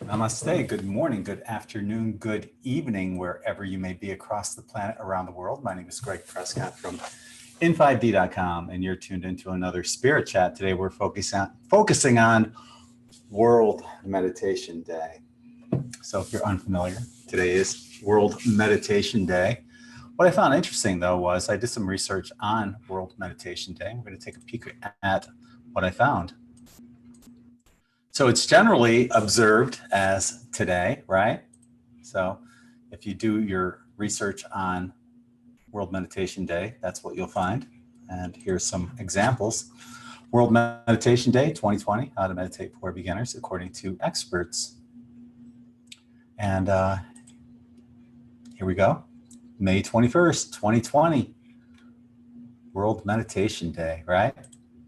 Namaste, good morning, good afternoon, good evening, wherever you may be across the planet, around the world. My name is Gregg Prescott from In5D.com, and you're tuned into another Spirit Chat. Today we're focusing on World Meditation Day. So if you're unfamiliar, today is World Meditation Day. What I found interesting, though, was I did some research on World Meditation Day. We're going to take a peek at what I found. So it's generally observed as today, right? So if you do your research on World Meditation Day, that's what you'll find. And here's some examples. World Meditation Day 2020, how to meditate for beginners according to experts. And here we go. May 21st, 2020, World Meditation Day, right?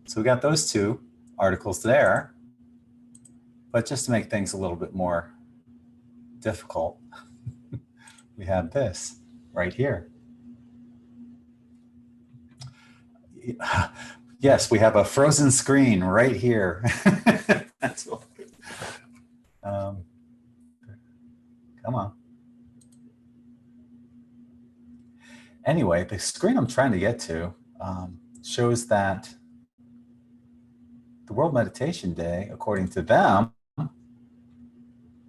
So we got those two articles there. But just to make things a little bit more difficult, we have this right here. Yes, we have a frozen screen right here. That's what, come on. Anyway, the screen I'm trying to get to shows that the World Meditation Day, according to them,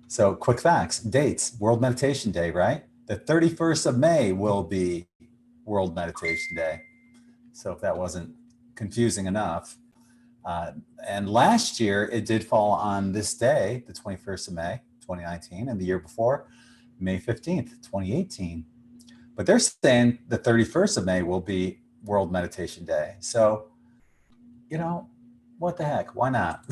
so quick facts, dates, World Meditation Day, right? The 31st of May will be World Meditation Day. So if that wasn't confusing enough. And last year, it did fall on this day, the 21st of May, 2019, and the year before, May 15th, 2018. But they're saying the 31st of May will be World Meditation Day. So, you know, what the heck? Why not?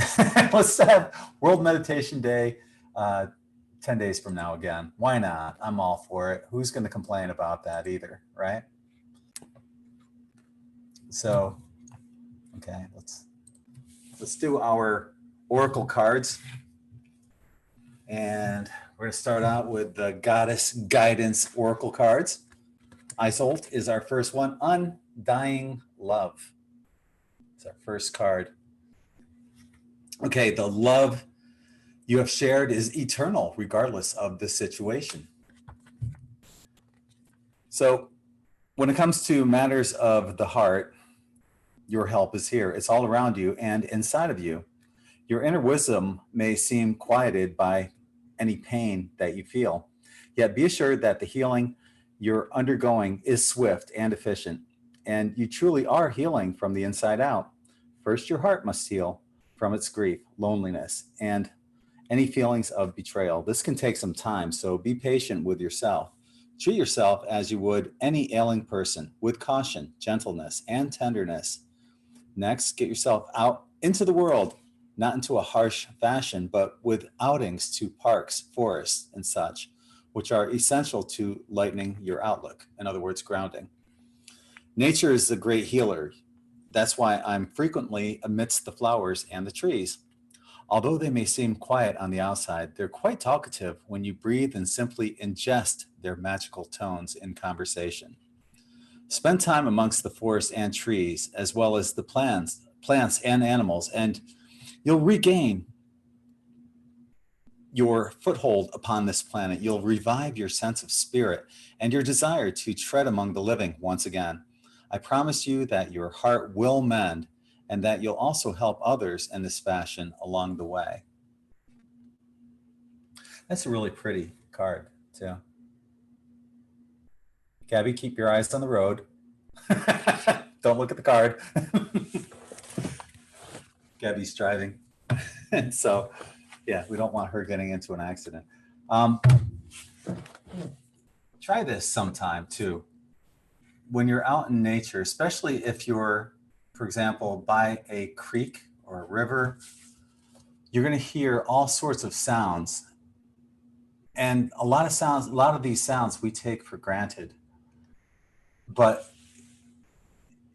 Let's have World Meditation Day 10 days from now again. Why not? I'm all for it. Who's going to complain about that either, right? So, okay, let's do our oracle cards. And we're going to start out with the Goddess Guidance Oracle cards. Isolt is our first one. Undying Love. It's our first card. Okay, the love you have shared is eternal, regardless of the situation. So when it comes to matters of the heart, your help is here. It's all around you and inside of you. Your inner wisdom may seem quieted by any pain that you feel, yet be assured that the healing you're undergoing is swift and efficient, and you truly are healing from the inside out. First, your heart must heal from its grief, loneliness, and any feelings of betrayal. This can take some time, so be patient with yourself. Treat yourself as you would any ailing person, with caution, gentleness, and tenderness. Next, get yourself out into the world, not into a harsh fashion, but with outings to parks, forests, and such, which are essential to lightening your outlook. In other words, grounding. Nature is a great healer. That's why I'm frequently amidst the flowers and the trees. Although they may seem quiet on the outside, they're quite talkative when you breathe and simply ingest their magical tones in conversation. Spend time amongst the forest and trees, as well as the plants and animals, and you'll regain your foothold upon this planet. You'll revive your sense of spirit and your desire to tread among the living once again. I promise you that your heart will mend, and that you'll also help others in this fashion along the way. That's a really pretty card, too. Gabby, keep your eyes on the road. Don't look at the card. Gabby's driving. So, yeah, we don't want her getting into an accident. Try this sometime, too. When you're out in nature, especially if you're, for example, by a creek or a river, you're going to hear all sorts of sounds. And a lot of these sounds we take for granted. But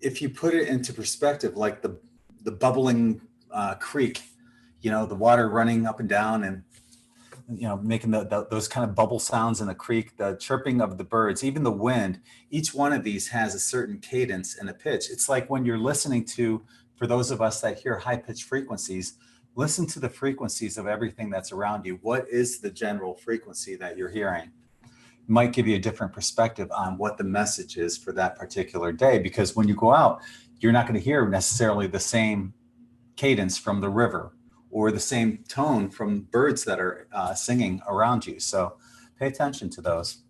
if you put it into perspective, like the bubbling creek, you know, the water running up and down, and making those kind of bubble sounds in a creek, the chirping of the birds, even the wind. Each one of these has a certain cadence and a pitch. It's like when you're listening to, for those of us that hear high pitched frequencies, listen to the frequencies of everything that's around you. What is the general frequency that you're hearing? It might give you a different perspective on what the message is for that particular day, because when you go out, you're not going to hear necessarily the same cadence from the river or the same tone from birds that are singing around you. So pay attention to those.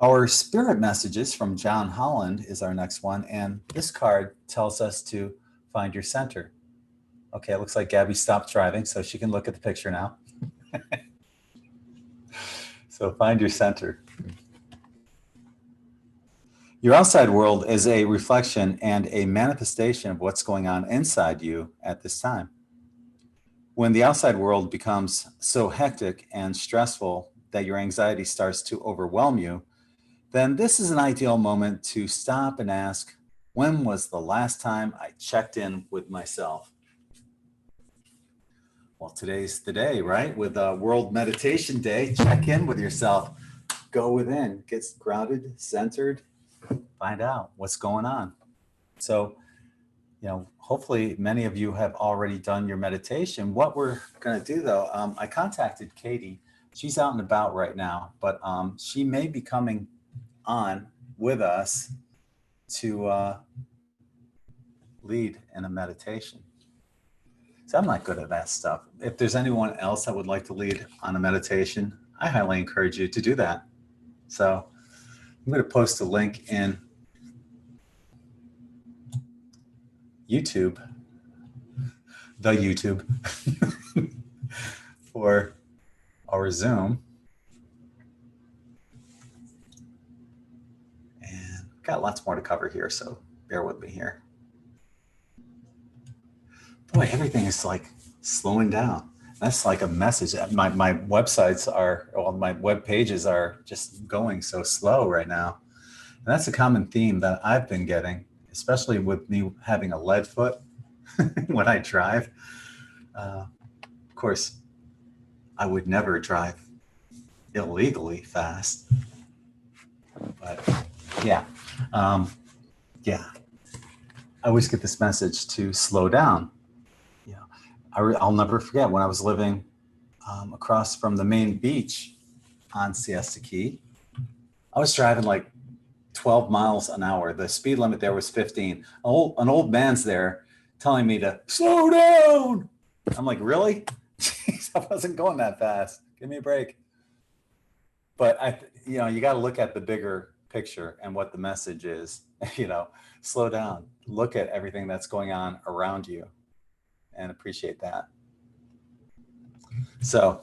Our spirit messages from John Holland is our next one. And this card tells us to find your center. Okay, it looks like Gabby stopped driving, so she can look at the picture now. So find your center. Your outside world is a reflection and a manifestation of what's going on inside you at this time. When the outside world becomes so hectic and stressful that your anxiety starts to overwhelm you, then this is an ideal moment to stop and ask, when was the last time I checked in with myself? Well, today's the day, right? With World Meditation Day, check in with yourself. Go within, get grounded, centered, find out what's going on. So, hopefully many of you have already done your meditation. What we're going to do though, I contacted Katie. She's out and about right now, but she may be coming on with us to lead in a meditation. So I'm not good at that stuff. If there's anyone else that would like to lead on a meditation, I highly encourage you to do that. So I'm going to post a link in YouTube, the YouTube, for our Zoom. And got lots more to cover here, so bear with me here. Boy, everything is like slowing down. That's like a message. My websites are, well, my web pages are just going so slow right now. And that's a common theme that I've been getting, especially with me having a lead foot when I drive. Of course, I would never drive illegally fast. But yeah, I always get this message to slow down. I'll never forget when I was living across from the main beach on Siesta Key. I was driving like 12 miles an hour. The speed limit there was 15. An old man's there telling me to slow down. I'm like, really? Jeez, I wasn't going that fast. Give me a break. But you got to look at the bigger picture and what the message is. Slow down. Look at everything that's going on around you and appreciate that. So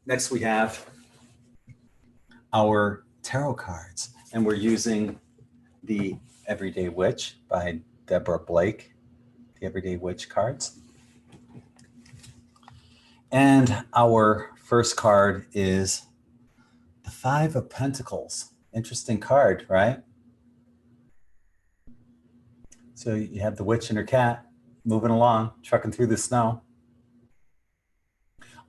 next we have our tarot cards, and we're using the Everyday Witch by Deborah Blake, the Everyday Witch cards. And our first card is the Five of Pentacles. Interesting card, right? So you have the witch and her cat moving along, trucking through the snow.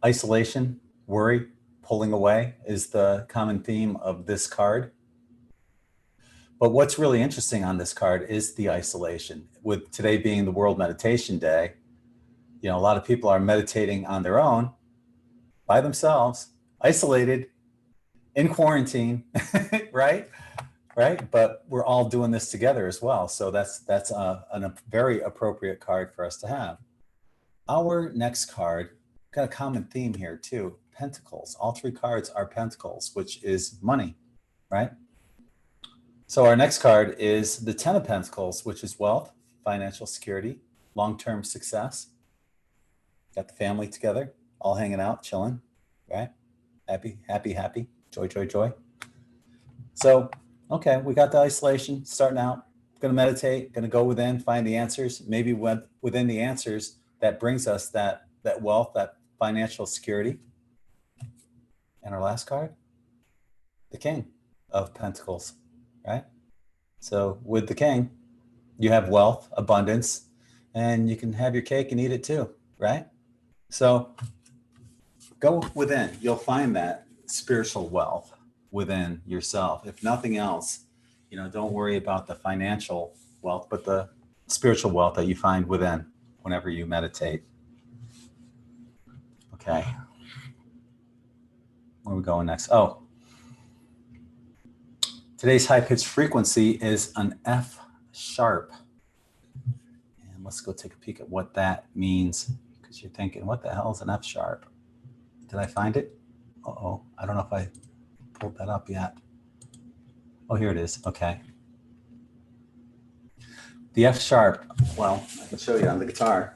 Isolation, worry, pulling away is the common theme of this card. But what's really interesting on this card is the isolation. With today being the World Meditation Day, a lot of people are meditating on their own, by themselves, isolated, in quarantine, right? Right? But we're all doing this together as well. So that's a very appropriate card for us to have. Our next card, got a common theme here too, Pentacles. All three cards are Pentacles, which is money, right? So our next card is the Ten of Pentacles, which is wealth, financial security, long-term success. Got the family together, all hanging out, chilling, right? Happy, happy, happy, joy, joy, joy. So, okay, we got the isolation starting out. Going to meditate, going to go within, find the answers. Maybe within the answers, that brings us that wealth, that financial security. And our last card, the King of Pentacles, right? So with the King, you have wealth, abundance, and you can have your cake and eat it too, right? So go within. You'll find that spiritual wealth within yourself. If nothing else, don't worry about the financial wealth, but the spiritual wealth that you find within whenever you meditate. Okay. Where are we going next? Oh, today's high pitch frequency is an F sharp. And let's go take a peek at what that means, because you're thinking, what the hell is an F sharp? Did I find it? Uh-oh, I don't know if I pulled that up yet. Oh, here it is. Okay. The F sharp, well, I can show you on the guitar.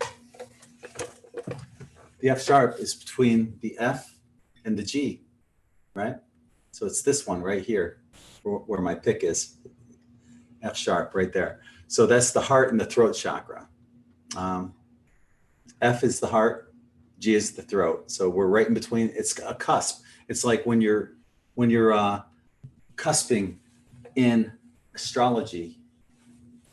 The F sharp is between the F and the G, right? So it's this one right here where my pick is, F sharp right there. So that's the heart and the throat chakra. F is the heart, G is the throat. So we're right in between. It's a cusp. It's like when you're cusping in astrology,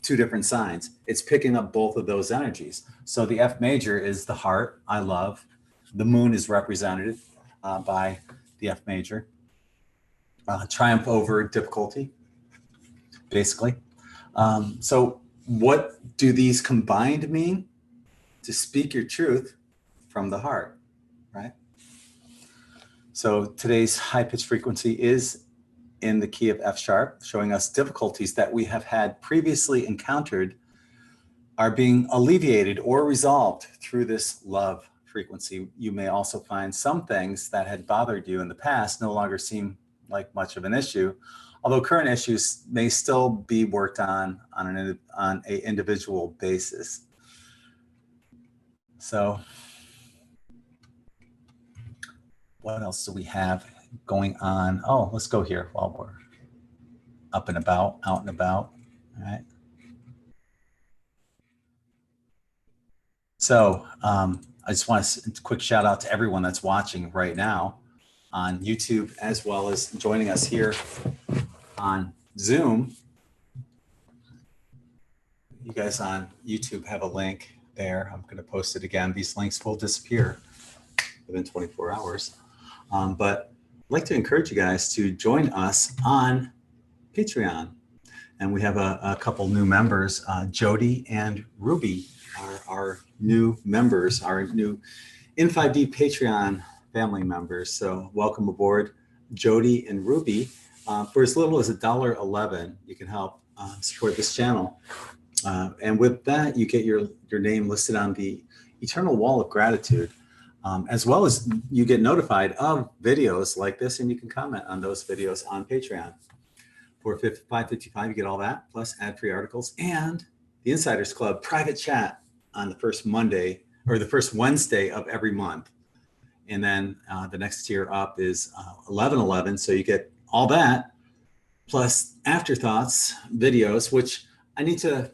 two different signs, it's picking up both of those energies. So the F major is the heart, I love. The moon is represented by the F major. Triumph over difficulty, basically. So what do these combined mean? To speak your truth from the heart, right? So today's high pitch frequency is in the key of F sharp, showing us difficulties that we have had previously encountered are being alleviated or resolved through this love frequency. You may also find some things that had bothered you in the past no longer seem like much of an issue, although current issues may still be worked on an individual basis. So what else do we have going on? Oh, let's go here while we're out and about. All right. So I just want a quick shout out to everyone that's watching right now on YouTube, as well as joining us here on Zoom. You guys on YouTube have a link there. I'm going to post it again. These links will disappear within 24 hours. But I'd like to encourage you guys to join us on Patreon. And we have a couple new members. Jody and Ruby are our new members, our new In5D Patreon family members. So welcome aboard, Jody and Ruby. For as little as $1.11, you can help support this channel. And with that, you get your name listed on the Eternal Wall of Gratitude, as well as you get notified of videos like this, and you can comment on those videos on Patreon. For $5.55, you get all that, plus ad-free articles and the Insiders Club private chat on the first Monday or the first Wednesday of every month. And then the next tier up is $11.11. So you get all that, plus afterthoughts videos, which I need to,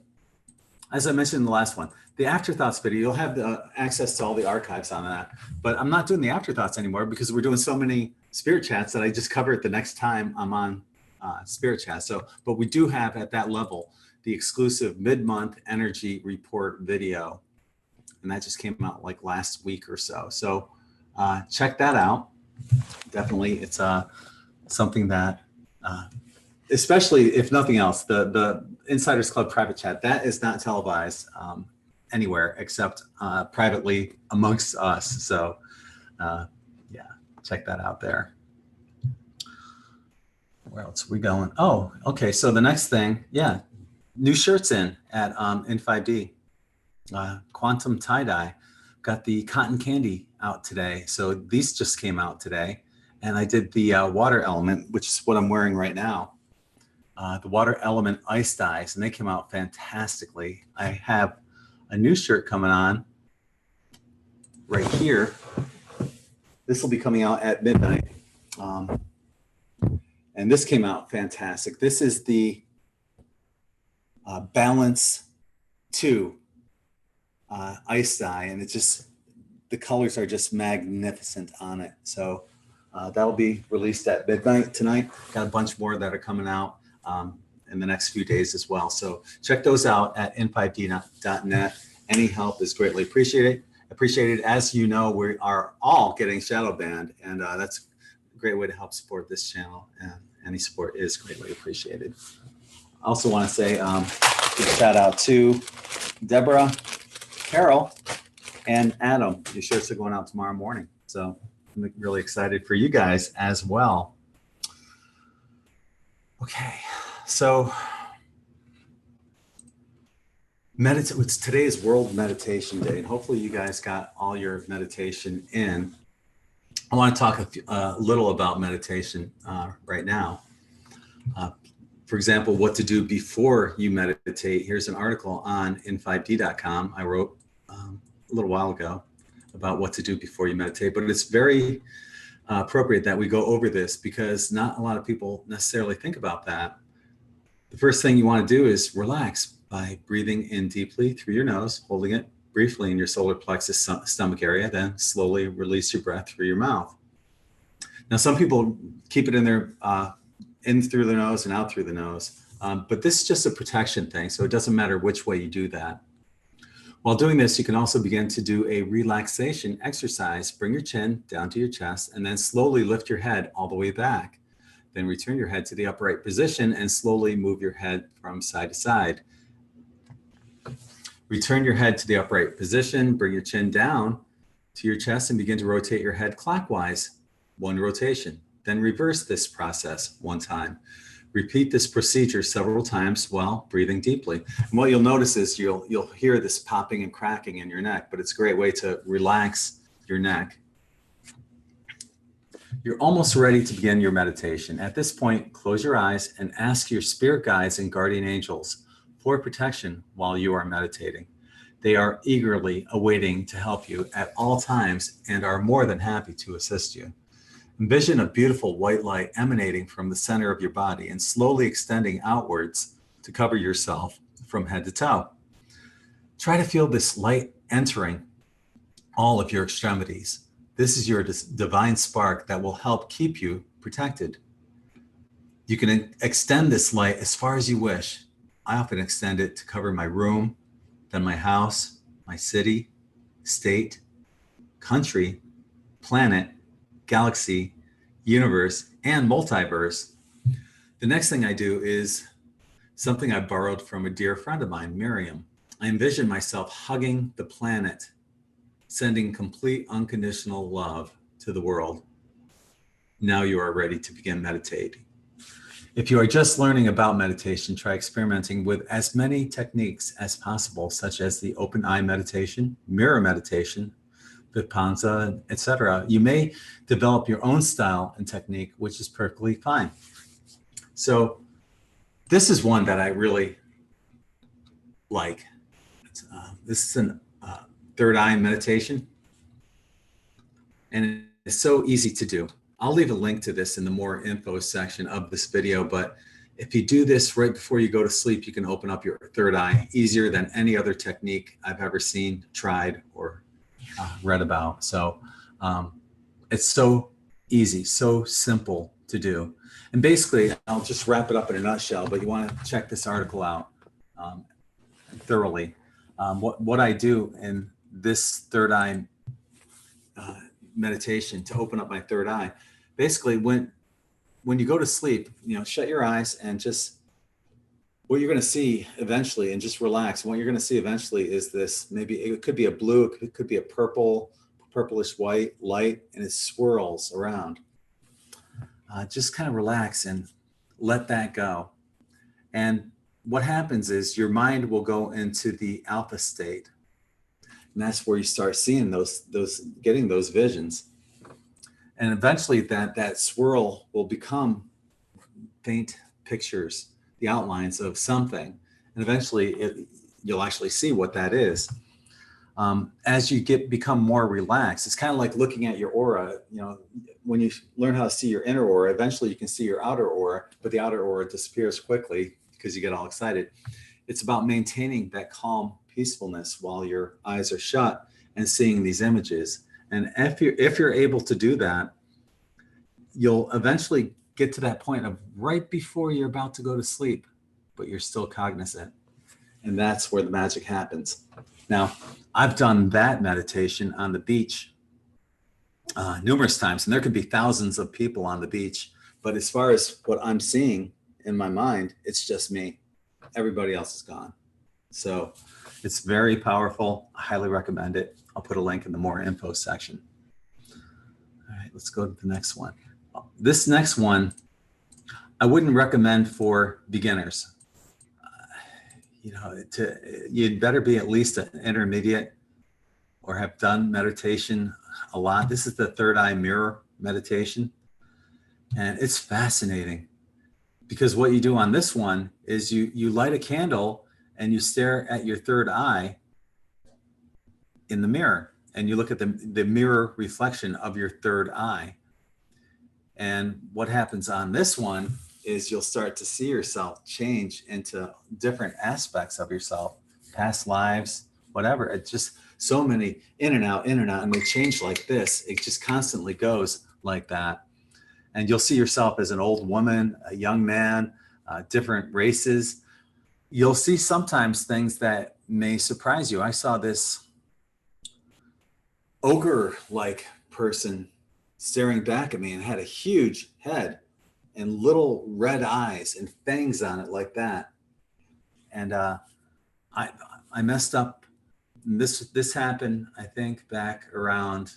as I mentioned in the last one, the afterthoughts video, you'll have the access to all the archives on that. But I'm not doing the afterthoughts anymore because we're doing so many spirit chats that I just cover it the next time I'm on spirit chat. So, but we do have at that level the exclusive mid-month energy report video, and that just came out like last week or so. So check that out. Definitely, it's something that, especially if nothing else, the Insiders Club private chat, that is not televised anywhere except privately amongst us. So yeah, check that out there. Where else are we going? Oh, okay. So the next thing, yeah, new shirts in at In5D. Quantum tie-dye. Got the cotton candy out today. So these just came out today. And I did the water element, which is what I'm wearing right now. The water element ice dyes, and they came out fantastically. I have a new shirt coming on right here. This will be coming out at midnight. And this came out fantastic. This is the Balance 2 ice dye, and it's just, the colors are just magnificent on it. So that'll be released at midnight tonight. Got a bunch more that are coming out in the next few days as well. So check those out at in5d.net. Any help is greatly appreciated. As you know, we are all getting shadow banned, and that's a great way to help support this channel, and any support is greatly appreciated. I also want to say big shout out to Deborah, Carol, and Adam. Your shirts are going out tomorrow morning, so I'm really excited for you guys as well. Okay, so today is World Meditation Day, and hopefully you guys got all your meditation in. I want to talk a little about meditation right now. For example, what to do before you meditate. Here's an article on In5D.com I wrote a little while ago about what to do before you meditate, but it's very appropriate that we go over this because not a lot of people necessarily think about that. The first thing you want to do is relax by breathing in deeply through your nose, holding it briefly in your solar plexus stomach area, then slowly release your breath through your mouth. Now, some people keep it in their in through the nose and out through the nose, but this is just a protection thing, so it doesn't matter which way you do that. While doing this, you can also begin to do a relaxation exercise. Bring your chin down to your chest and then slowly lift your head all the way back. Then return your head to the upright position and slowly move your head from side to side. Return your head to the upright position, bring your chin down to your chest and begin to rotate your head clockwise, one rotation. Then reverse this process one time. Repeat this procedure several times while breathing deeply. And what you'll notice is you'll hear this popping and cracking in your neck, but it's a great way to relax your neck. You're almost ready to begin your meditation. At this point, close your eyes and ask your spirit guides and guardian angels for protection while you are meditating. They are eagerly awaiting to help you at all times and are more than happy to assist you. Envision a beautiful white light emanating from the center of your body and slowly extending outwards to cover yourself from head to toe. Try to feel this light entering all of your extremities. This is your divine spark that will help keep you protected. You can extend this light as far as you wish. I often extend it to cover my room, then my house, my city, state, country, planet, galaxy, universe, and multiverse. The next thing I do is something I borrowed from a dear friend of mine, Miriam. I envision myself hugging the planet, sending complete unconditional love to the world. Now you are ready to begin meditating. If you are just learning about meditation, try experimenting with as many techniques as possible, such as the open eye meditation, mirror meditation, Vipassana, etc. You may develop your own style and technique, which is perfectly fine. So this is one that I really like. This is an third eye meditation, and it's so easy to do. I'll leave a link to this in the more info section of this video, but if you do this right before you go to sleep, you can open up your third eye easier than any other technique I've ever seen, tried, or read about. So it's so easy, so simple to do. And basically, I'll just wrap it up in a nutshell, but you want to check this article out thoroughly. What I do in this third eye meditation to open up my third eye, basically when you go to sleep, shut your eyes and just what you're going to see eventually, and just relax. And what you're going to see eventually is this, maybe it could be a blue, it could be a purplish white light, and it swirls around. Just kind of relax and let that go. And what happens is your mind will go into the alpha state. And that's where you start seeing getting those visions. And eventually that swirl will become faint pictures, the outlines of something. And eventually you'll actually see what that is. As you become more relaxed, it's kind of like looking at your aura. When you learn how to see your inner aura, eventually you can see your outer aura, but the outer aura disappears quickly because you get all excited. It's about maintaining that calm peacefulness while your eyes are shut and seeing these images. And if you're able to do that, you'll eventually get to that point of right before you're about to go to sleep, but you're still cognizant. And that's where the magic happens. Now, I've done that meditation on the beach numerous times, and there could be thousands of people on the beach. But as far as what I'm seeing in my mind, it's just me. Everybody else is gone. So it's very powerful. I highly recommend it. I'll put a link in the more info section. All right, let's go to the next one. This next one, I wouldn't recommend for beginners. You'd better be at least an intermediate or have done meditation a lot. This is the third eye mirror meditation. And it's fascinating because what you do on this one is you light a candle and you stare at your third eye in the mirror, and you look at the mirror reflection of your third eye. And what happens on this one is you'll start to see yourself change into different aspects of yourself, past lives, whatever. It's just so many in and out, and they change like this. It just constantly goes like that. And you'll see yourself as an old woman, a young man, different races. You'll see sometimes things that may surprise you. I saw this ogre-like person staring back at me and had a huge head and little red eyes and fangs on it like that. And I messed up. This happened, I think, back around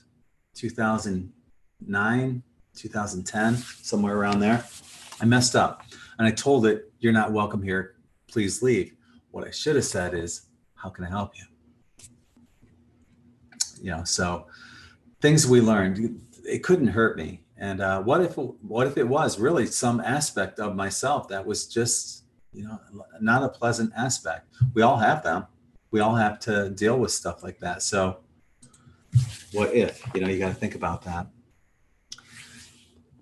2009, 2010, somewhere around there. I messed up and I told it, "You're not welcome here. Please leave." What I should have said is, "How can I help you?" So things we learned, it couldn't hurt me. And what if it was really some aspect of myself that was just, not a pleasant aspect? We all have them. We all have to deal with stuff like that. So what if, you got to think about that.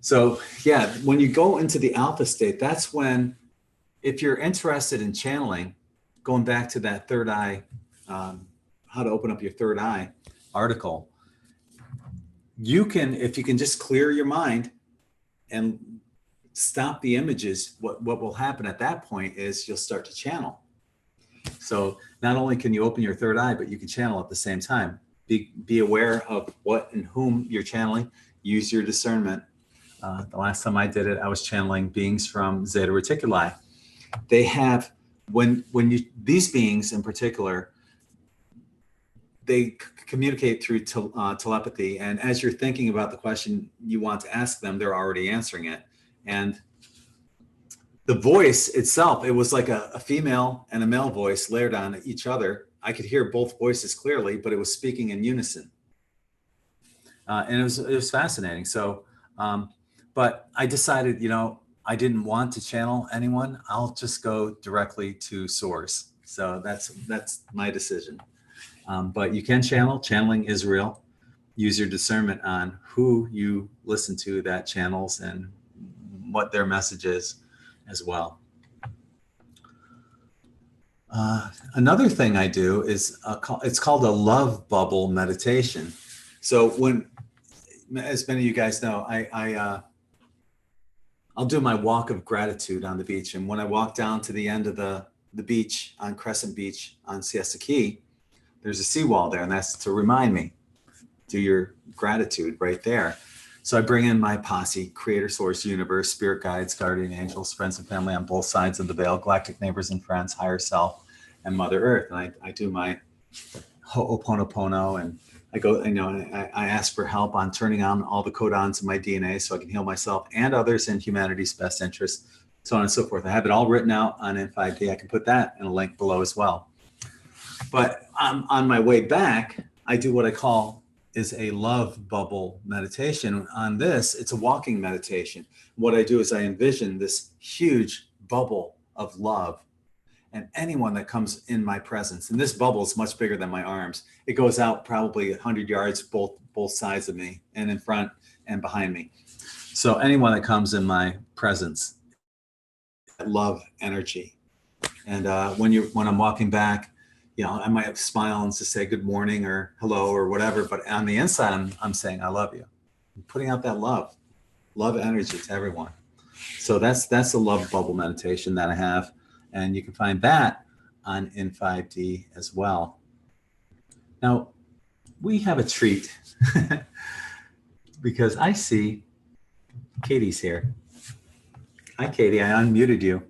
So yeah, when you go into the alpha state, that's when, if you're interested in channeling, going back to that third eye, how to open up your third eye article, if you can just clear your mind and stop the images, what will happen at that point is you'll start to channel. So not only can you open your third eye, but you can channel at the same time. Be aware of what and whom you're channeling. Use your discernment. The last time I did it, I was channeling beings from Zeta Reticuli. They have, these beings in particular, they communicate through telepathy. And as you're thinking about the question you want to ask them, they're already answering it. And the voice itself, it was like a female and a male voice layered on each other. I could hear both voices clearly, but it was speaking in unison. And it was fascinating. So, but I decided, I didn't want to channel anyone. I'll just go directly to source. So that's my decision. But you can channel. Channeling is real. Use your discernment on who you listen to that channels and what their message is as well. Another thing I do is it's called a love bubble meditation. So as many of you guys know, I'll do my walk of gratitude on the beach. And when I walk down to the end of the beach on Crescent Beach on Siesta Key, there's a seawall there, and that's to remind me, do your gratitude right there. So I bring in my posse, creator, source, universe, spirit guides, guardian angels, friends and family on both sides of the veil, galactic neighbors and friends, higher self, and Mother Earth. And I do my Ho'oponopono, and I go, I ask for help on turning on all the codons in my DNA so I can heal myself and others in humanity's best interest, so on and so forth. I have it all written out on In5D. I can put that in a link below as well. But on my way back, I do what I call is a love bubble meditation. On this, it's a walking meditation. What I do is I envision this huge bubble of love and anyone that comes in my presence. And this bubble is much bigger than my arms. It goes out probably 100 yards, both sides of me, and in front and behind me. So anyone that comes in my presence, love energy. And when I'm walking back, I might smile and just say good morning or hello or whatever, but on the inside, I'm saying, I love you. I'm putting out that love energy to everyone. So that's a love bubble meditation that I have. And you can find that on In5D as well. Now, we have a treat because I see Katie's here. Hi, Katie. I unmuted you.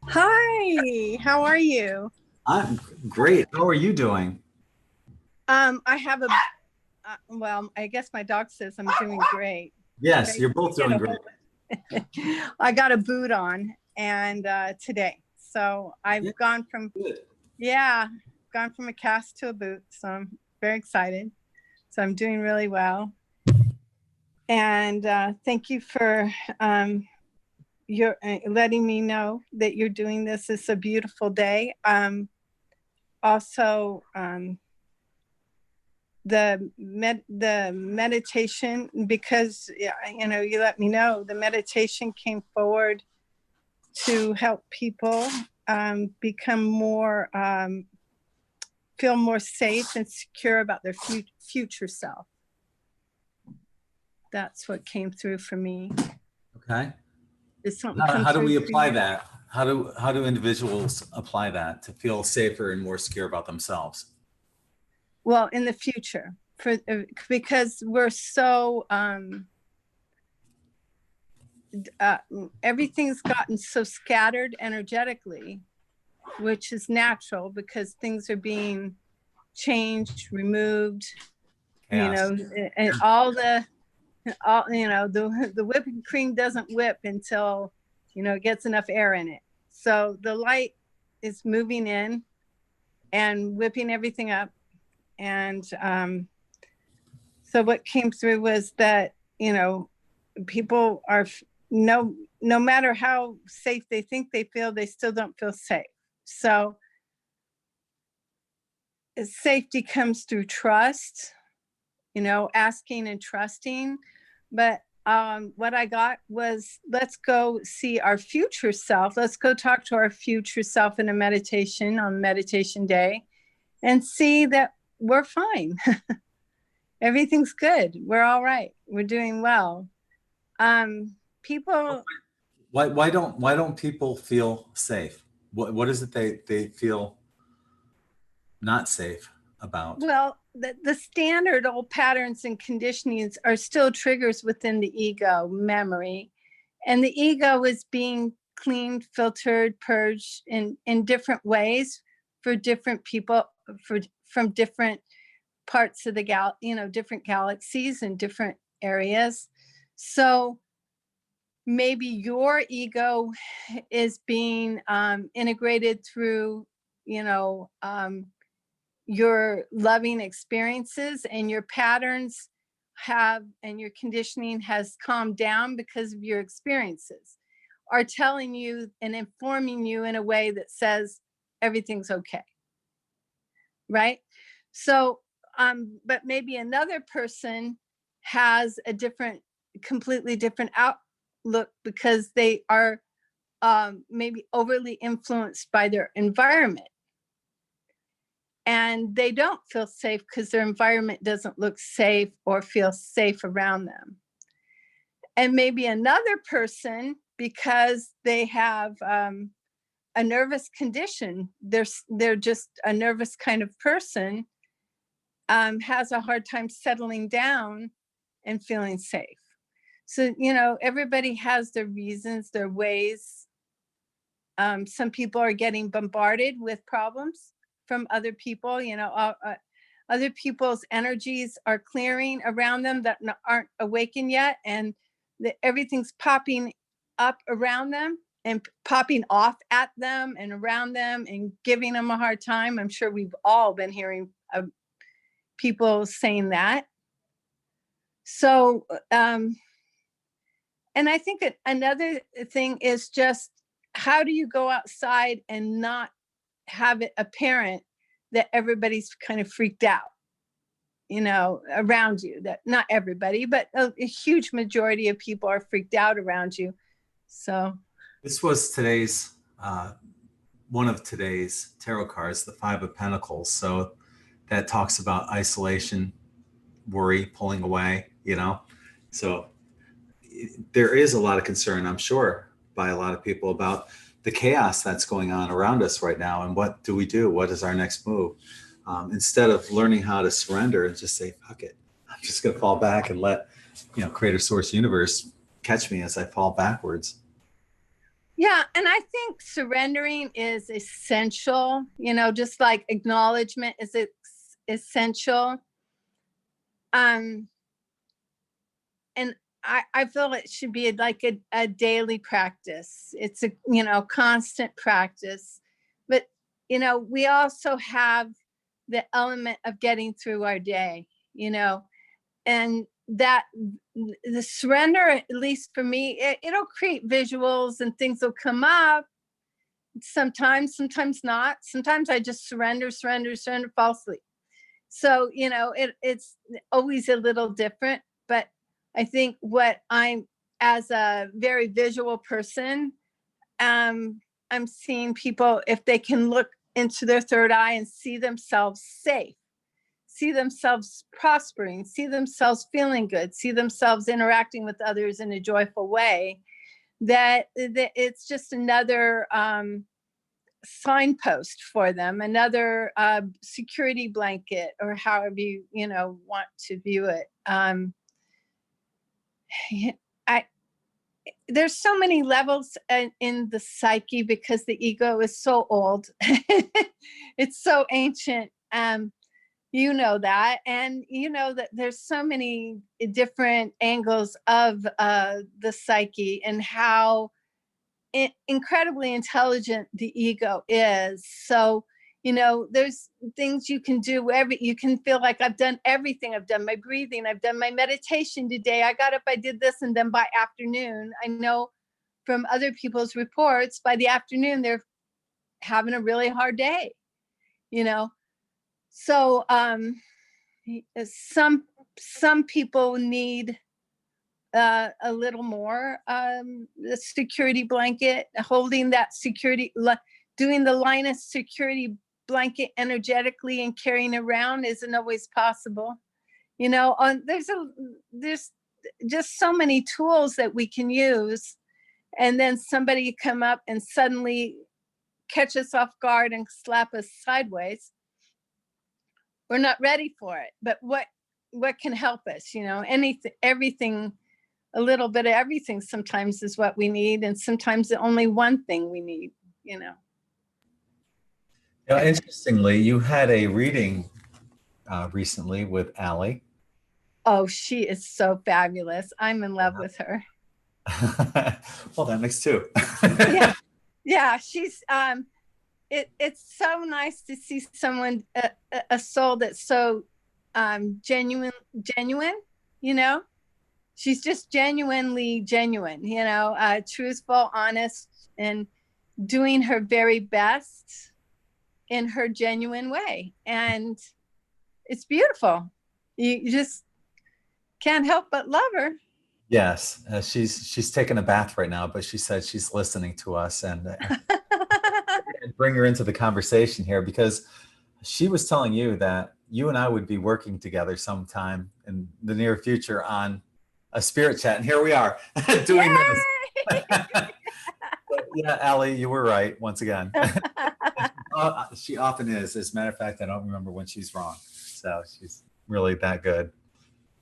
Hi, how are you? I'm great. How are you doing? I have well, I guess my dog says I'm doing great. Yes, you're both doing great. I got a boot on and today. So I've gone from, gone from a cast to a boot. So I'm very excited. So I'm doing really well. And thank you for your letting me know that you're doing this. It's a beautiful day. Also, the meditation, because you know, you let me know the meditation came forward to help people become more feel more safe and secure about their future self. That's what came through for me. Okay. How do we apply that? How do individuals apply that to feel safer and more secure about themselves? Well, in the future, because we're so everything's gotten so scattered energetically, which is natural because things are being changed, removed, you know, and all you know, the whipping cream doesn't whip until, you know, it gets enough air in it. So the light is moving in and whipping everything up. And so what came through was that, you know, people are no matter how safe they think they feel, they still don't feel safe. So safety comes through trust, you know, asking and trusting. But what I got was, let's go see our future self. Let's go talk to our future self in a meditation on meditation day and see that we're fine. Everything's good. We're all right. We're doing well. People. Why don't people feel safe? What is it they feel not safe about? Well, the standard old patterns and conditionings are still triggers within the ego memory. And the ego is being cleaned, filtered, purged in different ways for different people, from different parts of the different galaxies and different areas. So maybe your ego is being integrated through, you know, your loving experiences, and your patterns and your conditioning has calmed down because of your experiences, are telling you and informing you in a way that says everything's okay. Right? So, but maybe another person has a completely different outlook because they are maybe overly influenced by their environment. And they don't feel safe because their environment doesn't look safe or feel safe around them. And maybe another person, because they have a nervous condition, they're just a nervous kind of person, has a hard time settling down and feeling safe. So, you know, everybody has their reasons, their ways. Some people are getting bombarded with problems from other people, you know, other people's energies are clearing around them that aren't awakened yet. And everything's popping up around them and popping off at them and around them and giving them a hard time. I'm sure we've all been hearing people saying that. So, and I think another thing is just, how do you go outside and not have it apparent that everybody's kind of freaked out, you know, around you? That not everybody, but a huge majority of people are freaked out around you. So this was today's one of today's tarot cards, the Five of Pentacles. So that talks about isolation, worry, pulling away, you know. So there is a lot of concern, I'm sure, by a lot of people about the chaos that's going on around us right now. And what do we do? What is our next move? Instead of learning how to surrender and just say, fuck it, I'm just going to fall back and let, creator, source, universe catch me as I fall backwards. Yeah. And I think surrendering is essential, just like acknowledgement is essential. And I feel it should be like a daily practice. It's a, constant practice. But, we also have the element of getting through our day, and that the surrender, at least for me, it'll create visuals and things will come up. Sometimes not. Sometimes I just surrender, fall asleep. So, it's always a little different. But I think as a very visual person, I'm seeing people, if they can look into their third eye and see themselves safe, see themselves prospering, see themselves feeling good, see themselves interacting with others in a joyful way, that it's just another signpost for them, another security blanket, or however you want to view it. There's so many levels in the psyche, because the ego is so old. It's so ancient. That, and that there's so many different angles of the psyche, and how incredibly intelligent the ego is. So, there's things you can do. You can feel like, I've done everything. I've done my breathing. I've done my meditation today. I got up, I did this. And then by afternoon, I know from other people's reports, by the afternoon, they're having a really hard day, So some people need a little more the security blanket, holding that security, doing the line of security blanket energetically and carrying around isn't always possible. There's just so many tools that we can use, and then somebody come up and suddenly catch us off guard and slap us sideways. We're not ready for it. But what can help us? Anything, everything. A little bit of everything sometimes is what we need, and sometimes only one thing we need. Interestingly, you had a reading recently with Allie. Oh, she is so fabulous. I'm in love with her. Well, that makes two. Yeah. She's it's so nice to see someone, a soul that's so genuine. She's just genuinely genuine, truthful, honest, and doing her very best in her genuine way. And it's beautiful. You just can't help but love her. Yes, she's taking a bath right now, but she said she's listening to us, and bring her into the conversation here, because she was telling you that you and I would be working together sometime in the near future on a spirit chat, and here we are doing this. Yeah, Allie, you were right once again. She often is. As a matter of fact, I don't remember when she's wrong. So she's really that good.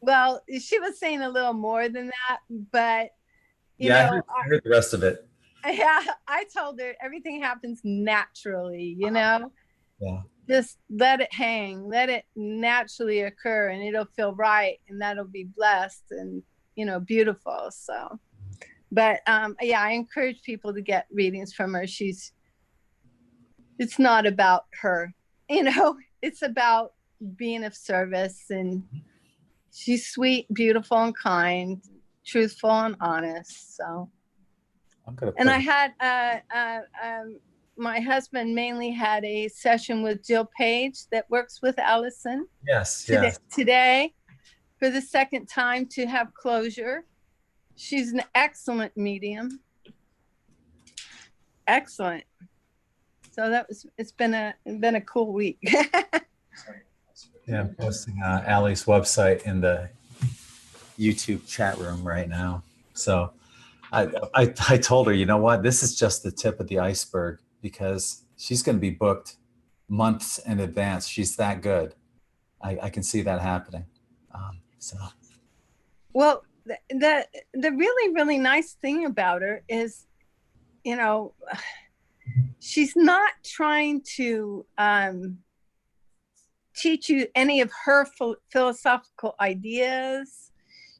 Well, she was saying a little more than that, but I heard the rest of it. Yeah, I told her everything happens naturally, Yeah. Just let it hang, let it naturally occur, and it'll feel right, and that'll be blessed and beautiful. So, but I encourage people to get readings from her. It's not about her, it's about being of service, and she's sweet, beautiful, and kind, truthful, and honest. So, and I had my husband mainly had a session with Jill Page that works with Allison. Yes. Today, for the second time, to have closure. She's an excellent medium. Excellent. So it's been a cool week. Yeah, I'm posting Allie's website in the YouTube chat room right now. So I told her, you know what, this is just the tip of the iceberg because she's going to be booked months in advance. She's that good. I can see that happening. So Well, the really, really nice thing about her is, you know, she's not trying to teach you any of her philosophical ideas.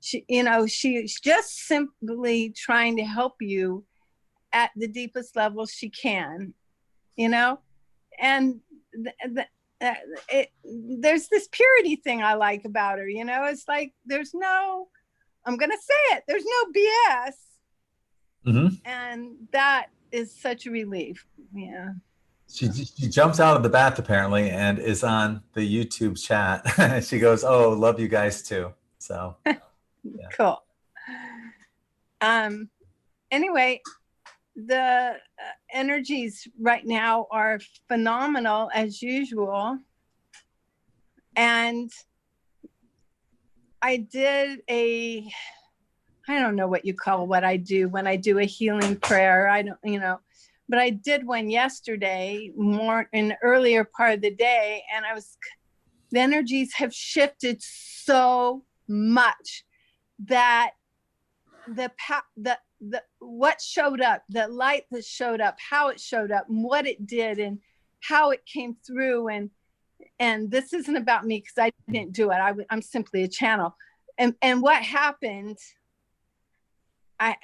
She's just simply trying to help you at the deepest level she can, and there's this purity thing I like about her. It's like I'm gonna say it, there's no BS. mm-hmm. And that is such a relief. Yeah. She jumps out of the bath apparently and is on the YouTube chat. She goes, "Oh, love you guys too." So yeah. Cool. Anyway, the energies right now are phenomenal as usual. And I did I don't know what you call what I do when I do a healing prayer. I don't, but I did one yesterday, more in the earlier part of the day, and the energies have shifted so much that the what showed up, the light that showed up, how it showed up, and what it did, and how it came through, and this isn't about me because I didn't do it. I'm simply a channel, and what happened. I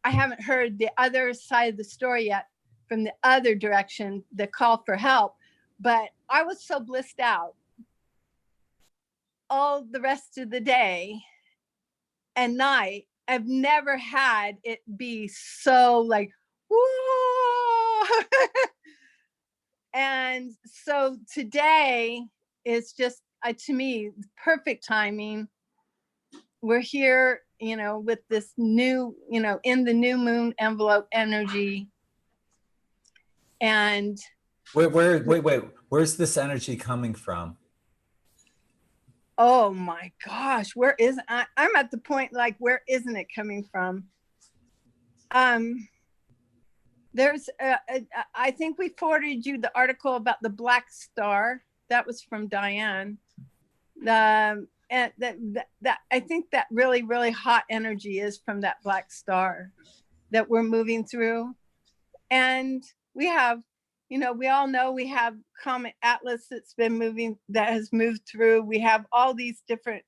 haven't heard the other side of the story yet from the other direction, the call for help, but I was so blissed out all the rest of the day and night. I've never had it be so like, whoa. And so today is just, to me, perfect timing. We're here, with this new, in the new moon envelope energy. And wait, where's this energy coming from? Oh my gosh, I'm at the point like, where isn't it coming from? There's I think we forwarded you the article about the black star. That was from Diane. And that I think that really, really hot energy is from that black star that we're moving through. And we have, we all know we have Comet Atlas that has moved through. We have all these different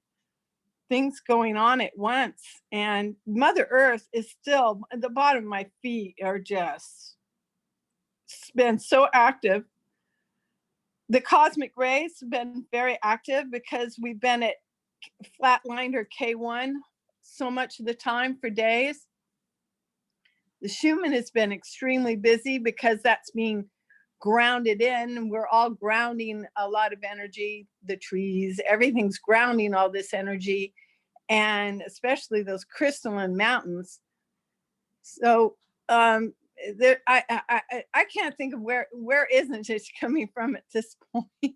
things going on at once. And Mother Earth is still, at the bottom of my feet are just been so active. The cosmic rays have been very active because we've been at flatlined or K1 so much of the time for days. The Schumann has been extremely busy because that's being grounded in, and we're all grounding a lot of energy. The trees, everything's grounding all this energy, and especially those crystalline mountains. So I can't think of where isn't it coming from at this point.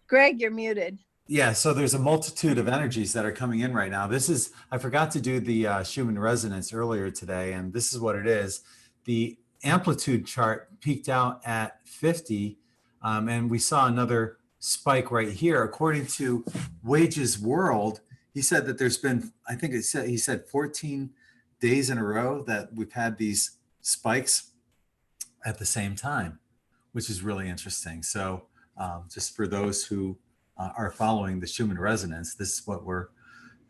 Gregg, you're muted. Yeah, so there's a multitude of energies that are coming in right now. I forgot to do the Schumann resonance earlier today, and this is what it is. The amplitude chart peaked out at 50, and we saw another spike right here. According to Wages World, he said that there's been, I think he said 14 days in a row that we've had these spikes at the same time, which is really interesting. So just for those who are following the Schumann resonance, this is what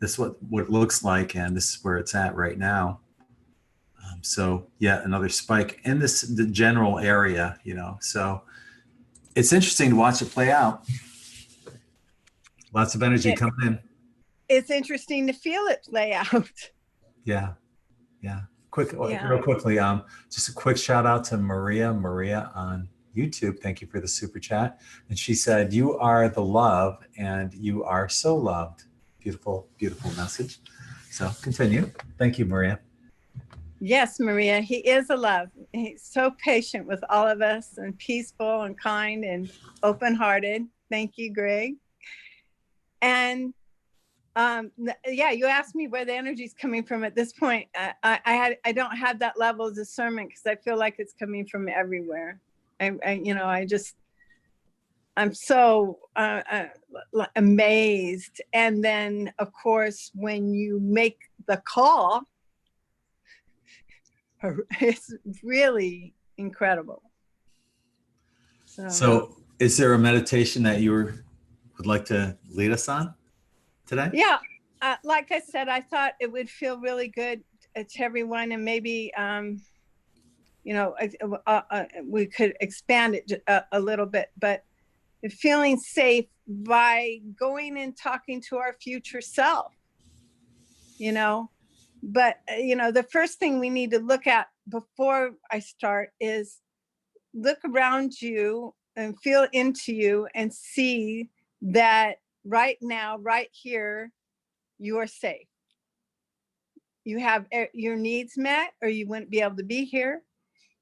it looks like, and this is where it's at right now. So yeah, another spike in the general area, so it's interesting to watch it play out. Lots of energy coming in. It's interesting to feel it play out. Yeah. Real quickly, just a quick shout out to Maria on YouTube. Thank you for the super chat. And she said, "You are the love and you are so loved." Beautiful, beautiful message. So continue. Thank you, Maria. Yes, Maria, he is a love. He's so patient with all of us and peaceful and kind and open-hearted. Thank you, Greg. And yeah, you asked me where the energy is coming from at this point. I don't have that level of discernment because I feel like it's coming from everywhere. I'm so amazed. And then, of course, when you make the call, it's really incredible. So is there a meditation that you would like to lead us on today? Yeah, like I said, I thought it would feel really good to everyone, and maybe we could expand it a little bit, but feeling safe by going and talking to our future self, but the first thing we need to look at before I start is look around you and feel into you and see that right now, right here, you are safe. You have your needs met, or you wouldn't be able to be here.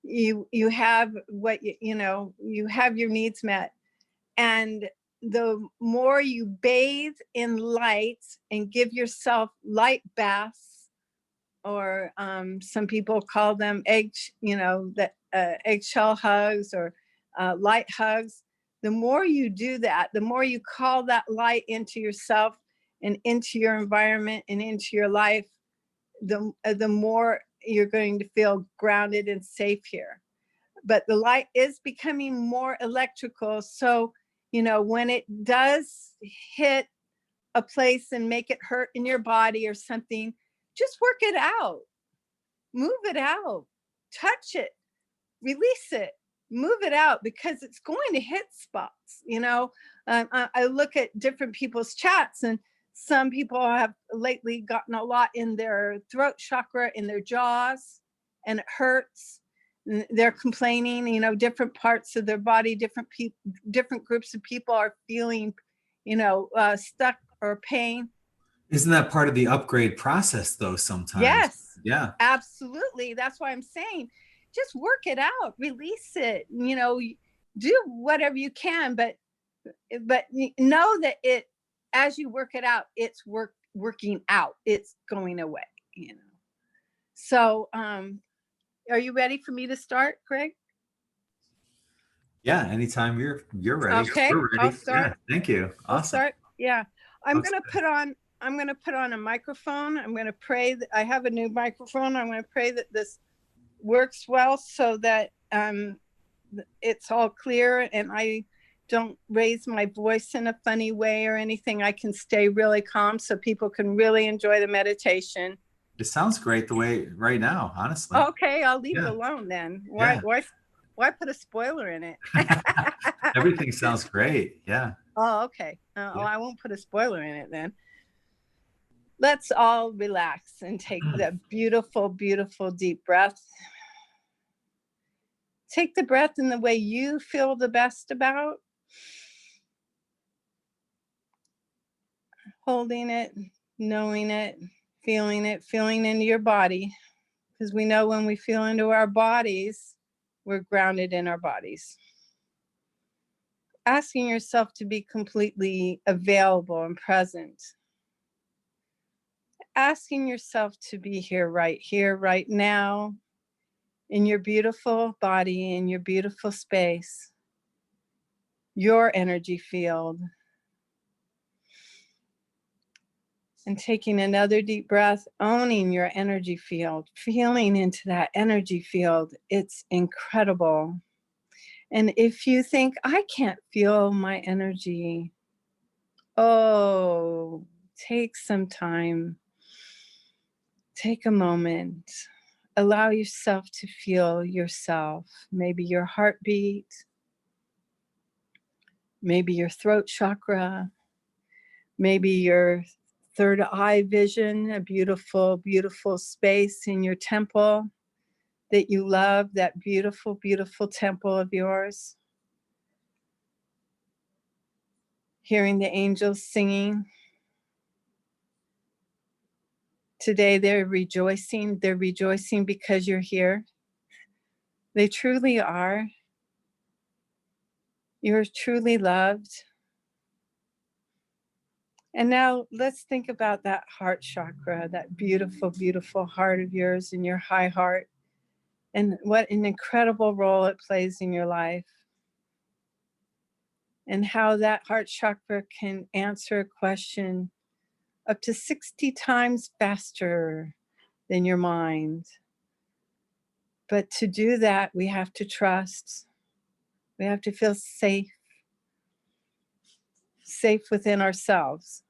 You have what you have your needs met. And the more you bathe in light and give yourself light baths, or some people call them eggshell hugs, or light hugs. The more you do that, the more you call that light into yourself and into your environment and into your life, the more you're going to feel grounded and safe here. But the light is becoming more electrical. So, when it does hit a place and make it hurt in your body or something, just work it out, move it out, touch it, release it, move it out, because it's going to hit spots. I look at different people's chats, and some people have lately gotten a lot in their throat chakra, in their jaws, and it hurts. They're complaining, different parts of their body, different groups of people are feeling, stuck or pain. Isn't that part of the upgrade process though sometimes? Yes. Yeah. Absolutely. That's why I'm saying just work it out, release it, do whatever you can, but know that as you work it out, it's working out. It's going away, So, are you ready for me to start, Greg? Yeah, anytime you're ready. Okay, We're ready. I'll start. Yeah, thank you. I'll Awesome. start. Yeah. I'm Sounds going to put on a microphone. I'm going to pray that I have a new microphone. I'm going to pray that this works well, so that it's all clear and I don't raise my voice in a funny way or anything. I can stay really calm so people can really enjoy the meditation. It sounds great the way right now, honestly. Okay, I'll leave it alone then. Why put a spoiler in it? Everything sounds great. Yeah. Oh, okay. I won't put a spoiler in it then. Let's all relax and take the beautiful, beautiful deep breath. Take the breath in the way you feel the best about. Holding it, knowing it, feeling into your body. Because we know when we feel into our bodies, we're grounded in our bodies. Asking yourself to be completely available and present. Asking yourself to be here, right now, in your beautiful body, in your beautiful space, your energy field. And taking another deep breath, owning your energy field, feeling into that energy field. It's incredible. And if you think, I can't feel my energy, take some time. Take a moment. Allow yourself to feel yourself. Maybe your heartbeat, maybe your throat chakra, maybe your third eye vision, a beautiful, beautiful space in your temple that you love, that beautiful, beautiful temple of yours. Hearing the angels singing. Today they're rejoicing. They're rejoicing because you're here. They truly are. You're truly loved. And now let's think about that heart chakra, that beautiful, beautiful heart of yours and your high heart, and what an incredible role it plays in your life. And how that heart chakra can answer a question up to 60 times faster than your mind. But to do that, we have to trust. We have to feel safe within ourselves.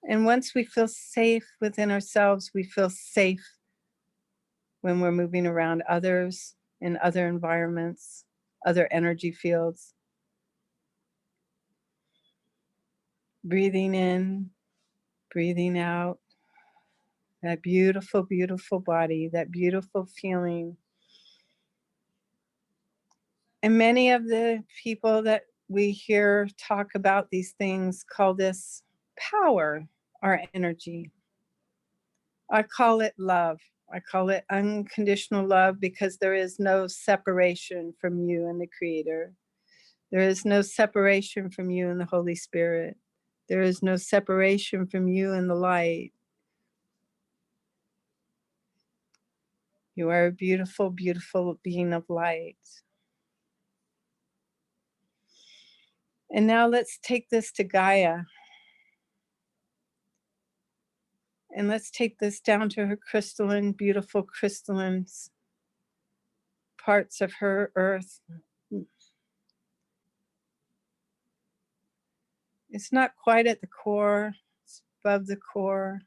And once we feel safe within ourselves, we feel safe when we're moving around others in other environments, other energy fields. Breathing in, breathing out, that beautiful, beautiful body, that beautiful feeling. And many of the people that we hear talk about these things call this power, our energy. I call it love. I call it unconditional love because there is no separation from you and the Creator. There is no separation from you and the Holy Spirit. There is no separation from you and the light. You are a beautiful, beautiful being of light. And now let's take this to Gaia. And let's take this down to her crystalline, beautiful crystalline parts of her earth. It's not quite at the core, it's above the core.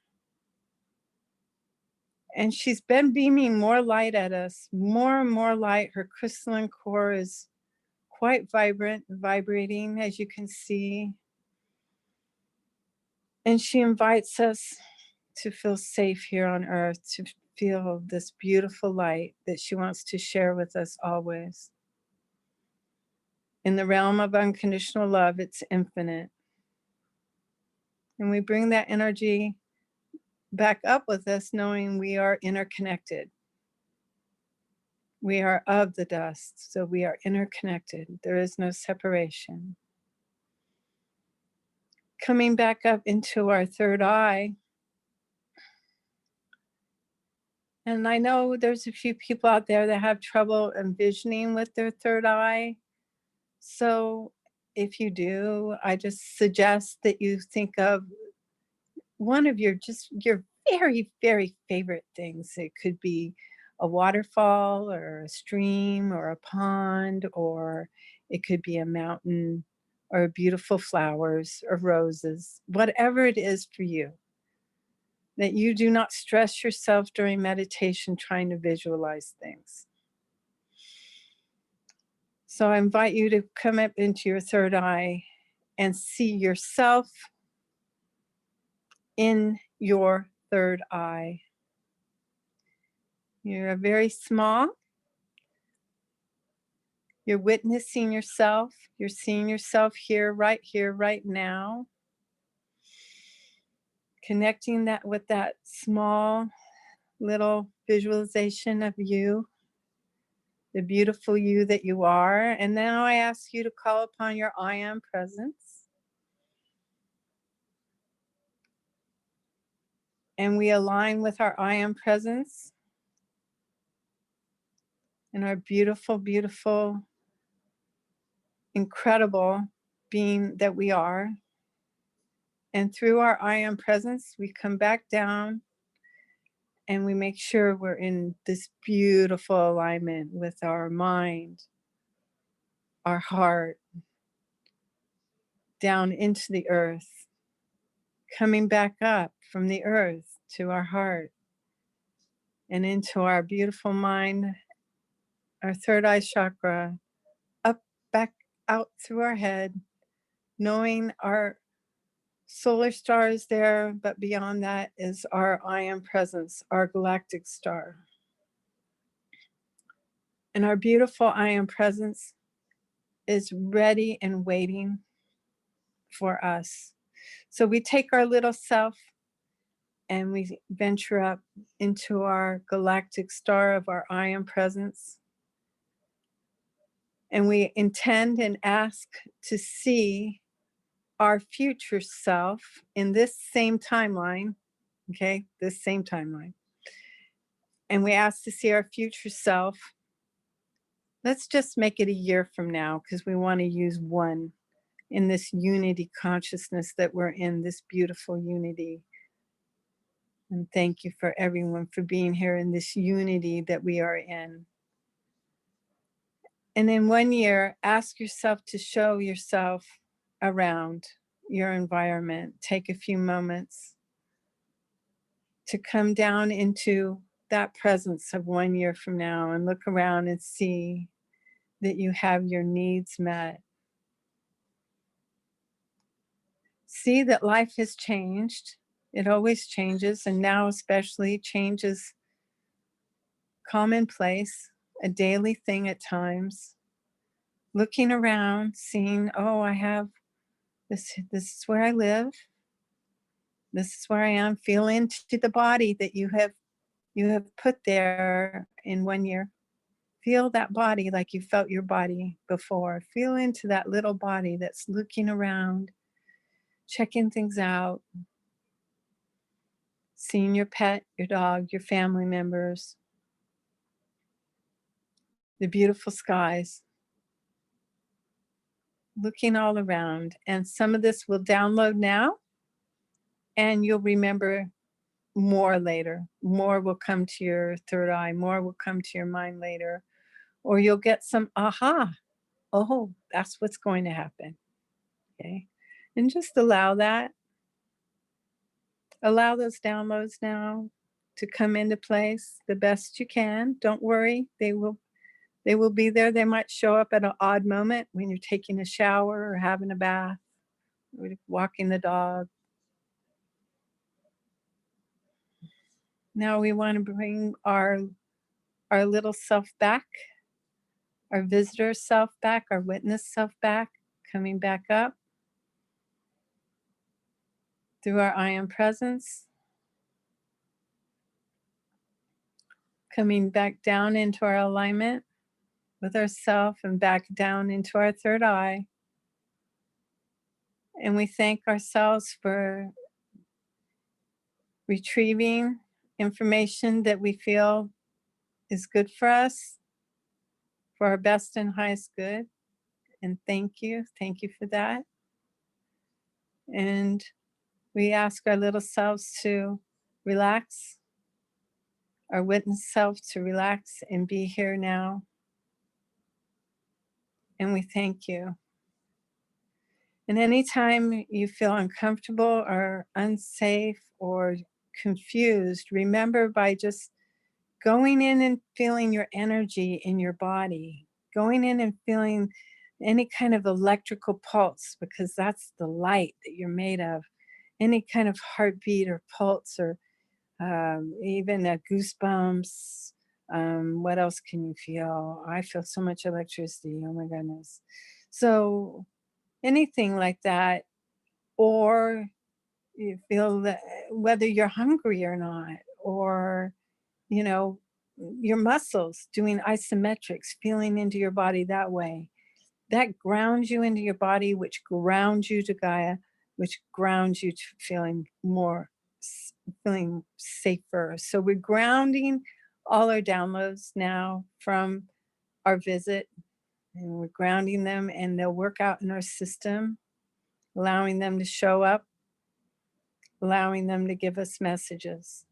And she's been beaming more light at us, more and more light. Her crystalline core is quite vibrant, vibrating, as you can see. And she invites us to feel safe here on earth, to feel this beautiful light that she wants to share with us always. In the realm of unconditional love, it's infinite. And we bring that energy back up with us, knowing we are interconnected. We are of the dust, so we are interconnected. There is no separation. Coming back up into our third eye. And I know there's a few people out there that have trouble envisioning with their third eye. So if you do, I just suggest that you think of one of your very, very favorite things. It could be a waterfall or a stream or a pond, or it could be a mountain or beautiful flowers or roses, whatever it is for you. That you do not stress yourself during meditation trying to visualize things. So I invite you to come up into your third eye and see yourself in your third eye. You're very small. You're witnessing yourself. You're seeing yourself here, right now. Connecting that with that small little visualization of you, the beautiful you that you are. And now I ask you to call upon your I am presence. And we align with our I am presence and our beautiful, beautiful, incredible being that we are. And through our I am presence, we come back down and we make sure we're in this beautiful alignment with our mind, our heart, down into the earth, coming back up from the earth to our heart and into our beautiful mind, our third eye chakra, up, back, out through our head, knowing our solar star is there, but beyond that is our I am presence, our galactic star. And our beautiful I am presence is ready and waiting for us. So we take our little self and we venture up into our galactic star of our I am presence. And we intend and ask to see our future self in this same timeline, okay? This same timeline. And we ask to see our future self. Let's just make it a year from now because we want to use one in this unity consciousness that we're in, this beautiful unity. And thank you for everyone for being here in this unity that we are in. And in 1 year, ask yourself to show yourself around your environment. Take a few moments to come down into that presence of 1 year from now and look around and see that you have your needs met. See that life has changed. It always changes, and now especially change is commonplace, a daily thing at times. Looking around, seeing, oh, I have this is where I live. This is where I am. Feel into the body that you have put there in 1 year. Feel that body like you felt your body before. Feel into that little body that's looking around, checking things out, seeing your pet, your dog, your family members, the beautiful skies, looking all around. And some of this will download now, and you'll remember more later. More will come to your third eye, more will come to your mind later, or you'll get some aha. Oh, that's what's going to happen. Okay. And just allow that. Allow those downloads now to come into place the best you can. Don't worry, they will be there. They might show up at an odd moment when you're taking a shower or having a bath or walking the dog. Now we want to bring our little self back, our visitor self back, our witness self back, coming back up through our I am presence, coming back down into our alignment with ourself and back down into our third eye. And we thank ourselves for retrieving information that we feel is good for us, for our best and highest good. And thank you for that. And we ask our little selves to relax, our witness self to relax and be here now. And we thank you. And anytime you feel uncomfortable or unsafe or confused, remember by just going in and feeling your energy in your body, going in and feeling any kind of electrical pulse, because that's the light that you're made of, any kind of heartbeat or pulse or even goosebumps. What else can you feel? I feel so much electricity. Oh my goodness. So anything like that, or you feel that whether you're hungry or not, or you know, your muscles doing isometrics, feeling into your body that way. That grounds you into your body, which grounds you to Gaia, which grounds you to feeling more, feeling safer. So we're grounding all our downloads now from our visit, and we're grounding them, and they'll work out in our system, allowing them to show up, allowing them to give us messages.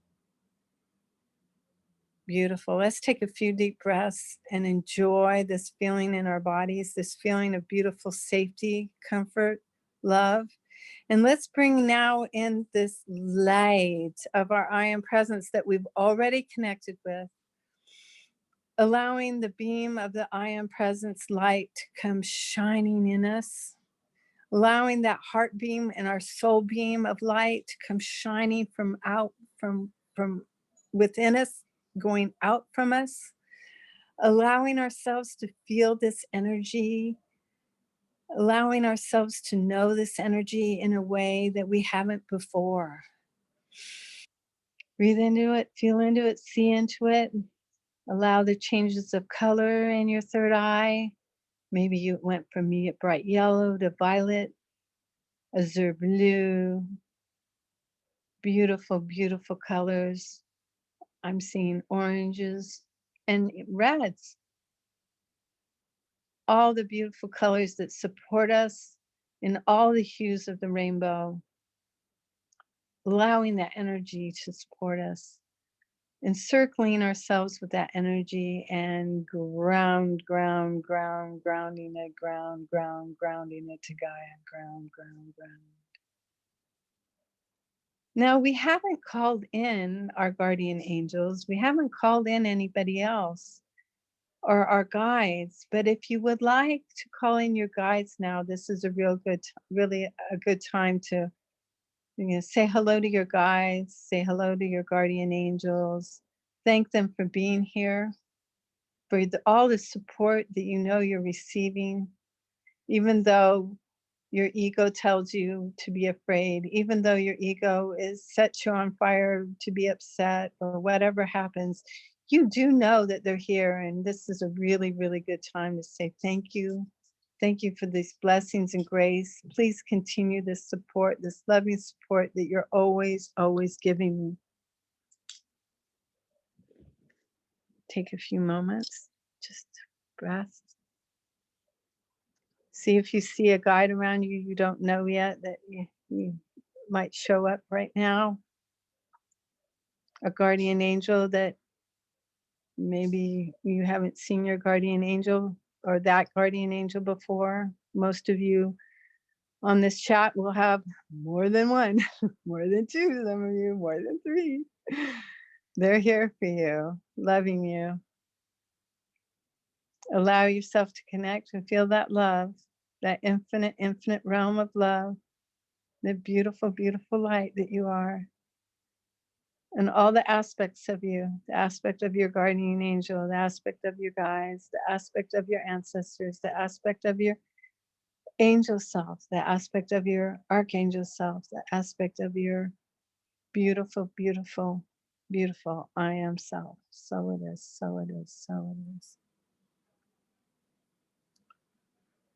Beautiful. Let's take a few deep breaths and enjoy this feeling in our bodies, this feeling of beautiful safety, comfort, love. And let's bring now in this light of our I am presence that we've already connected with, allowing the beam of the I am presence light to come shining in us, allowing that heart beam and our soul beam of light to come shining from out from within us, going out from us, allowing ourselves to feel this energy, allowing ourselves to know this energy in a way that we haven't before. Breathe into it, feel into it, see into it. Allow the changes of color in your third eye. Maybe you went from bright yellow to violet, azure blue, beautiful, beautiful colors. I'm seeing oranges and reds, all the beautiful colors that support us in all the hues of the rainbow, allowing that energy to support us, encircling ourselves with that energy and grounding it, grounding it to Gaia, ground. Now, we haven't called in our guardian angels. We haven't called in anybody else or our guides. But if you would like to call in your guides now, this is a really a good time to say hello to your guides, say hello to your guardian angels, thank them for being here, for all the support that you know you're receiving, even though your ego tells you to be afraid, even though your ego sets you on fire to be upset or whatever happens, you do know that they're here. And this is a really, really good time to say thank you. Thank you for these blessings and grace. Please continue this support, this loving support that you're always, always giving me. Take a few moments, just breath. See if you see a guide around you you don't know yet that you might show up right now. A guardian angel that maybe you haven't seen your guardian angel or that guardian angel before. Most of you on this chat will have more than one, more than two, some of you, more than three. They're here for you, loving you. Allow yourself to connect and feel that love, that infinite, infinite realm of love, the beautiful, beautiful light that you are. And all the aspects of you, the aspect of your guardian angel, the aspect of your guides, the aspect of your ancestors, the aspect of your angel self, the aspect of your archangel self, the aspect of your beautiful, beautiful, beautiful I am self. So it is, so it is, so it is.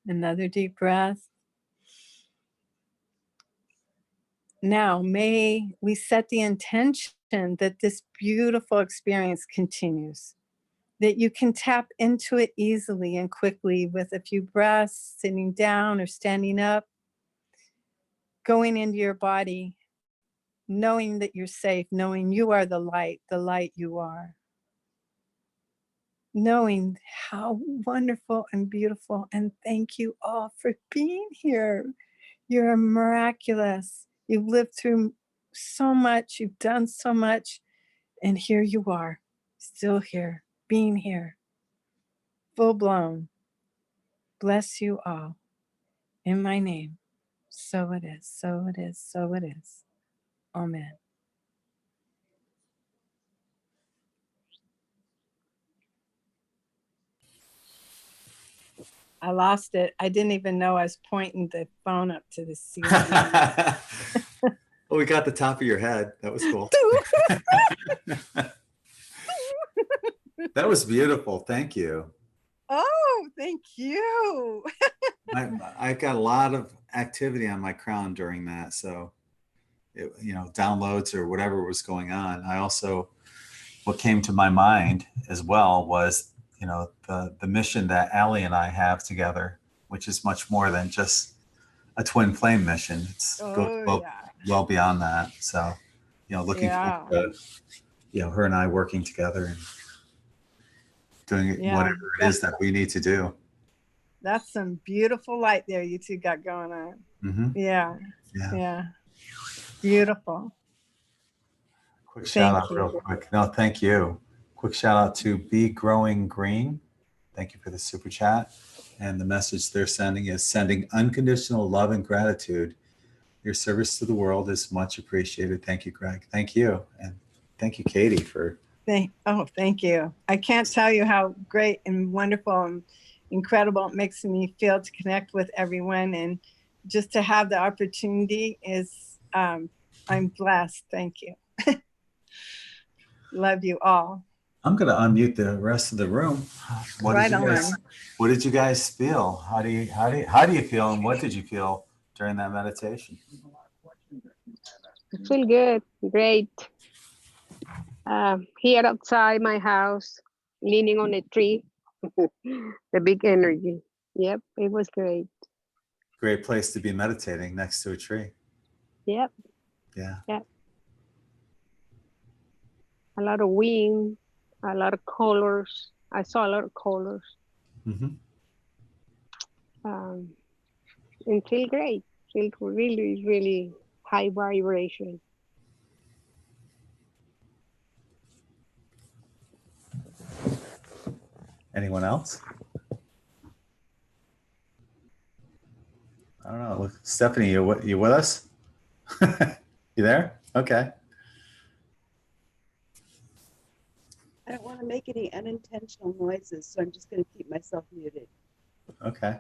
Another deep breath. Now, may we set the intention that this beautiful experience continues, that you can tap into it easily and quickly with a few breaths, sitting down or standing up, going into your body, knowing that you're safe, knowing you are the light you are. Knowing how wonderful and beautiful, and thank you all for being here. You're miraculous. You've lived through so much, you've done so much, and here you are, still here, being here, full blown. Bless you all. In my name, so it is, so it is, so it is. Amen. I lost it. I didn't even know I was pointing the phone up to the ceiling. Well, we got the top of your head. That was cool. That was beautiful. Thank you. Oh, thank you. I got a lot of activity on my crown during that. So, downloads or whatever was going on. I also, what came to my mind as well was, the mission that Allie and I have together, which is much more than just a twin flame mission. It's goes well beyond that. So, looking forward to, her and I working together and doing whatever it is that we need to do. That's some beautiful light there you two got going on. Mm-hmm. Yeah. Beautiful. Quick shout out real quick. No, thank you. Quick shout out to Be Growing Green. Thank you for the super chat. And the message they're sending is sending unconditional love and gratitude. Your service to the world is much appreciated. Thank you, Gregg. Thank you. And thank you, Katie, for. Thank you. I can't tell you how great and wonderful and incredible it makes me feel to connect with everyone. And just to have the opportunity is, I'm blessed. Thank you. Love you all. I'm going to unmute the rest of the room. Right on. What did you guys feel? How do you feel, and what did you feel during that meditation? I feel good, great. Here outside my house, leaning on a tree, the big energy. Yep, it was great. Great place to be meditating, next to a tree. Yep. Yeah. Yep. A lot of wind, a lot of colors. I saw a lot of colors. Mm-hmm. And feel great. Feel really, really high vibration. Anyone else? I don't know. Look, Stephanie, you with us? You there? Okay. I don't want to make any unintentional noises, so I'm just going to keep myself muted. Okay.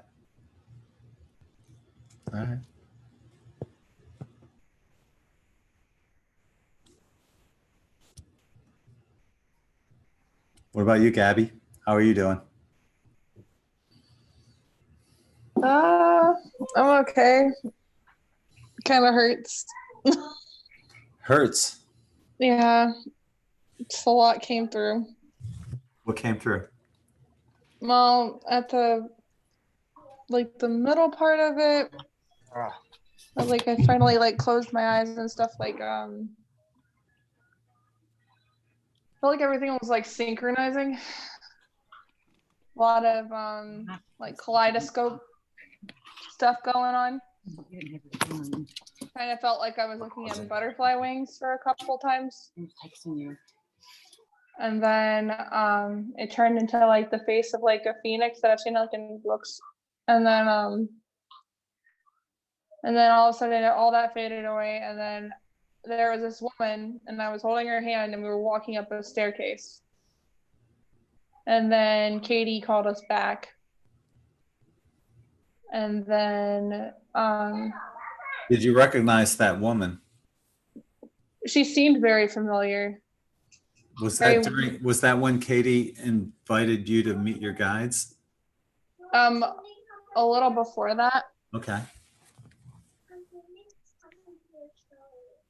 All right. What about you, Gabby? How are you doing? I'm okay. Kind of hurts. Hurts. Yeah, just a lot came through. What came through? Well, at the middle part of it, I finally closed my eyes and stuff. I felt like everything was synchronizing. A lot of kaleidoscope stuff going on. Kind of felt like I was looking at butterfly wings for a couple times. And then it turned into the face of a phoenix that I've seen in books. And then all of a sudden all that faded away. And then there was this woman, and I was holding her hand, and we were walking up a staircase. And then Katie called us back. And then Did you recognize that woman? she seemed very familiar. Was that when Katie invited you to meet your guides? A little before that. Okay.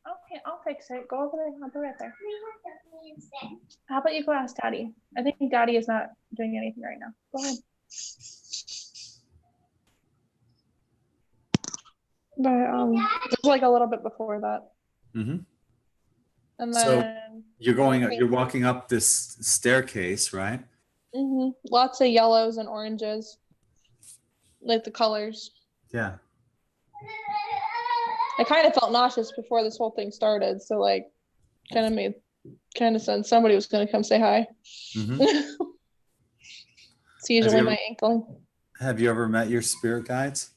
Okay, I'll fix it. Go over there. I'll be right there. How about you go ask Daddy? I think Daddy is not doing anything right now. Go ahead. But it was a little bit before that. Mm-hmm. And So then you're walking up this staircase, right? Mm-hmm. Lots of yellows and oranges, the colors. Yeah. I kind of felt nauseous before this whole thing started, so kind of made sense. Somebody was going to come say hi. Mm-hmm. It's usually my ankle. Have you ever met your spirit guides?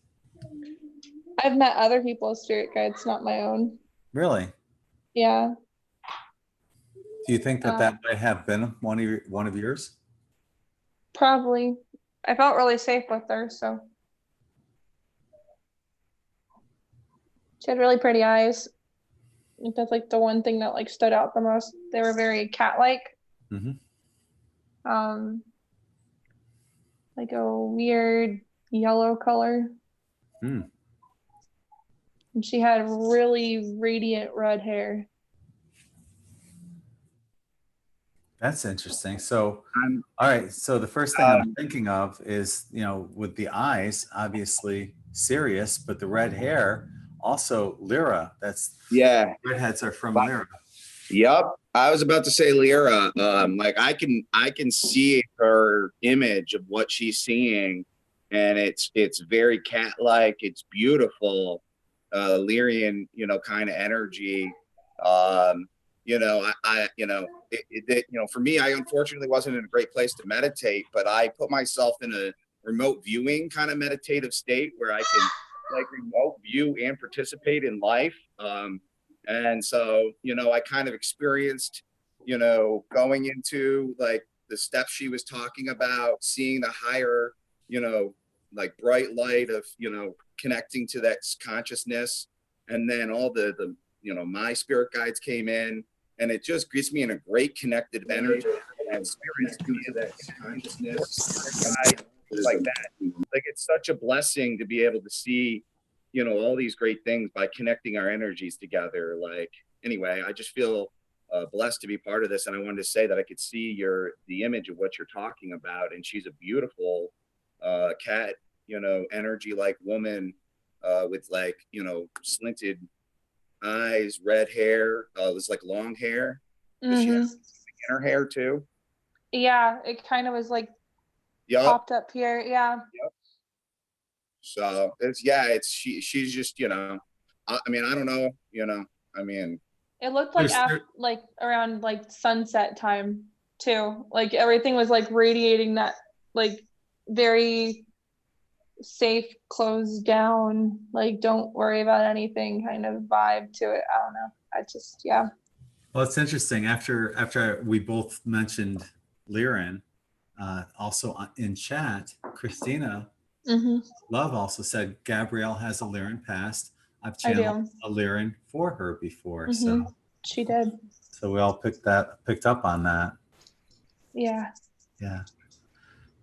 I've met other people's spirit guides, not my own. Really? Yeah. Do you think that might have been one of yours? Probably. I felt really safe with her, so. She had really pretty eyes. That's the one thing that stood out the most. They were very cat-like. Mm-hmm. A weird yellow color. Hmm. And she had really radiant red hair. That's interesting. So, all right. So the first thing I'm thinking of is, with the eyes, obviously Sirius, but the red hair, also Lyra. Redheads are from Lyra. Yep. I was about to say Lyra. I can see her image of what she's seeing, and it's very cat-like. It's beautiful, Lyrian, kind of energy. For me, I unfortunately wasn't in a great place to meditate, but I put myself in a remote viewing kind of meditative state where I can remote view and participate in life. And so, I kind of experienced, going into the steps she was talking about, seeing the higher, bright light of, connecting to that consciousness. And then all the my spirit guides came in, and it just gets me in a great connected energy and spirits to that consciousness guide like that. Like it's such a blessing to be able to see, you know, all these great things by connecting our energies together. Like anyway, I just feel blessed to be part of this, and I wanted to say that I could see the image of what you're talking about, and she's a beautiful cat, you know, energy like woman with like, you know, slinted eyes, red hair. It was like long hair. Does she have something in her hair too? Yeah, it kind of was like Yep. popped up here. Yeah. Yep. So she's just, you know, I mean, I don't know, you know, I mean, It looked like like around like sunset time too. Like everything was like radiating that like very safe, closed down, like don't worry about anything kind of vibe to it. I don't know. I just, yeah. Well, it's interesting. After we both mentioned Liren, also in chat, Christina Love also said Gabrielle has a Liren past. I've channeled a Liren for her before, so she did. So we all picked up on that. Yeah. Yeah.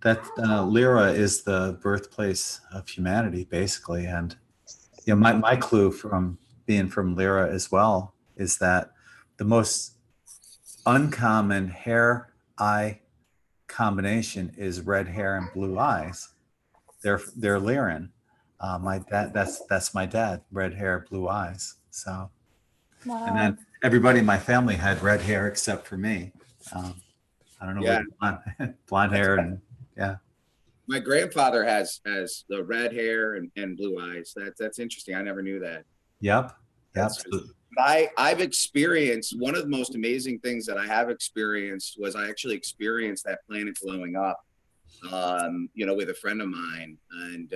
That Lyra is the birthplace of humanity, basically, and you know, my clue from being from Lyra as well is that the most uncommon hair-eye combination is red hair and blue eyes. They're Lyran. My dad, that's my dad, red hair, blue eyes. So, and then everybody in my family had red hair except for me. I don't know, blonde hair, and yeah. My grandfather has the red hair and blue eyes. That's interesting. I never knew that. Yep. I've experienced one of the most amazing things that I have experienced was I actually experienced that planet glowing up, you know, with a friend of mine, and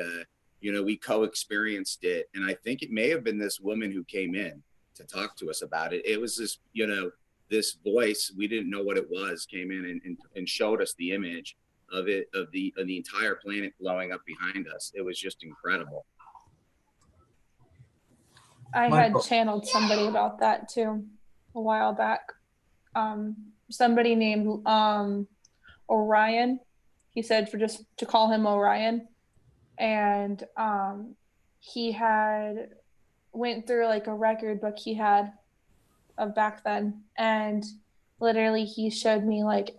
you know, we co-experienced it, and I think it may have been this woman who came in to talk to us about it. It was this, you know, this voice, we didn't know what it was, came in and showed us the image of it, of the entire planet glowing up behind us. It was just incredible. I had channeled somebody about that too a while back. Somebody named Orion. He said just to call him Orion. And he had went through like a record book he had of back then, and literally he showed me like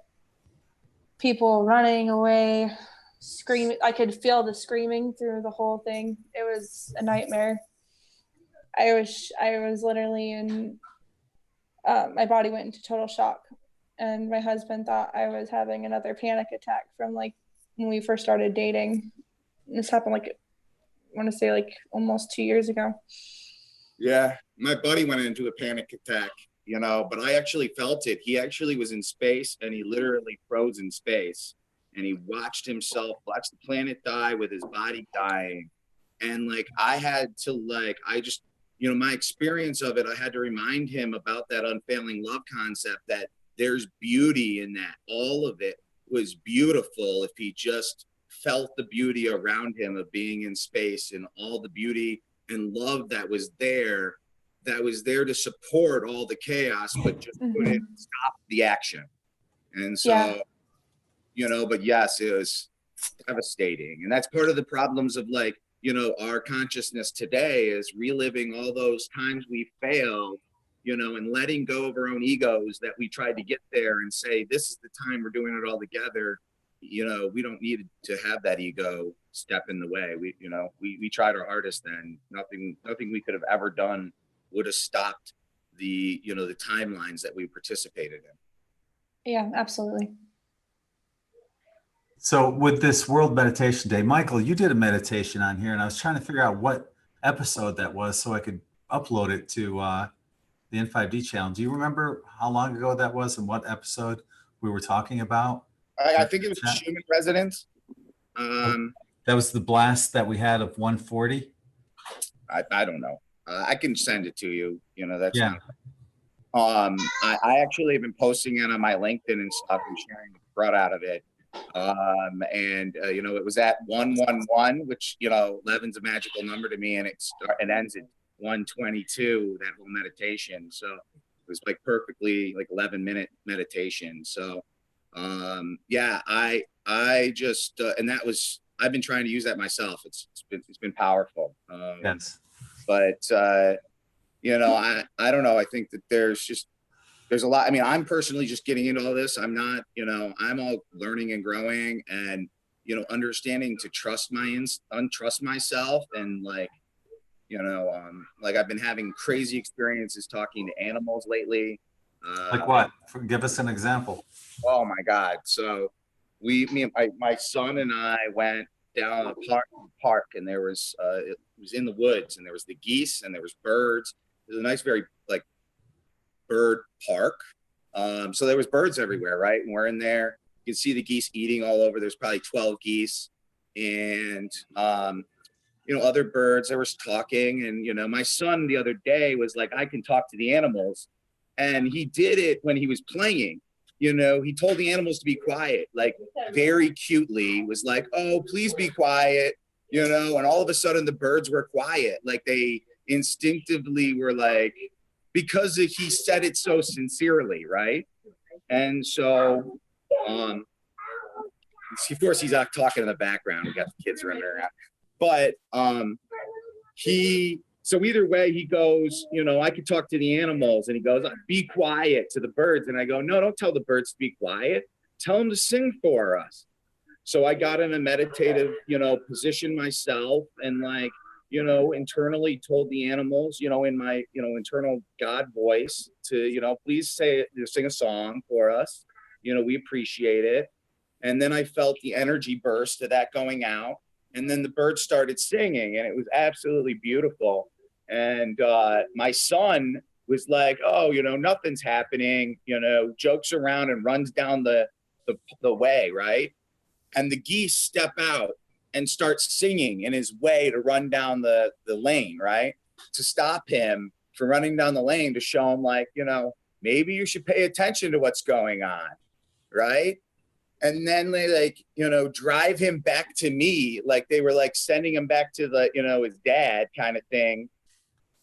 people running away, screaming. I could feel the screaming through the whole thing. It was a nightmare. I was literally in my body went into total shock, and my husband thought I was having another panic attack from like when we first started dating. This happened like, I want to say like almost 2 years ago. Yeah, my buddy went into a panic attack, you know, but I actually felt it. He actually was in space, and he literally froze in space, and he watched the planet die with his body dying. And like, I had to like, you know, my experience of it, I had to remind him about that unfailing love concept, that there's beauty in that. All of it was beautiful if he just felt the beauty around him of being in space, and all the beauty and love that was there to support all the chaos, but just couldn't stop the action. And so, you know, but yes, it was devastating. And that's part of the problems of like, you know, our consciousness today is reliving all those times we failed, you know, and letting go of our own egos that we tried to get there and say, this is the time we're doing it all together. You know, we don't need to have that ego step in the way. We tried our hardest then. Nothing we could have ever done would have stopped the, you know, the timelines that we participated in. Yeah, absolutely. So with this World Meditation Day, Michael, you did a meditation on here, and I was trying to figure out what episode that was so I could upload it to the In5D channel. Do you remember how long ago that was and what episode we were talking about? I think it was Human Residence. That was the blast that we had of 140. I don't know. I can send it to you. You know, that's yeah. I actually have been posting it on my LinkedIn and stuff and sharing the crud out of it. You know, it was at 111, which, you know, 11's a magical number to me, and it ends at 122, that whole meditation. So it was like perfectly like 11-minute meditation. So yeah, I just and that was, I've been trying to use that myself. It's been powerful. Yes. But you know, I don't know. I think that there's a lot. I mean, I'm personally just getting into all this. I'm not, you know, I'm all learning and growing and, you know, understanding to untrust myself. And like, you know, like I've been having crazy experiences talking to animals lately. Like what? Give us an example. Oh my God. So me and my son and I went down a park and there was, it was in the woods and there was the geese and there was birds. It was a nice, very like bird park. So there was birds everywhere, right? And we're in there. You can see the geese eating all over. There's probably 12 geese and, you know, other birds. There was talking. And, you know, my son the other day was like, I can talk to the animals. And he did it when he was playing. You know, he told the animals to be quiet, like very cutely was like, oh, please be quiet, you know, and all of a sudden the birds were quiet. Like they instinctively were like, because he said it so sincerely, right? And so, of course, he's out talking in the background. We got the kids running around, but so either way, he goes, you know, I could talk to the animals, and he goes, be quiet to the birds, and I go, no, don't tell the birds to be quiet. Tell them to sing for us. So I got in a meditative, you know, position myself, and like, you know, internally told the animals, you know, in my, you know, internal God voice to, you know, please sing a song for us. You know, we appreciate it. And then I felt the energy burst of that going out. And then the birds started singing and it was absolutely beautiful. And my son was like, oh, you know, nothing's happening, you know, jokes around and runs down the way, right? And the geese step out and start singing in his way to run down the lane, right? To stop him from running down the lane, to show him like, you know, maybe you should pay attention to what's going on, right? And then they like, you know, drive him back to me, like they were like sending him back to the, you know, his dad kind of thing.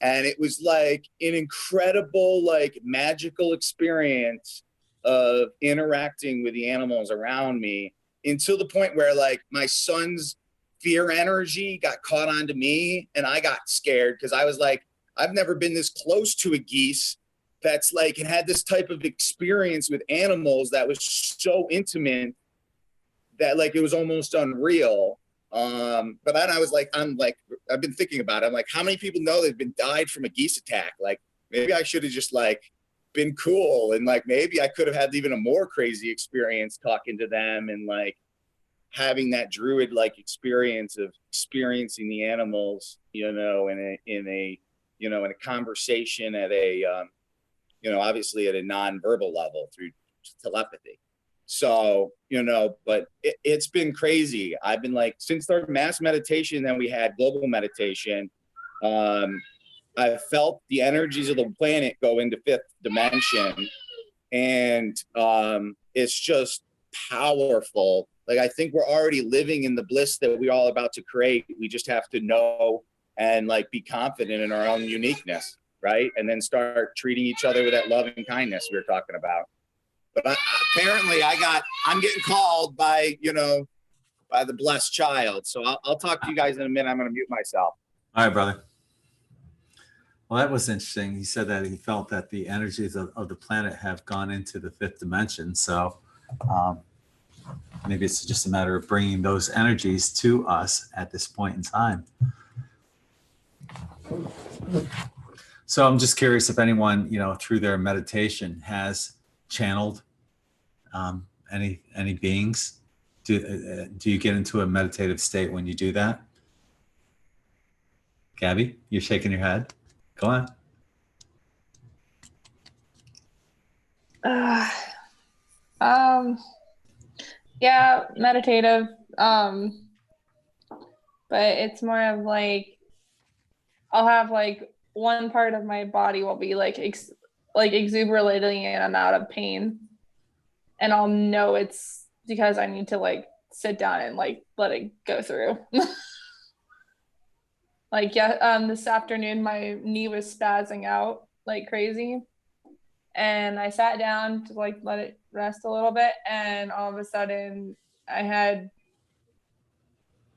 And it was like an incredible, like magical experience of interacting with the animals around me, until the point where like my son's fear energy got caught onto me and I got scared because I was like, I've never been this close to a geese that's like had this type of experience with animals that was so intimate that like it was almost unreal. But then I was like, I've been thinking about it. I'm like, how many people know they've been died from a geese attack? Like maybe I should have just like been cool, and like maybe I could have had even a more crazy experience talking to them and like having that druid like experience of experiencing the animals, you know, in a you know, in a conversation at a you know, obviously at a non-verbal level through telepathy. So, you know, but it's been crazy. I've been like, since our mass meditation, then we had global meditation, I felt the energies of the planet go into fifth dimension, and it's just powerful. Like, I think we're already living in the bliss that we're all about to create. We just have to know and like be confident in our own uniqueness, right? And then start treating each other with that love and kindness we were talking about. But apparently I'm getting called by, you know, by the blessed child. So I'll talk to you guys in a minute. I'm going to mute myself. All right, brother. Well, that was interesting. He said that he felt that the energies of the planet have gone into the fifth dimension. So maybe it's just a matter of bringing those energies to us at this point in time. So I'm just curious if anyone, you know, through their meditation has channeled any beings. Do you get into a meditative state when you do that? Gabby, you're shaking your head. Go on. Yeah, meditative. But it's more of like, I'll have like one part of my body will be like exuberating in and out of pain, and I'll know it's because I need to like sit down and like let it go through. Like, yeah, this afternoon my knee was spazzing out like crazy, and I sat down to like let it rest a little bit, and all of a sudden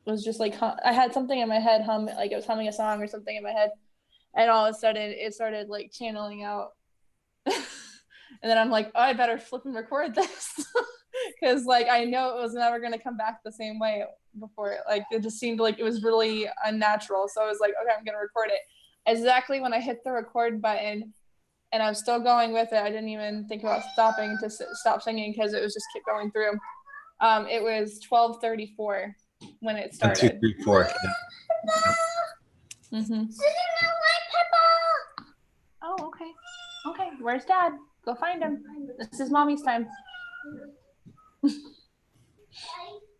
was just like I had something in my head like I was humming a song or something in my head, and all of a sudden it started like channeling out. And then I'm like, oh, I better flip and record this because like I know it was never going to come back the same way before. Like it just seemed like it was really unnatural. So I was like, okay, I'm going to record it. Exactly when I hit the record button, and I'm still going with it. I didn't even think about stopping to stop singing because it was just kept going through. It was 12:34 when it started. 1, 2, 3, 4. Yeah. Mm-hmm. Oh, okay. Okay, where's Dad? Go find him. This is Mommy's time.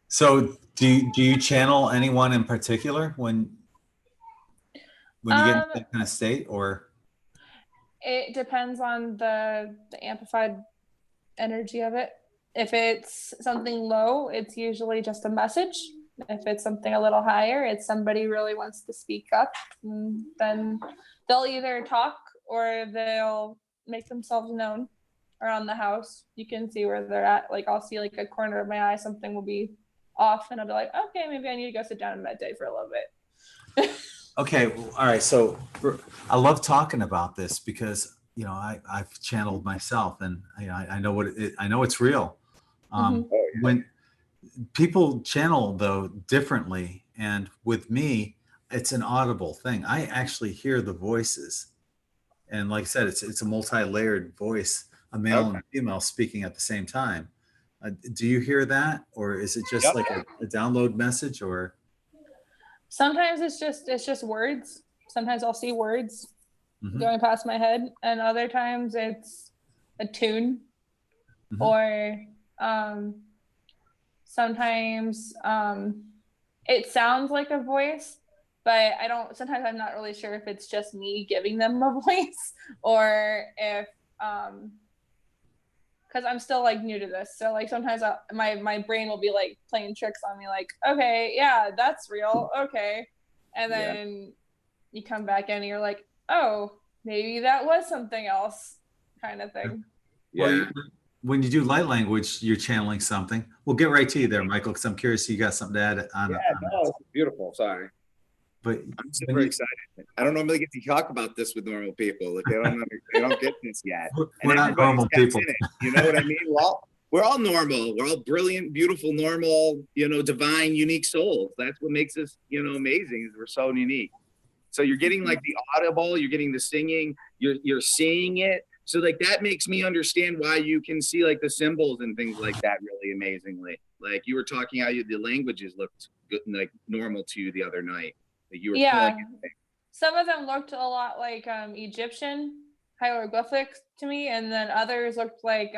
So do you channel anyone in particular when you get in that kind of state, or? It depends on the amplified energy of it. If it's something low, it's usually just a message. If it's something a little higher, it's somebody really wants to speak up. Then they'll either talk or they'll make themselves known around the house. You can see where they're at. Like I'll see like a corner of my eye, something will be off, and I'll be like, okay, maybe I need to go sit down and meditate for a little bit. Okay, all right. So I love talking about this because I've channeled myself, and I know I know it's real. When people channel though differently, and with me, it's an audible thing. I actually hear the voices, and like I said, it's a multi-layered voice, a male and a female speaking at the same time. Do you hear that, or is it just like a download message, or? Sometimes it's just words. Sometimes I'll see words going past my head, and other times it's a tune, or sometimes it sounds like a voice, but sometimes I'm not really sure if it's just me giving them a voice or if because I'm still like new to this. So like sometimes my brain will be like playing tricks on me, like, okay, yeah, that's real. Okay. And then you come back in and you're like, oh, maybe that was something else, kind of thing. Yeah. Well, when you do light language, you're channeling something. We'll get right to you there, Michael, because I'm curious you got something to add on. It's beautiful. Sorry. But I'm super excited. I don't normally get to talk about this with normal people. Like they don't get this yet. We're not normal people. You know what I mean? We're all normal. We're all brilliant, beautiful, normal, divine, unique souls. That's what makes us, amazing, is we're so unique. So you're getting like the audible, you're getting the singing, you're seeing it. So like that makes me understand why you can see like the symbols and things like that really amazingly. Like you were talking how the languages looked good, like normal to you the other night. That you were some of them looked a lot like Egyptian hieroglyphics to me, and then others looked like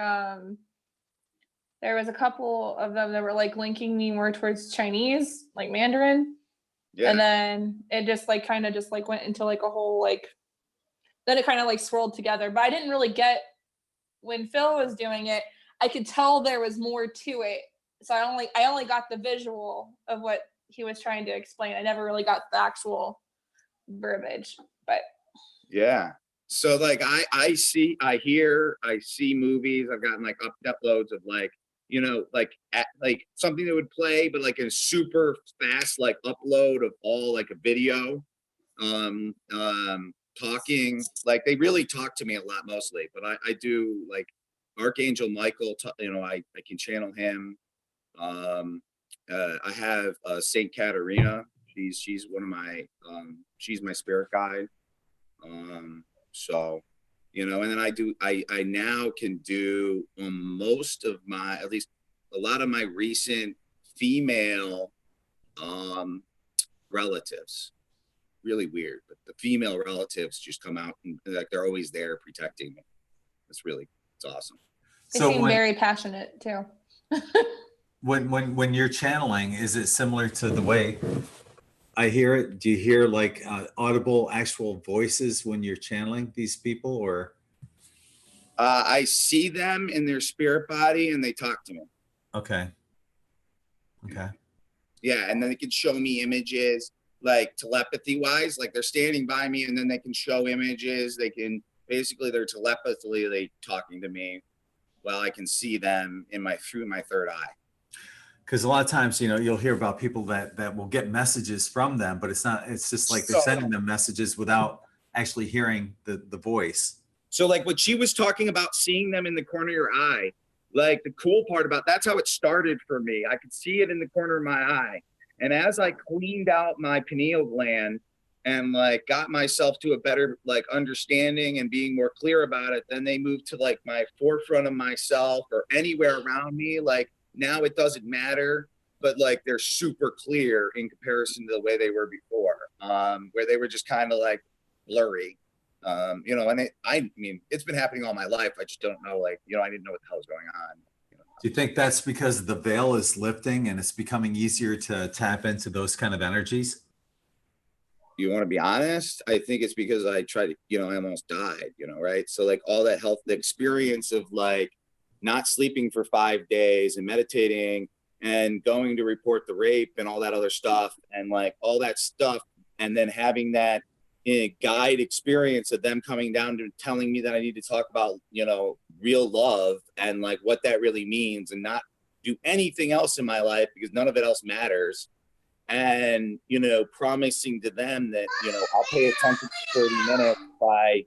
there was a couple of them that were like linking me more towards Chinese, like Mandarin. Yeah. And then it just like kind of just like went into like a whole like, then it kind of like swirled together. But I didn't really get, when Phil was doing it, I could tell there was more to it. So I only got the visual of what he was trying to explain. I never really got the actual verbiage, but. Yeah. So like I see movies. I've gotten like uploads of like, like something that would play, but like a super fast, like upload of all like a video, talking, like they really talk to me a lot mostly, but I do like Archangel Michael, I can channel him. I have Saint Katerina. She's one of my she's my spirit guide. So, and then I now can do most of my, at least a lot of my recent female relatives. Really weird, but the female relatives just come out and like they're always there protecting me. It's awesome. They seem very passionate too. When you're channeling, is it similar to the way I hear it? Do you hear like audible actual voices when you're channeling these people, or? I see them in their spirit body and they talk to me. Okay. Yeah, and then they can show me images, like telepathy wise, like they're standing by me and then they can show images. They can basically they're telepathically talking to me while I can see them through my third eye. Because a lot of times, you know, you'll hear about people that will get messages from them, but it's just like they're sending them messages without actually hearing the voice. So like what she was talking about, seeing them in the corner of your eye, like the cool part about that's how it started for me. I could see it in the corner of my eye. And as I cleaned out my pineal gland and like got myself to a better like understanding and being more clear about it, then they moved to like my forefront of myself or anywhere around me. Like now it doesn't matter, but like they're super clear in comparison to the way they were before, where they were just kind of like blurry. You know, and I mean, it's been happening all my life. I just don't know, like, you know, I didn't know what the hell was going on. You know? Do you think that's because the veil is lifting and it's becoming easier to tap into those kind of energies? You want to be honest? I think it's because I tried to, you know, I almost died, you know, right? So like all that health, the experience of like not sleeping for 5 days and meditating and going to report the rape and all that other stuff and like all that stuff. And then having that guide experience of them coming down to telling me that I need to talk about, you know, real love and like what that really means and not do anything else in my life because none of it else matters. And, you know, promising to them that, you know, I'll pay attention for 30 minutes if I,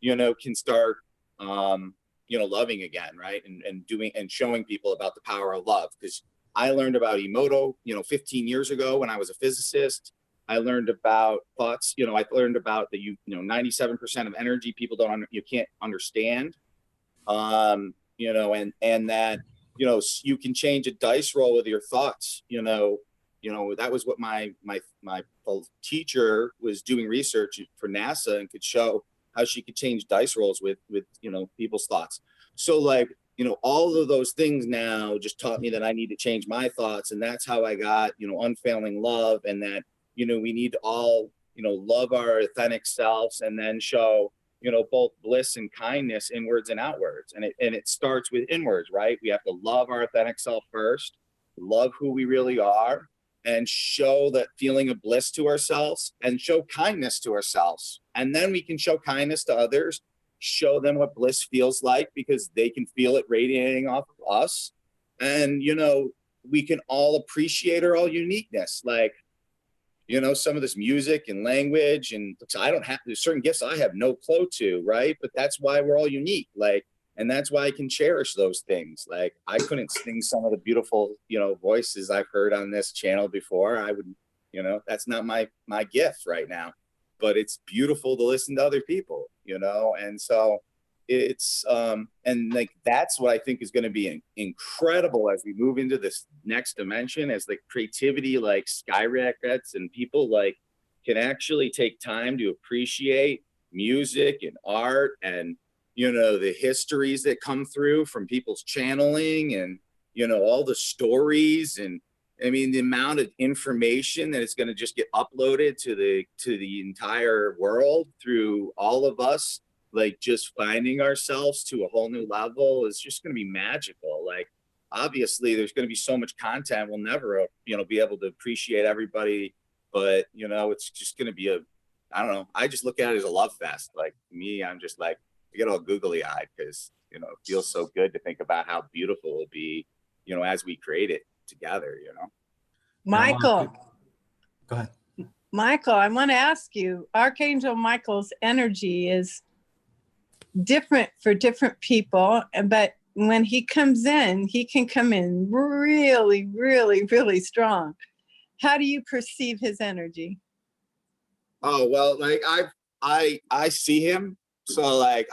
you know, can start, you know, loving again, right? And doing and showing people about the power of love. Because I learned about Emoto, you know, 15 years ago when I was a physicist. I learned about thoughts, you know, I learned about that, you know, 97% of energy people you can't understand, you know, and that, you know, you can change a dice roll with your thoughts, you know, that was what my teacher was doing research for NASA and could show how she could change dice rolls with, you know, people's thoughts. So like, you know, all of those things now just taught me that I need to change my thoughts. And that's how I got, you know, unfailing love, and that, you know, we need to all, you know, love our authentic selves and then show, you know, both bliss and kindness inwards and outwards. And it starts with inwards, right? We have to love our authentic self first, love who we really are, and show that feeling of bliss to ourselves and show kindness to ourselves. And then we can show kindness to others, show them what bliss feels like because they can feel it radiating off of us. And, you know, we can all appreciate our all uniqueness. Like, you know, some of this music and language, and I don't have, there's certain gifts I have no clue to, right? But that's why we're all unique. Like, and that's why I can cherish those things. Like I couldn't sing some of the beautiful, you know, voices I've heard on this channel before. I would, you know, that's not my gift right now, but it's beautiful to listen to other people, you know? And so it's, and like, that's what I think is going to be incredible as we move into this next dimension, as the creativity like skyrockets and people like can actually take time to appreciate music and art and, you know, the histories that come through from people's channeling and, you know, all the stories. And I mean, the amount of information that is going to just get uploaded to the entire world through all of us, like just finding ourselves to a whole new level is just going to be magical. Like, obviously there's going to be so much content. We'll never, you know, be able to appreciate everybody, but you know, it's just going to be I don't know. I just look at it as a love fest. Like me, I'm just like, I get all googly eyed because, you know, it feels so good to think about how beautiful it'll be, you know, as we create it together, you know. Michael, Go ahead. Michael, I want to ask you, Archangel Michael's energy is different for different people, but when he comes in, he can come in really, really, really strong. How do you perceive his energy? Oh, well, like I see him. So like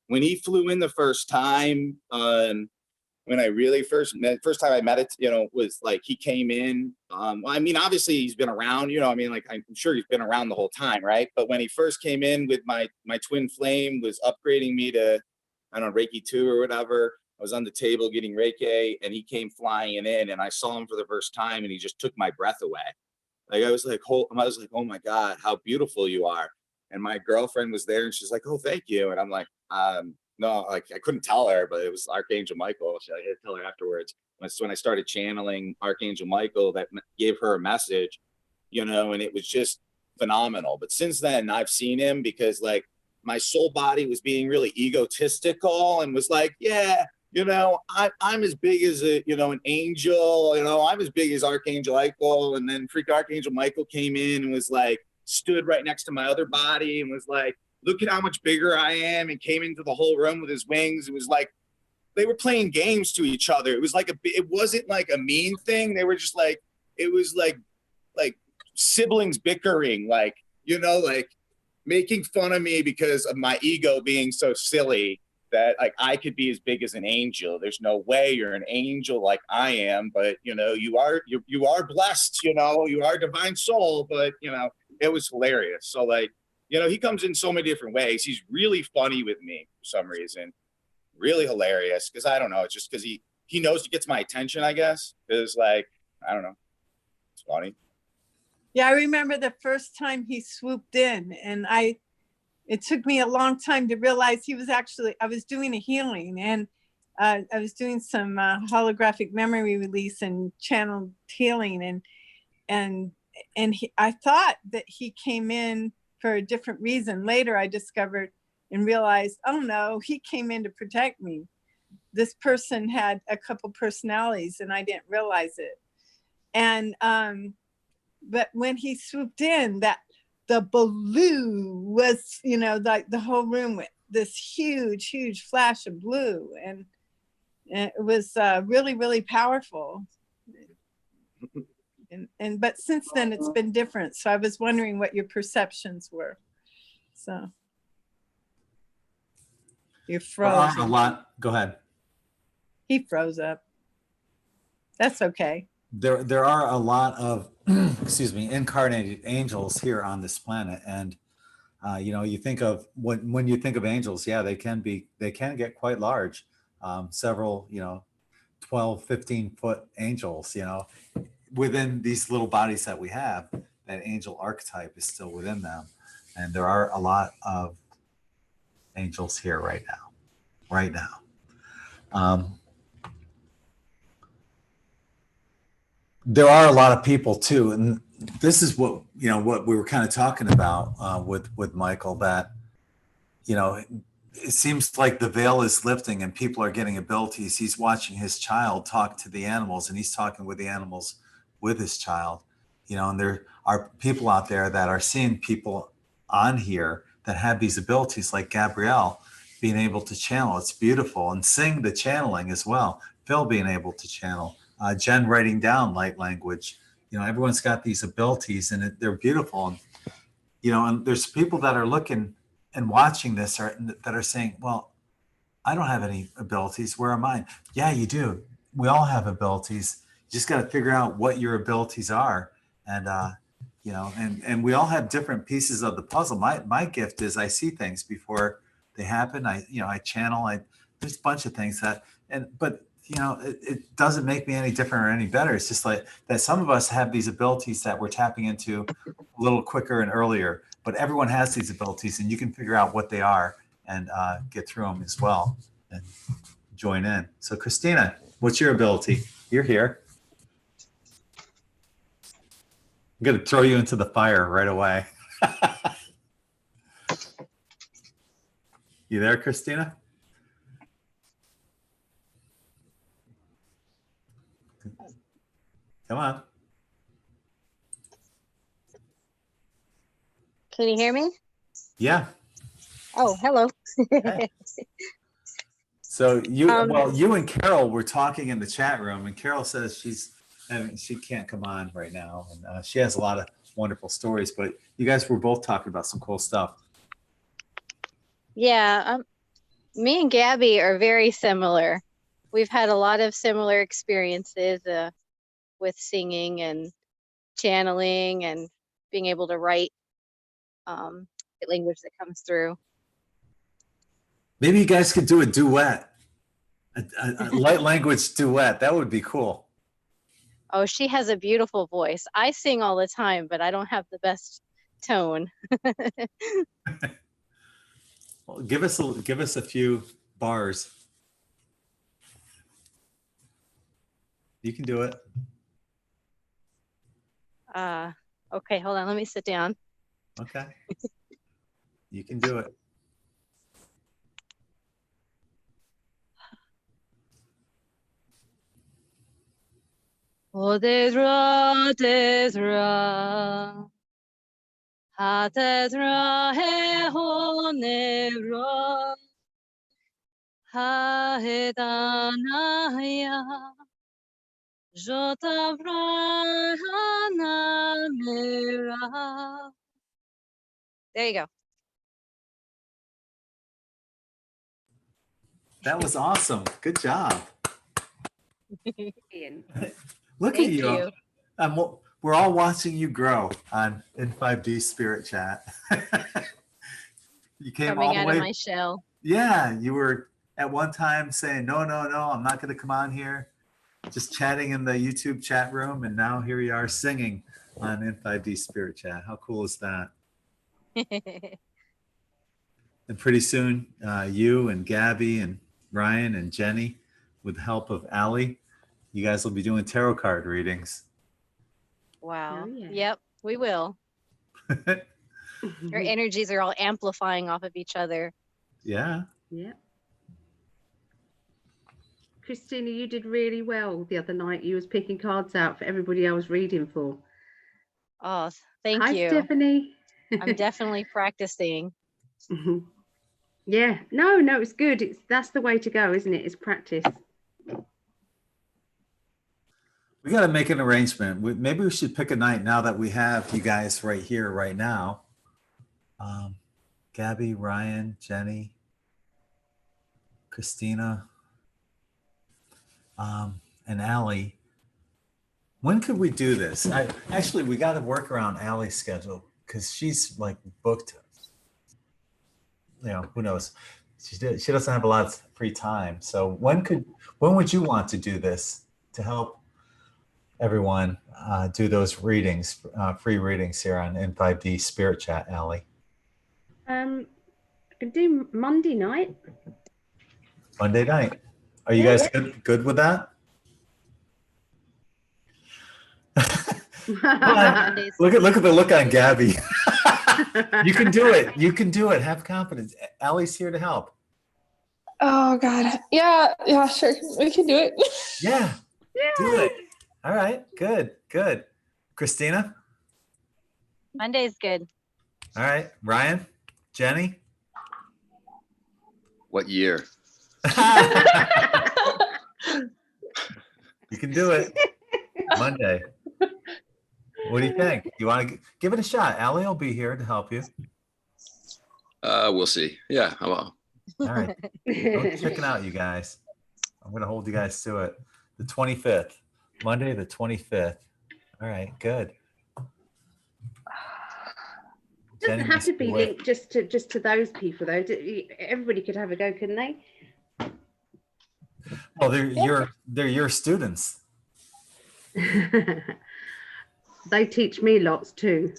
when he flew in the first time, when I really first time I met it, you know, was like he came in. I mean, obviously he's been around, you know, I mean, like I'm sure he's been around the whole time, right? But when he first came in with my twin flame was upgrading me to, I don't know, Reiki 2 or whatever. I was on the table getting Reiki and he came flying in and I saw him for the first time and he just took my breath away. Like I was like, oh my God, how beautiful you are. And my girlfriend was there and she's like, oh, thank you. And I'm like, no, like I couldn't tell her, but it was Archangel Michael. So I had to tell her afterwards. That's when I started channeling Archangel Michael that gave her a message, you know, and it was just phenomenal. But since then I've seen him because like my soul body was being really egotistical and was like, yeah, you know, I'm as big as a, you know, an angel, you know, I'm as big as Archangel Michael. And then freak Archangel Michael came in and was like, stood right next to my other body and was like, look at how much bigger I am, and came into the whole room with his wings. It was like, they were playing games to each other. It was like it wasn't like a mean thing. They were just like, it was like siblings bickering, like, you know, like making fun of me because of my ego being so silly that like I could be as big as an angel. There's no way you're an angel like I am, but you know, you are blessed, you know, you are a divine soul, but you know, it was hilarious. So like, you know, he comes in so many different ways. He's really funny with me for some reason. Really hilarious. Cause I don't know, it's just because he knows he gets my attention, I guess. Cause like, I don't know. It's funny. Yeah, I remember the first time he swooped in, and it took me a long time to realize he was actually, I was doing a healing, and I was doing some holographic memory release and channeled healing, and I thought that he came in for a different reason. Later, I discovered and realized, oh no, he came in to protect me. This person had a couple personalities, and I didn't realize it. And but when he swooped in, that the blue was, you know, like the whole room with this huge flash of blue, and it was really, really powerful. And but since then it's been different. So I was wondering what your perceptions were. So you're frozen. A lot. Go ahead. He froze up. That's okay. There are a lot of excuse me, incarnated angels here on this planet, and you know, you think of when you think of angels, yeah, they can get quite large. Several, you know, 12, 15-foot angels, you know, within these little bodies that we have. That angel archetype is still within them, and there are a lot of angels here right now. There are a lot of people too, and this is what, you know, what we were kind of talking about with Michael, that, you know, it seems like the veil is lifting and people are getting abilities. He's watching his child talk to the animals, and he's talking with the animals with his child, you know, and there are people out there that are seeing people on here that have these abilities, like Gabrielle being able to channel. It's beautiful. And sing the channeling as well. Phil being able to channel. Jen writing down light language. You know, everyone's got these abilities, and they're beautiful. And, you know, and there's people that are looking and watching this that are saying, well, I don't have any abilities. Where are mine? Yeah, you do. We all have abilities. You just got to figure out what your abilities are. And, you know, and we all have different pieces of the puzzle. My gift is I see things before they happen. I channel, there's a bunch of things but you know, it doesn't make me any different or any better. It's just like that some of us have these abilities that we're tapping into a little quicker and earlier, but everyone has these abilities, and you can figure out what they are and get through them as well and join in. So Christina, what's your ability? You're here. I'm going to throw you into the fire right away. You there, Christina? Come on. Can you hear me? Yeah. Oh, hello. Okay. So you and Carol were talking in the chat room, and Carol says she can't come on right now, and she has a lot of wonderful stories. But you guys were both talking about some cool stuff. Yeah, me and Gabby are very similar. We've had a lot of similar experiences with singing and channeling and being able to write the language that comes through. Maybe you guys could do a duet, a light language duet. That would be cool. Oh, she has a beautiful voice. I sing all the time, but I don't have the best tone. Well, give us a few bars. You can do it. Okay, hold on. Let me sit down. Okay. You can do it. Odezra, Dezra, Hatezra, Hehonevra, Haedanaya, Jotavra, Hanamira. There you go. That was awesome. Good job. Ian. Look Thank at you. you. We're all watching you grow on In5D Spirit Chat. You came all Coming the out of way. my shell. Yeah, you were at one time saying, no, no, no, I'm not going to come on here. Just chatting in the YouTube chat room. And now here you are singing on In5D Spirit Chat. How cool is that? And pretty soon, you and Gabby and Ryan and Jenny, with the help of Allie, you guys will be doing tarot card readings. Wow. Oh, yeah. Yep, we will. Our energies are all amplifying off of each other. Yeah. Yeah. Christina, you did really well the other night. You was picking cards out for everybody I was reading for. Oh, thank Hi, you. Stephanie. I'm definitely practicing. Yeah. No, it's good. That's the way to go, isn't it? It's practice. We got to make an arrangement. Maybe we should pick a night now that we have you guys right here, right now. Gabby, Ryan, Jenny, Christina, and Allie. When could we do this? Actually, we got to work around Allie's schedule because she's like booked. You know, who knows? She doesn't have a lot of free time. So when would you want to do this to help everyone do those readings, free readings here on In5D Spirit Chat, Allie? I can do Monday night. Monday night. Are you guys good with that? Look at the look on Gabby. You can do it. You can do it. Have confidence. Allie's here to help. Oh God. Yeah, sure. We can do it. Yeah. Do it. All right. Good. Christina? Monday's good. All right. Ryan? Jenny? What year? You can do it. Monday. What do you think? You want to give it a shot? Allie will be here to help you. We'll see. Yeah, I will. All right. Go check it out, you guys. I'm going to hold you guys to it. The 25th. Monday, the 25th. All right. Good. Doesn't have to be linked just to those people though. Everybody could have a go, couldn't they? Oh, they're your students. They teach me lots too.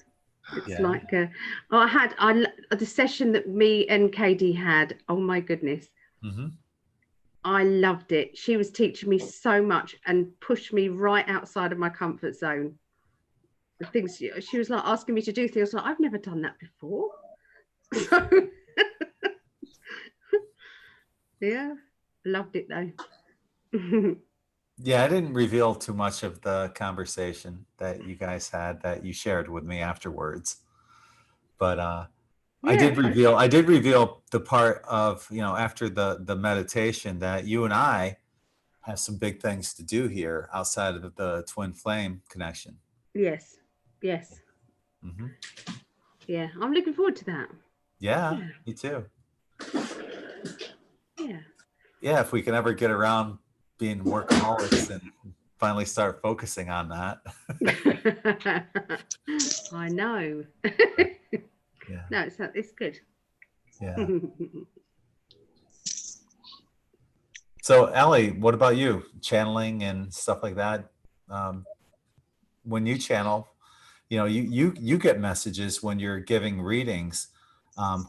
It's like the session that me and KD had. Oh my goodness. Mm-hmm. I loved it. She was teaching me so much and pushed me right outside of my comfort zone. The things she was like asking me to do things like I've never done that before. So, yeah, loved it though. Yeah, I didn't reveal too much of the conversation that you guys had that you shared with me afterwards. But I did reveal the part of, after the meditation that you and I have some big things to do here outside of the twin flame connection. Yes. Mm-hmm. Yeah, I'm looking forward to that. Yeah, me too. Yeah, if we can ever get around being workaholics and finally start focusing on that. I know. Yeah. No, it's good. Yeah. So Ellie, what about you? Channeling and stuff like that. When you channel, you get messages when you're giving readings.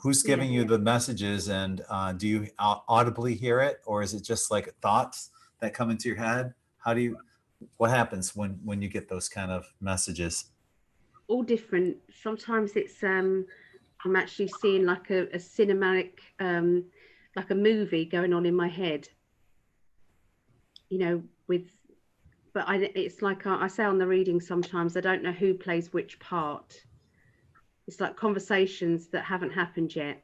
Who's giving you the messages, and do you audibly hear it, or is it just like thoughts that come into your head? What happens when you get those kind of messages? All different. Sometimes it's I'm actually seeing like a cinematic, like a movie going on in my head, with but it's like I say on the reading sometimes, I don't know who plays which part. It's like conversations that haven't happened yet.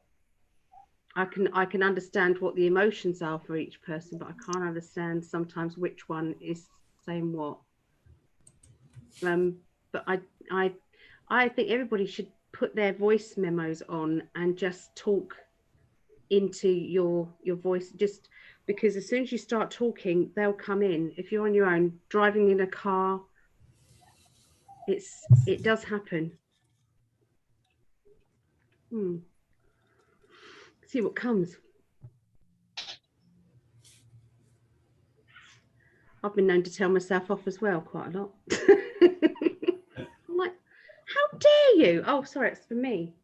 I can understand what the emotions are for each person, but I can't understand sometimes which one is saying what. But I think everybody should put their voice memos on and just talk into your voice, just because as soon as you start talking, they'll come in. If you're on your own, driving in a car, it does happen. See what comes. I've been known to tell myself off as well quite a lot. I'm like, how dare you? Oh, sorry, it's for me.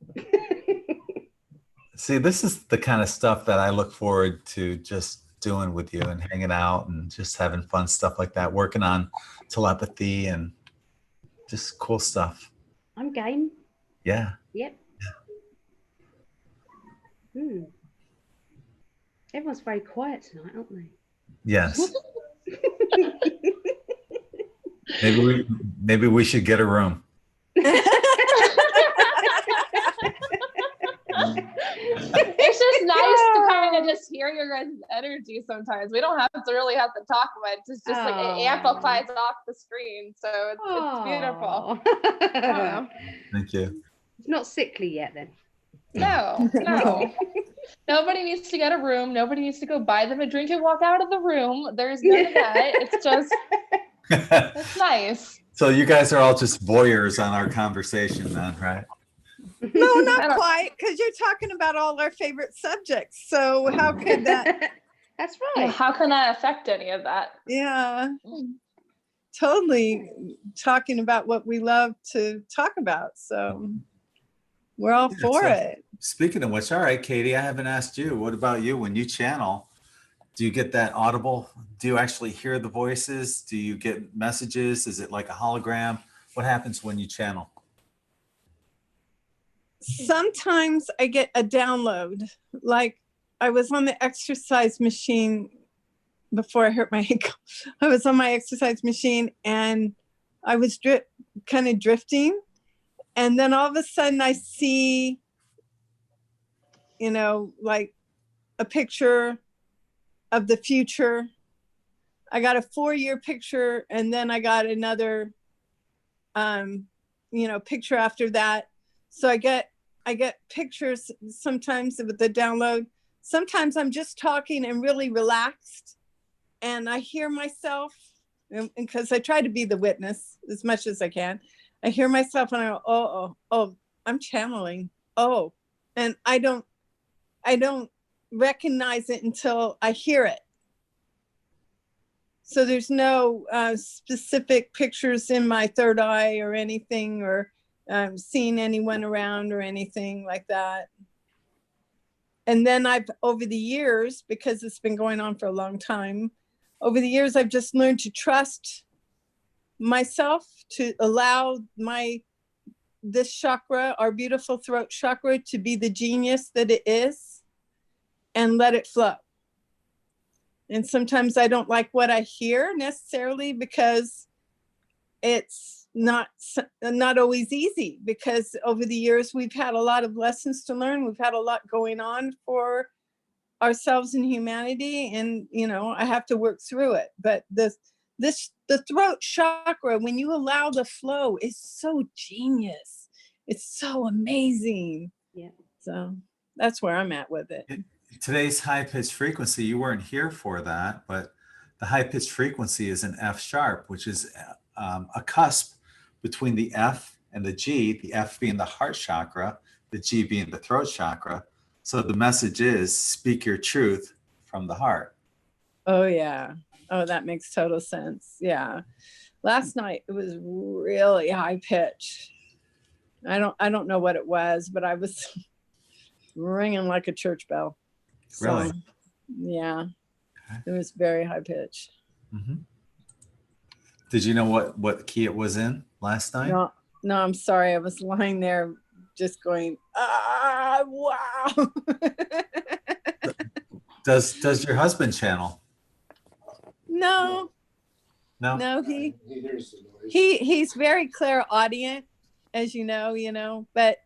See, this is the kind of stuff that I look forward to just doing with you and hanging out and just having fun stuff like that, working on telepathy and just cool stuff. I'm game. Yeah. Yep. Everyone's very quiet tonight, aren't they? Yes. Maybe we should get a room. It's just nice to kind of just hear your guys' energy sometimes. We don't have to really have to talk much. It's just like it amplifies off the screen. So it's beautiful. Thank you. It's not sickly yet then. No. Nobody needs to get a room. Nobody needs to go buy them a drink and walk out of the room. There's none of that. It's just, it's nice. So you guys are all just voyeurs on our conversation then, right? No, not quite, because you're talking about all our favorite subjects. So how could that? That's Yeah, right. how can that affect any of that? Yeah, totally talking about what we love to talk about. So we're all for it. Speaking of which, all right, Katie, I haven't asked you. What about you? When you channel, do you get that audible? Do you actually hear the voices? Do you get messages? Is it like a hologram? What happens when you channel? Sometimes I get a download. Like I was on the exercise machine before I hurt my ankle. I was on my exercise machine and I was kind of drifting. And then all of a sudden I see, like a picture of the future. I got a 4-year picture and then I got another, picture after that. So I get pictures sometimes with the download. Sometimes I'm just talking and really relaxed and I hear myself, because I try to be the witness as much as I can. I hear myself and I go, oh, I'm channeling. Oh, and I don't recognize it until I hear it. So there's no specific pictures in my third eye or anything, or seeing anyone around or anything like that. And then over the years, because it's been going on for a long time, over the years, I've just learned to trust myself, to allow this chakra, our beautiful throat chakra, to be the genius that it is and let it flow. And sometimes I don't like what I hear necessarily because it's not always easy, because over the years we've had a lot of lessons to learn. We've had a lot going on for ourselves and humanity, and I have to work through it. But the throat chakra, when you allow the flow, is so genius. It's so amazing. Yeah. So that's where I'm at with it. Today's high-pitched frequency, you weren't here for that, but the high-pitched frequency is an F sharp, which is a cusp between the F and the G, the F being the heart chakra, the G being the throat chakra. So the message is speak your truth from the heart. Oh, yeah. Oh, that makes total sense. Yeah. Last night, it was really high pitched. I don't know what it was, but I was ringing like a church bell. So, Really? Yeah. Okay. It was very high pitched. Mm-hmm. Did you know what key it was in last night? No, I'm sorry. I was lying there just going, wow. Does your husband channel? No. No, he's very clairaudient, as you know, but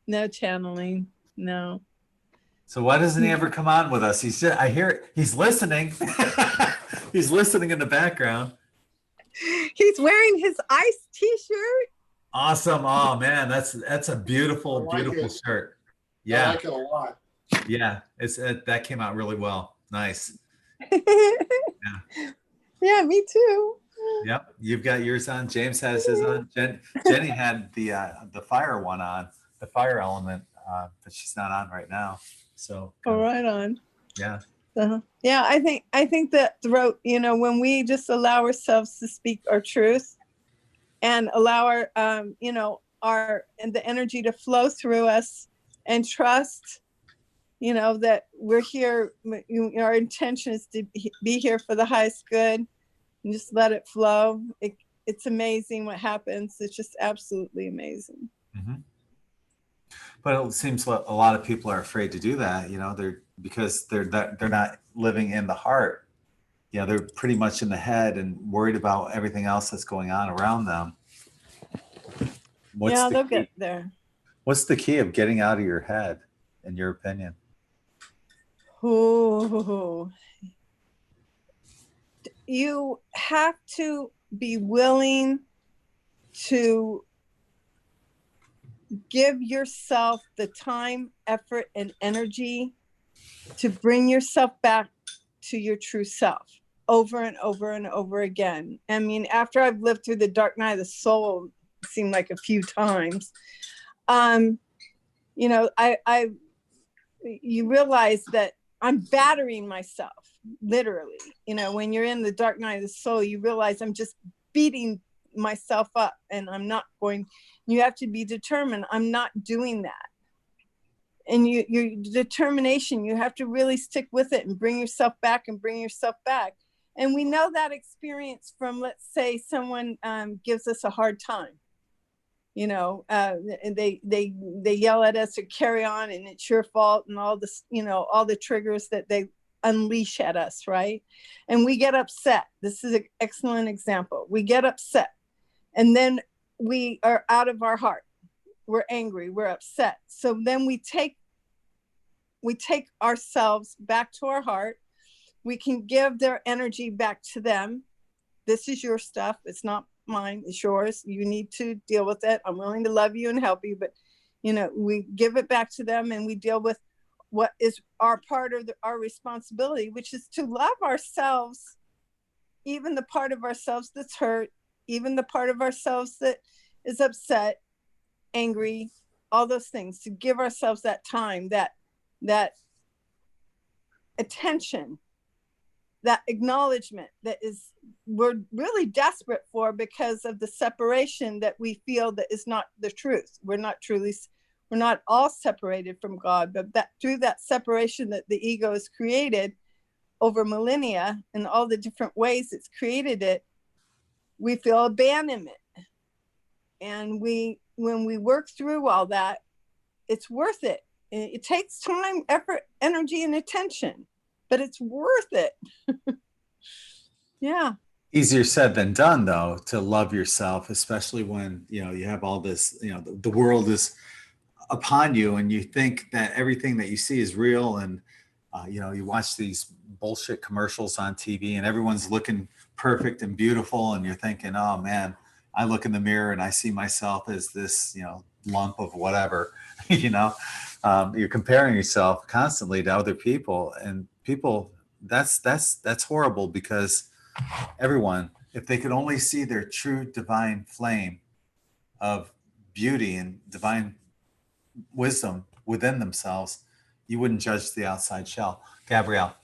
no channeling. No. So why doesn't he ever come on with us? I hear it. He's listening. He's listening in the background. He's wearing his ice t-shirt. Awesome. Oh man, that's a beautiful, beautiful shirt. Yeah. I like it a lot. Yeah. That came out really well. Nice. Yeah, me too. Yep. You've got yours on. James has his on. Jenny had the fire one on, the fire element, but she's not on right now. So right on. Yeah. Yeah, I think that throat, when we just allow ourselves to speak our truth and allow our and the energy to flow through us and trust, that we're here, our intention is to be here for the highest good, and just let it flow. It's amazing what happens. It's just absolutely amazing. Mm-hmm. But it seems a lot of people are afraid to do that, because they're not living in the heart. They're pretty much in the head and worried about everything else that's going on around them. They'll get there. What's the key of getting out of your head, in your opinion? Ooh. You have to be willing to give yourself the time, effort, and energy to bring yourself back to your true self over and over and over again. I mean, after I've lived through the dark night of the soul, it seemed like a few times, you realize that I'm battering myself, literally. When you're in the dark night of the soul, you realize I'm just beating myself up, and I'm not going. You have to be determined. I'm not doing that. And your determination, you have to really stick with it and bring yourself back and bring yourself back. And we know that experience from, let's say, someone gives us a hard time. They yell at us or carry on, and it's your fault, and all this, all the triggers that they unleash at us, right? And we get upset. This is an excellent example. We get upset, and then we are out of our heart. We're angry, we're upset. So then we take ourselves back to our heart. We can give their energy back to them. This is your stuff. It's not mine. It's yours. You need to deal with it. I'm willing to love you and help you, but we give it back to them, and we deal with what is our part of our responsibility, which is to love ourselves, even the part of ourselves that's hurt, even the part of ourselves that is upset, angry, all those things, to give ourselves that time, that attention, that acknowledgement that we're really desperate for, because of the separation that we feel that is not the truth. We're not all separated from God, but that through that separation that the ego has created over millennia and all the different ways it's created it, we feel abandonment. And when we work through all that, it's worth it. It takes time, effort, energy, and attention, but it's worth it. Yeah. Easier said than done, though, to love yourself, especially when you have all this, the world is upon you, and you think that everything that you see is real, and you watch these bullshit commercials on TV, and everyone's looking perfect and beautiful, and you're thinking, oh man, I look in the mirror and I see myself as this, lump of whatever. You're comparing yourself constantly to other people, and people, that's horrible, because everyone, if they could only see their true divine flame of beauty and divine wisdom within themselves, you wouldn't judge the outside shell. Gabrielle.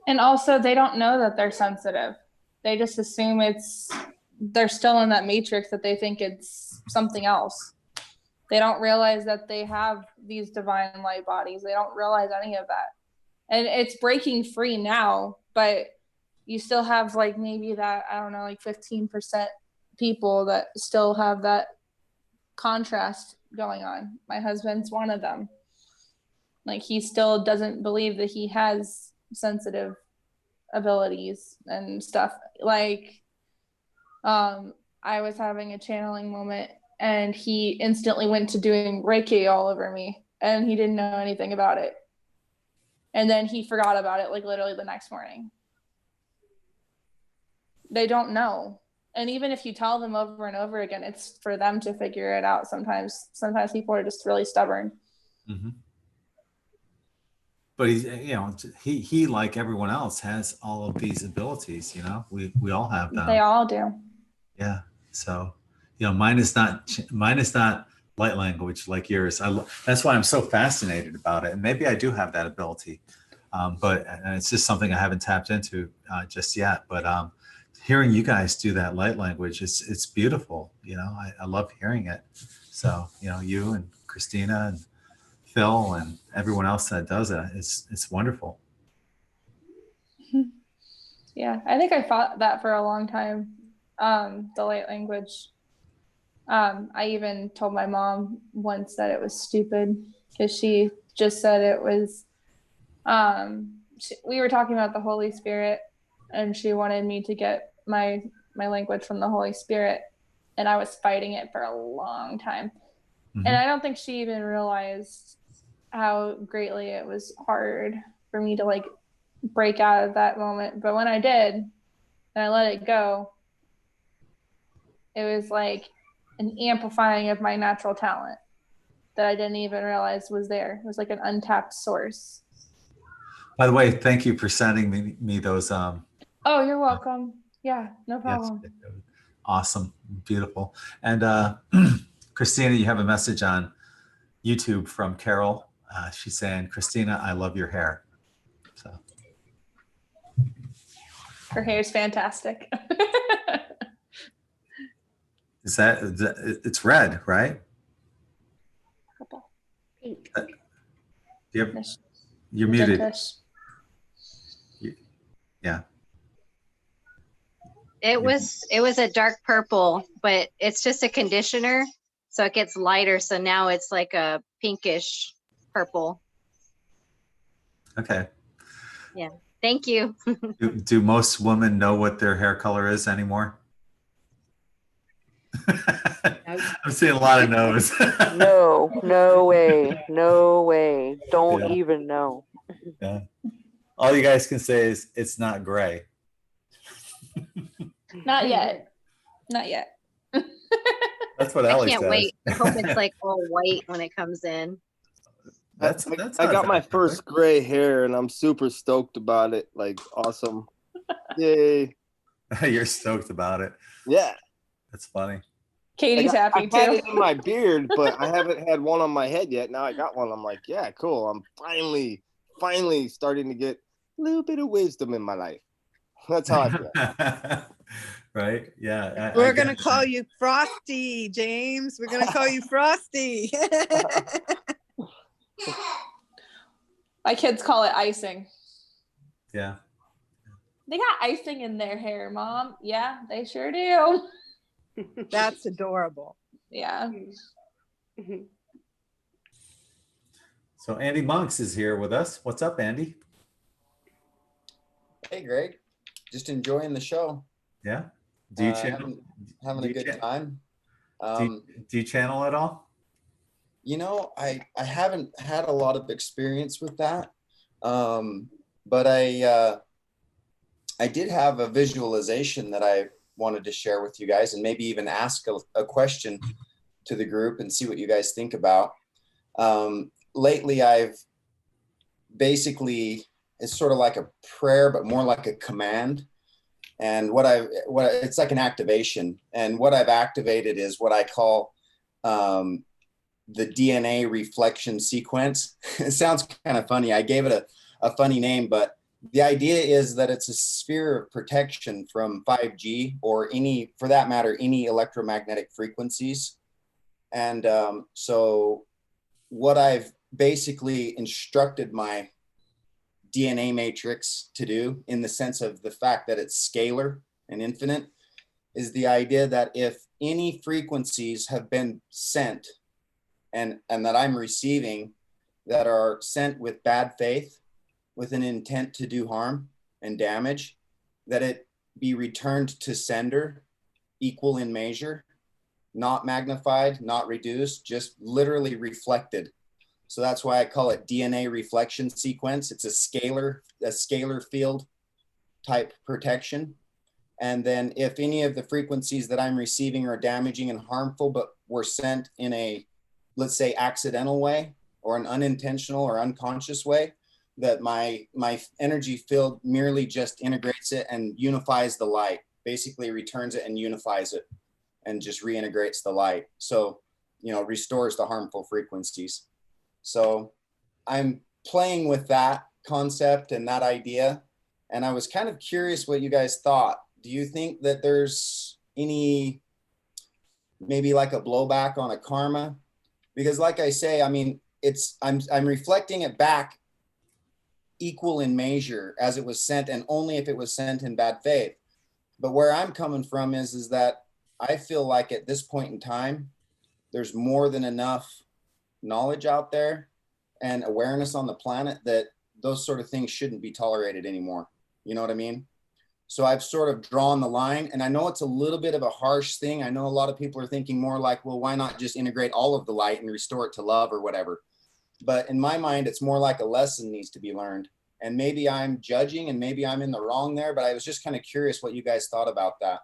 And also, they don't know that they're sensitive. They just assume they're still in that matrix, that they think it's something else. They don't realize that they have these divine light bodies. They don't realize any of that. And it's breaking free now, but you still have maybe that, 15% people that still have that contrast going on. My husband's one of them. He still doesn't believe that he has sensitive abilities and stuff. Like, I was having a channeling moment and he instantly went to doing Reiki all over me and he didn't know anything about it. And then he forgot about it like literally the next morning. They don't know. And even if you tell them over and over again, it's for them to figure it out. Sometimes people are just really stubborn. Mm-hmm. But he's, he like everyone else has all of these abilities. We all have them. They all do. Yeah. So, mine is not light language like yours. That's why I'm so fascinated about it. And maybe I do have that ability, but it's just something I haven't tapped into just yet. But hearing you guys do that light language, it's beautiful. I love hearing it. So, you and Christina and Phil and everyone else that does it, it's wonderful. Yeah, I think I fought that for a long time, the light language. I even told my mom once that it was stupid because she just said it was, we were talking about the Holy Spirit and she wanted me to get my language from the Holy Spirit, and I was fighting it for a long time. Mm-hmm. And I don't think she even realized how greatly it was hard for me to like break out of that moment. But when I did and I let it go, it was like an amplifying of my natural talent that I didn't even realize was there. It was like an untapped source. By the way, thank you for sending me those. Oh, you're welcome. Yeah, no problem. Yes, awesome. Beautiful. And Christina, you have a message on YouTube from Carol. She's saying, Christina, I love your hair. So her hair is fantastic. Is that it's red, right? Purple. Pink. You're muted. Yeah. It was a dark purple, but it's just a conditioner, so it gets lighter. So now it's like a pinkish purple. Okay. Yeah. Thank you. do most women know what their hair color is anymore? I'm seeing a lot of no's. No way. Don't even know. Yeah. All you guys can say is it's not gray. Not yet. That's what Ellie says. I can't wait. I hope it's like all white when it comes in. I got my first gray hair and I'm super stoked about it. Like, awesome. Yay. You're stoked about it. Yeah. That's funny. Katie's happy too. I had it in my beard, but I haven't had one on my head yet. Now I got one. I'm like, yeah, cool. I'm finally starting to get a little bit of wisdom in my life. That's how I feel. Right? Yeah. We're going to call you Frosty, James. We're going to call you Frosty. My kids call it icing. Yeah. They got icing in their hair, Mom. Yeah, they sure do. That's adorable. Yeah. So Andy Monks is here with us. What's up, Andy? Hey, Greg. Just enjoying the show. Yeah. Do you channel? Having a good time. Do you channel at all? I haven't had a lot of experience with that, but I did have a visualization that I wanted to share with you guys, and maybe even ask a question to the group and see what you guys think about. Lately, I've basically, it's sort of like a prayer, but more like a command. And it's like an activation. And what I've activated is what I call the DNA reflection sequence. It sounds kind of funny. I gave it a funny name, but the idea is that it's a sphere of protection from 5G or for that matter, any electromagnetic frequencies. And so what I've basically instructed my DNA matrix to do, in the sense of the fact that it's scalar and infinite, is the idea that if any frequencies have been sent and that I'm receiving that are sent with bad faith, with an intent to do harm, and damage, that it be returned to sender, equal in measure, not magnified, not reduced, just literally reflected. So that's why I call it DNA reflection sequence. It's a scalar field type protection. And then if any of the frequencies that I'm receiving are damaging and harmful, but were sent in a, let's say, accidental way or an unintentional or unconscious way, that my energy field merely just integrates it and unifies the light, basically returns it and unifies it and just reintegrates the light. So, you know, restores the harmful frequencies. So I'm playing with that concept and that idea. And I was kind of curious what you guys thought. Do you think that there's any, maybe like a blowback on a karma? Because like I say, I mean, I'm reflecting it back equal in measure as it was sent, and only if it was sent in bad faith. But where I'm coming from is that I feel like at this point in time, there's more than enough knowledge out there and awareness on the planet that those sort of things shouldn't be tolerated anymore. You know what I mean? So I've sort of drawn the line, and I know it's a little bit of a harsh thing. I know a lot of people are thinking more like, well, why not just integrate all of the light and restore it to love or whatever? But in my mind, it's more like a lesson needs to be learned. And maybe I'm judging and maybe I'm in the wrong there, but I was just kind of curious what you guys thought about that.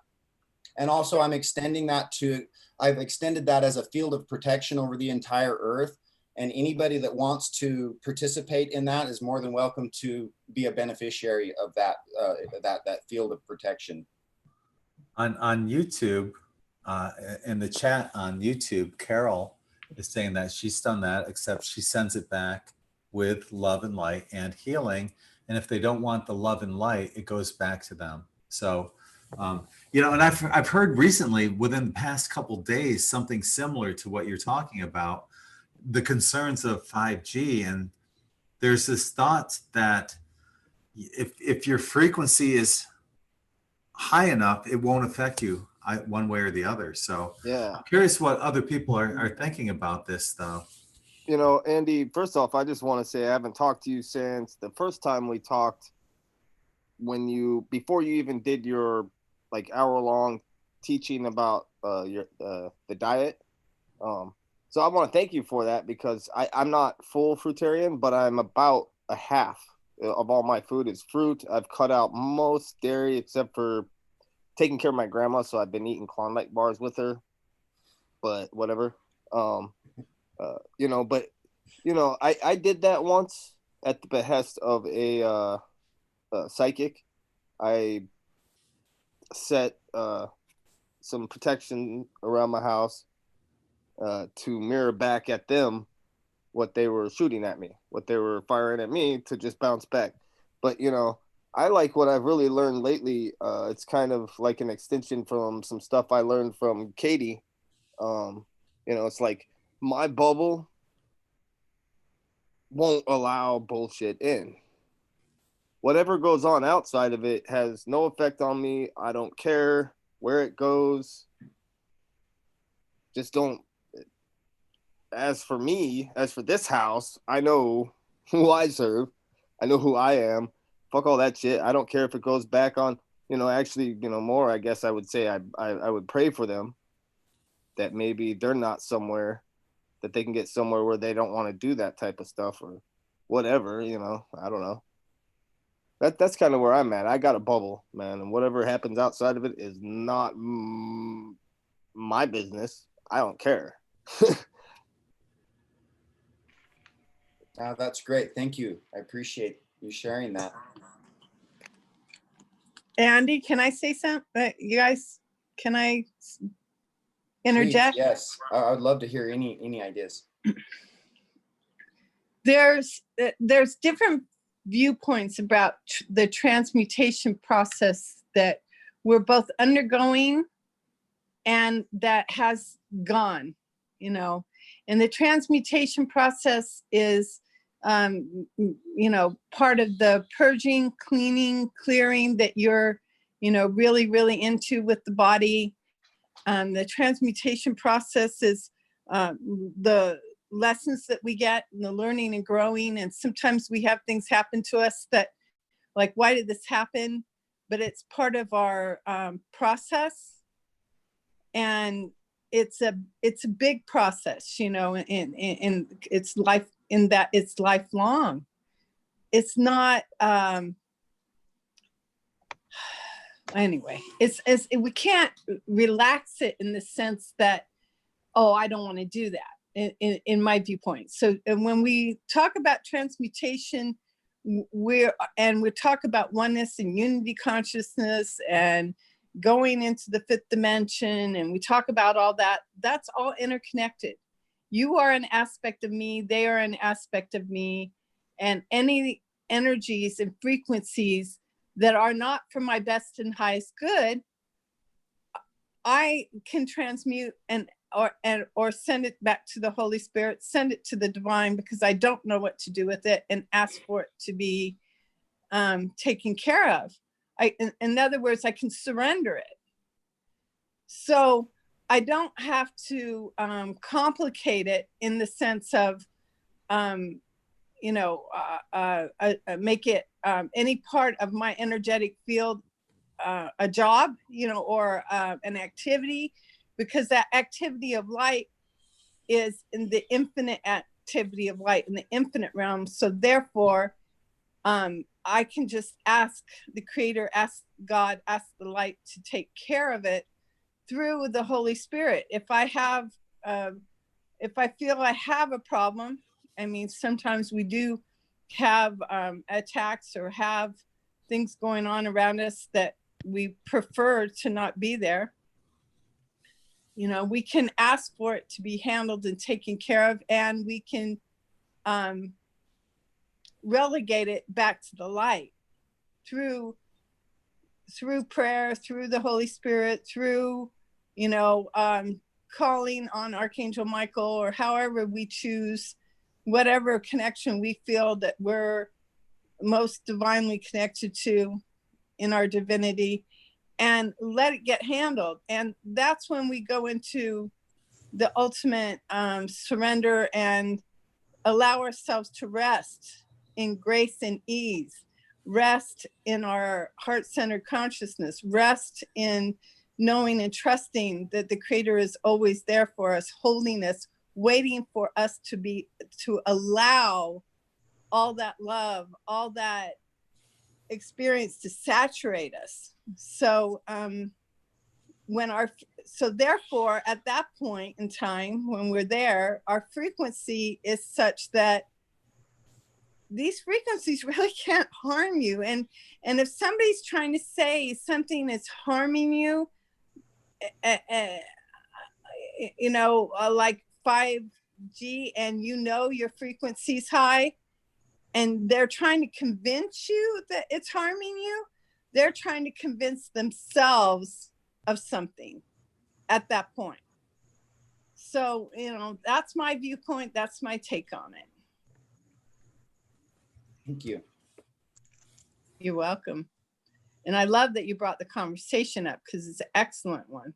And also I'm extending that to, I've extended that as a field of protection over the entire earth. And anybody that wants to participate in that is more than welcome to be a beneficiary of that, that field of protection. On YouTube, in the chat on YouTube, Carol is saying that she's done that, except she sends it back with love and light and healing. And if they don't want the love and light, it goes back to them. So, you know, and I've heard recently within the past couple of days, something similar to what you're talking about, the concerns of 5G. And there's this thought that if your frequency is high enough, it won't affect you one way or the other. So yeah, I'm curious what other people are thinking about this though. You know, Andy, first off, I just want to say I haven't talked to you since the first time we talked, before you even did your like hour-long teaching about the diet. So I want to thank you for that, because I'm not full fruitarian, but I'm about a half of all my food is fruit. I've cut out most dairy except for taking care of my grandma, so I've been eating Klondike bars with her, but whatever. You know, but you know, I did that once at the behest of a psychic. I set some protection around my house to mirror back at them what they were shooting at me, what they were firing at me, to just bounce back. But you know, I like what I've really learned lately. It's kind of like an extension from some stuff I learned from Katie. You know, it's like my bubble won't allow bullshit in. Whatever goes on outside of it has no effect on me. I don't care where it goes. Just don't. As for me, as for this house, I know who I serve. I know who I am. Fuck all that shit. I don't care if it goes back on, you know, actually, you know, more, I guess I would say I would pray for them, that maybe they're not somewhere, that they can get somewhere where they don't want to do that type of stuff or whatever, you know, I don't know. That's kind of where I'm at. I got a bubble, man, and whatever happens outside of it is not my business. I don't care. That's great. Thank you. I appreciate you sharing that. Andy, can I say something? You guys, can I interject? Please, yes, I would love to hear any ideas. There's different viewpoints about the transmutation process that we're both undergoing and that has gone, you know. And the transmutation process is, you know, part of the purging, cleaning, clearing that you're, you know, really, really into with the body. The transmutation process is the lessons that we get and the learning and growing. And sometimes we have things happen to us that, like, why did this happen? But it's part of our process. And it's a big process, you know, in it's life, in that it's lifelong. It's not, anyway, we can't relax it in the sense that, oh, I don't want to do that, in my viewpoint. So, and when we talk about transmutation, we talk about oneness and unity consciousness and going into the fifth dimension, and we talk about all that, that's all interconnected. You are an aspect of me, they are an aspect of me, and any energies and frequencies that are not for my best and highest good, I can transmute or send it back to the Holy Spirit, send it to the divine, because I don't know what to do with it, and ask for it to be taken care of. In other words, I can surrender it. So I don't have to complicate it in the sense of, you know, make it any part of my energetic field a job, you know, or an activity, because that activity of light is in the infinite activity of light in the infinite realm. So therefore, I can just ask the Creator, ask God, ask the light to take care of it through the Holy Spirit. If I feel I have a problem, I mean, sometimes we do have attacks or have things going on around us that we prefer to not be there. You know, we can ask for it to be handled and taken care of, and we can relegate it back to the light through prayer, through the Holy Spirit, through, you know, calling on Archangel Michael, or however we choose, whatever connection we feel that we're most divinely connected to in our divinity, and let it get handled. And that's when we go into the ultimate surrender and allow ourselves to rest in grace and ease, rest in our heart-centered consciousness, rest in knowing and trusting that the Creator is always there for us, holding us, waiting for us to allow all that love, all that experience to saturate us. So so therefore, at that point in time, when we're there, our frequency is such that these frequencies really can't harm you. And if somebody's trying to say something is harming you, you know, like 5G, and you know your frequency's high, and they're trying to convince you that it's harming you, they're trying to convince themselves of something at that point. So, you know, that's my viewpoint. That's my take on it. Thank you. You're welcome. And I love that you brought the conversation up, because it's an excellent one.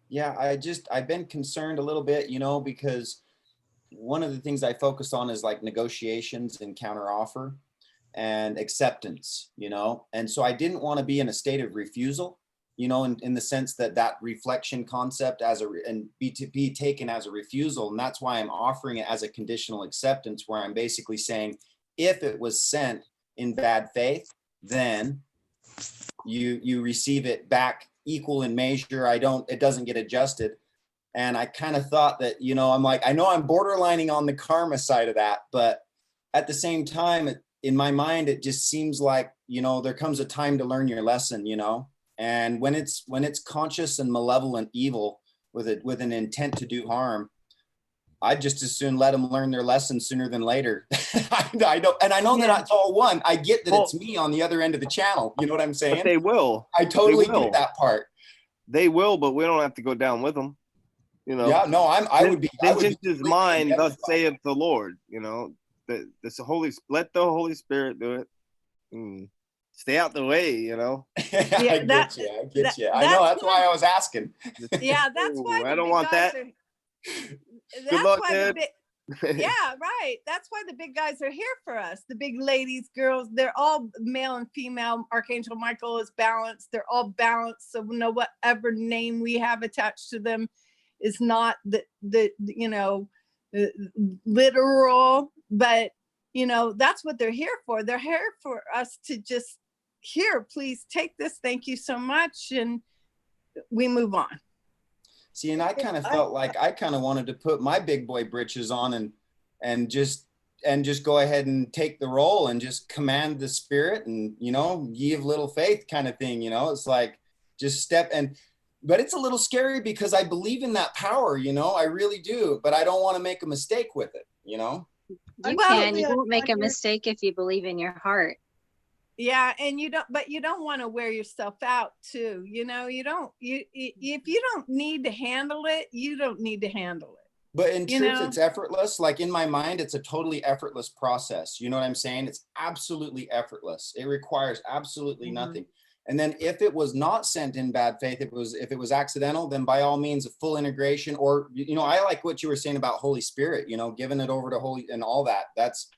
Yeah, I've been concerned a little bit, you know, because one of the things I focus on is like negotiations and counteroffer and acceptance, you know, and so I didn't want to be in a state of refusal, you know, in the sense that reflection concept and be taken as a refusal. And that's why I'm offering it as a conditional acceptance, where I'm basically saying, if it was sent in bad faith, then you receive it back equal in measure. It doesn't get adjusted. And I kind of thought that, you know, I'm like, I know I'm borderlining on the karma side of that, but at the same time, in my mind, it just seems like, you know, there comes a time to learn your lesson, you know, and when it's conscious and malevolent evil with an intent to do harm, I'd just as soon let them learn their lesson sooner than later. I know that it's all one. I get that it's me on the other end of the channel. You know what I'm saying? But they will. I totally get that part. They will, but we don't have to go down with them. You know. Yeah, no, I would be. Vengeance is mine, thus saith the Lord. You know, let the Holy Spirit do it. Stay out the way. You know. I get you. I know. That's why I was asking. Yeah, that's why I don't want that. Good luck, Ed. Yeah, right. That's why the big guys are here for us. The big ladies, girls, they're all male and female. Archangel Michael is balanced. They're all balanced. So whatever name we have attached to them is not the literal, but that's what they're here for. They're here for us to just, here, please take this. Thank you so much. And we move on. See, and I kind of felt like I kind of wanted to put my big boy britches on and just go ahead and take the role and just command the spirit and, ye of little faith kind of thing. It's like just step but it's a little scary because I believe in that power, I really do, but I don't want to make a mistake with it, You can. You won't make a mistake if you believe in your heart. Yeah, and you don't want to wear yourself out too. If you don't need to handle it, you don't need to handle it. But in truth, it's effortless. Like in my mind, it's a totally effortless process. You know what I'm saying? It's absolutely effortless. It requires absolutely nothing. And then if it was not sent in bad faith, if it was accidental, then by all means, a full integration, or, I like what you were saying about Holy Spirit, giving it over to Holy and all that. That's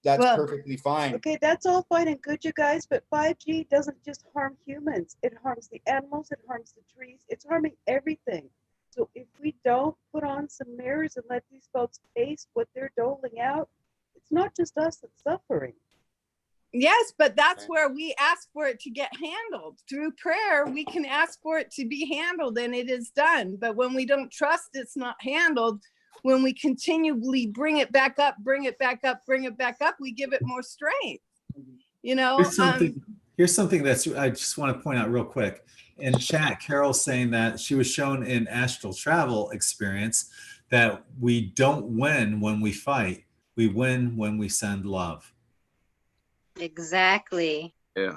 perfectly fine. Okay, that's all fine and good, you guys, but 5G doesn't just harm humans. It harms the animals, it harms the trees, it's harming everything. So if we don't put on some mirrors and let these folks face what they're doling out, it's not just us that's suffering. Yes, but that's where we ask for it to get handled. Through prayer, we can ask for it to be handled and it is done. But when we don't trust it's not handled, when we continually bring it back up, we give it more strength. Here's something I just want to point out real quick. In chat, Carol's saying that she was shown in astral travel experience that we don't win when we fight. We win when we send love. Exactly. Yeah.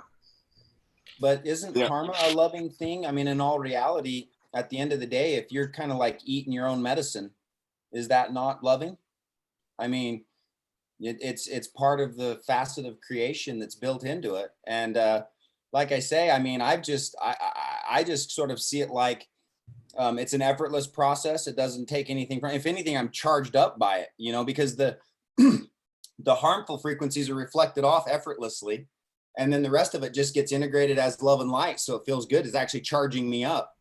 But isn't karma a loving thing? I mean, in all reality, at the end of the day, if you're kind of like eating your own medicine, is that not loving? I mean, it's part of the facet of creation that's built into it. And like I say, I mean, I just sort of see it like it's an effortless process. It doesn't take anything from, if anything, I'm charged up by it, because the harmful frequencies are reflected off effortlessly. And then the rest of it just gets integrated as love and light. So it feels good. It's actually charging me up.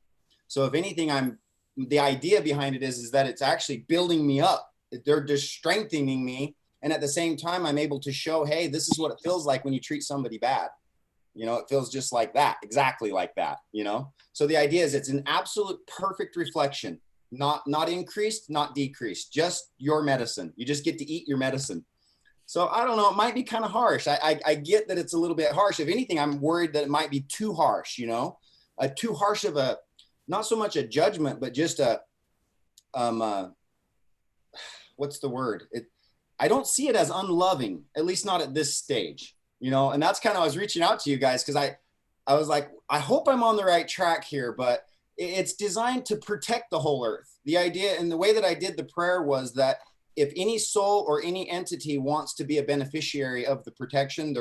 So if anything, the idea behind it is that it's actually building me up. They're just strengthening me. And at the same time, I'm able to show, hey, this is what it feels like when you treat somebody bad. It feels just like that, exactly like that, So the idea is it's an absolute perfect reflection, not increased, not decreased, just your medicine. You just get to eat your medicine. So I don't know, it might be kind of harsh. I get that it's a little bit harsh. If anything, I'm worried that it might be too harsh, too harsh of a, not so much a judgment, but just what's the word? I don't see it as unloving, at least not at this stage, and that's kind of, I was reaching out to you guys because I was like, I hope I'm on the right track here, but it's designed to protect the whole earth. The idea and the way that I did the prayer was that if any soul or any entity wants to be a beneficiary of the protection,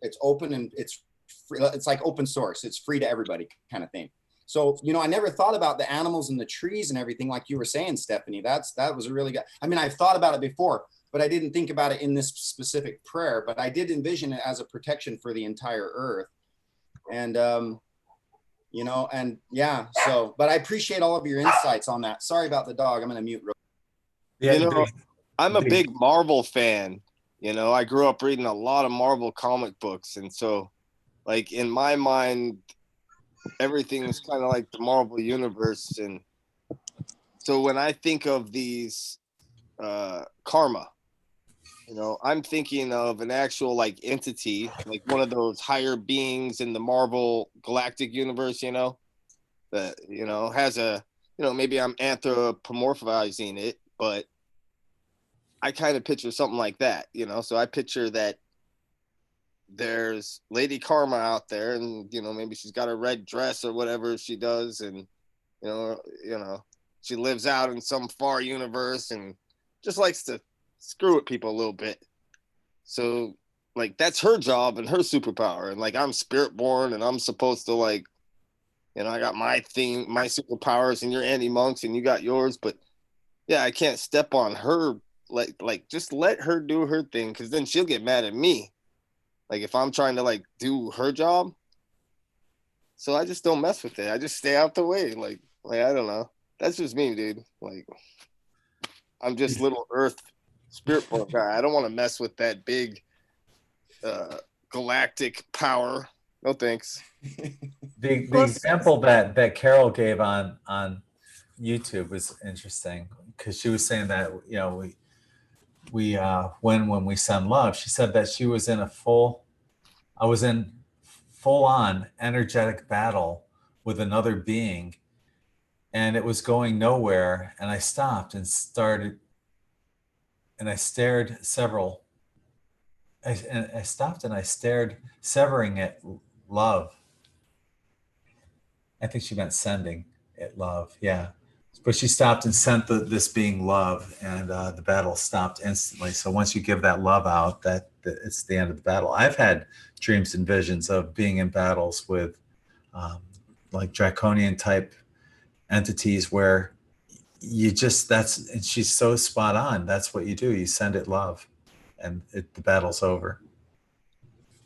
it's open and it's free, it's like open source. It's free to everybody kind of thing. So, I never thought about the animals and the trees and everything like you were saying, Stephanie. That was a really good, I mean, I've thought about it before, but I didn't think about it in this specific prayer, but I did envision it as a protection for the entire earth. And, but I appreciate all of your insights on that. Sorry about the dog. I'm going to mute. Yeah, I'm a big Marvel fan. I grew up reading a lot of Marvel comic books. And so, like, in my mind, everything is kind of like the Marvel universe. And so when I think of these karma, I'm thinking of an actual like entity, like one of those higher beings in the Marvel galactic universe, that, has a, maybe I'm anthropomorphizing it, but I kind of picture something like that, so I picture that there's Lady Karma out there and, maybe she's got a red dress or whatever she does. And, she lives out in some far universe and just likes to screw with people a little bit. So like, that's her job and her superpower. And like, I'm spirit born and I'm supposed to like, I got my thing, my superpowers, and you're Andy Monks and you got yours, but yeah, I can't step on her like just let her do her thing, because then she'll get mad at me. Like if I'm trying to like do her job. So I just don't mess with it. I just stay out the way. Like I don't know. That's just me, dude. Like I'm just little earth spirit form guy. I don't want to mess with that big galactic power. No thanks. The example that Carol gave on YouTube was interesting, because she was saying that, you know, we when we send love, she said that she was in I was in full on energetic battle with another being, and it was going nowhere, and I stopped and I stared several. I stopped and I stared, severing it love. I think she meant sending it love. Yeah. But she stopped and sent this being love, and the battle stopped instantly. So once you give that love out, that it's the end of the battle. I've had dreams and visions of being in battles with like draconian type entities, where you just, and she's so spot on. That's what you do. You send it love, and the battle's over.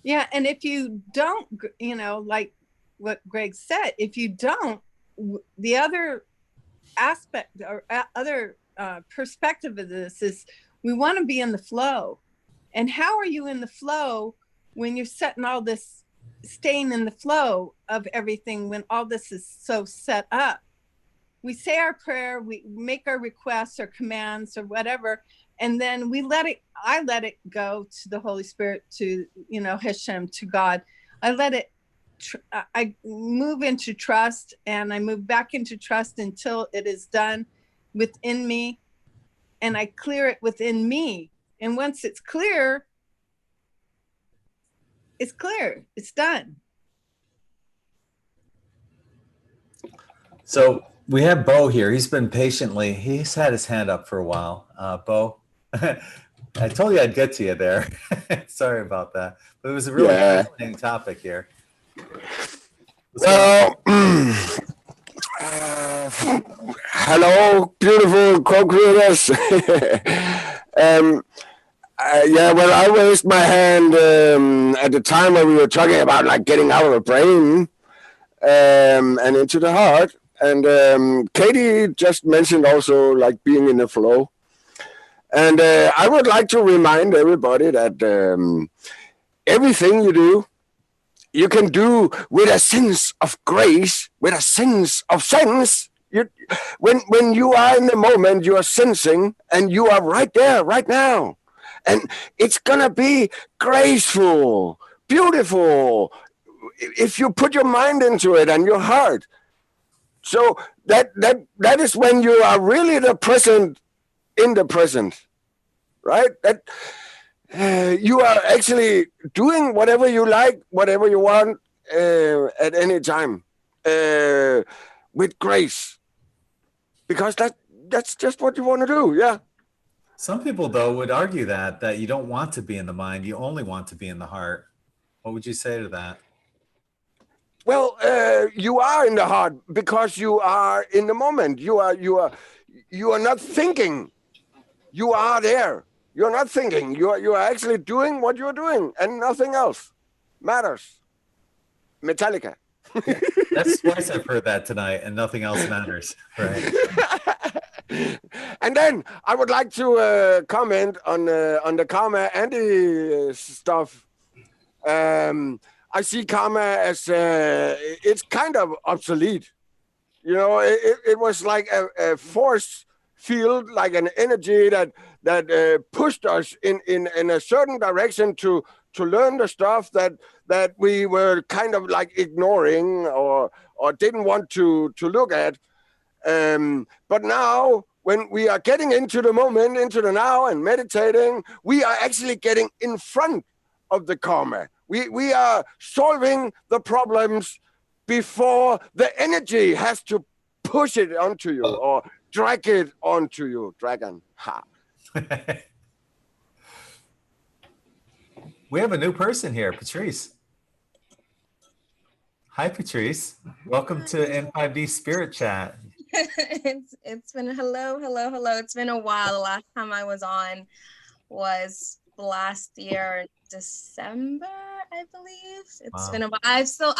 Yeah. And if you don't, you know, like what Greg said, if you don't, the other aspect or other perspective of this is we want to be in the flow. And how are you in the flow when you're setting all this, staying in the flow of everything, when all this is so set up? We say our prayer, we make our requests or commands or whatever, and then I let it go to the Holy Spirit, to, you know, Hashem, to God. I move into trust, and I move back into trust until it is done within me, and I clear it within me. And once it's clear, it's clear, it's done. So we have Bo here. He's been he's had his hand up for a while. Bo, I told you I'd get to you there. Sorry about that. But it was a really fascinating topic here. Well, hello, beautiful co-creators. Well, I raised my hand at the time when we were talking about like getting out of the brain and into the heart. And Katie just mentioned also like being in the flow. And I would like to remind everybody that everything you do, you can do with a sense of grace, with a sense of sense. When you are in the moment, you are sensing, and you are right there, right now. And it's gonna be graceful, beautiful, if you put your mind into it and your heart. So that is when you are really the present in the present, right? That you are actually doing whatever you like, whatever you want at any time with grace, because that's just what you want to do. Yeah. Some people, though, would argue that you don't want to be in the mind, you only want to be in the heart. What would you say to that? Well, you are in the heart because you are in the moment. You are not thinking. You are there. You're not thinking. You are actually doing what you're doing, and nothing else matters. Metallica. That's twice I've heard that tonight, and nothing else matters. Right. And then I would like to comment on the karma anti stuff. I see karma as it's kind of obsolete. You know, it was like a force field, like an energy that pushed us in a certain direction to learn the stuff that we were kind of like ignoring or didn't want to look at. But now, when we are getting into the moment, into the now, and meditating, we are actually getting in front of the karma. We are solving the problems before the energy has to push it onto you or drag it onto you. Dragon. Ha. We have a new person here, Patrice. Hi, Patrice. Welcome to In5D Spirit Chat. It's been hello. It's been a while. The last time I was on was last year, December, I believe. It's been a while. I still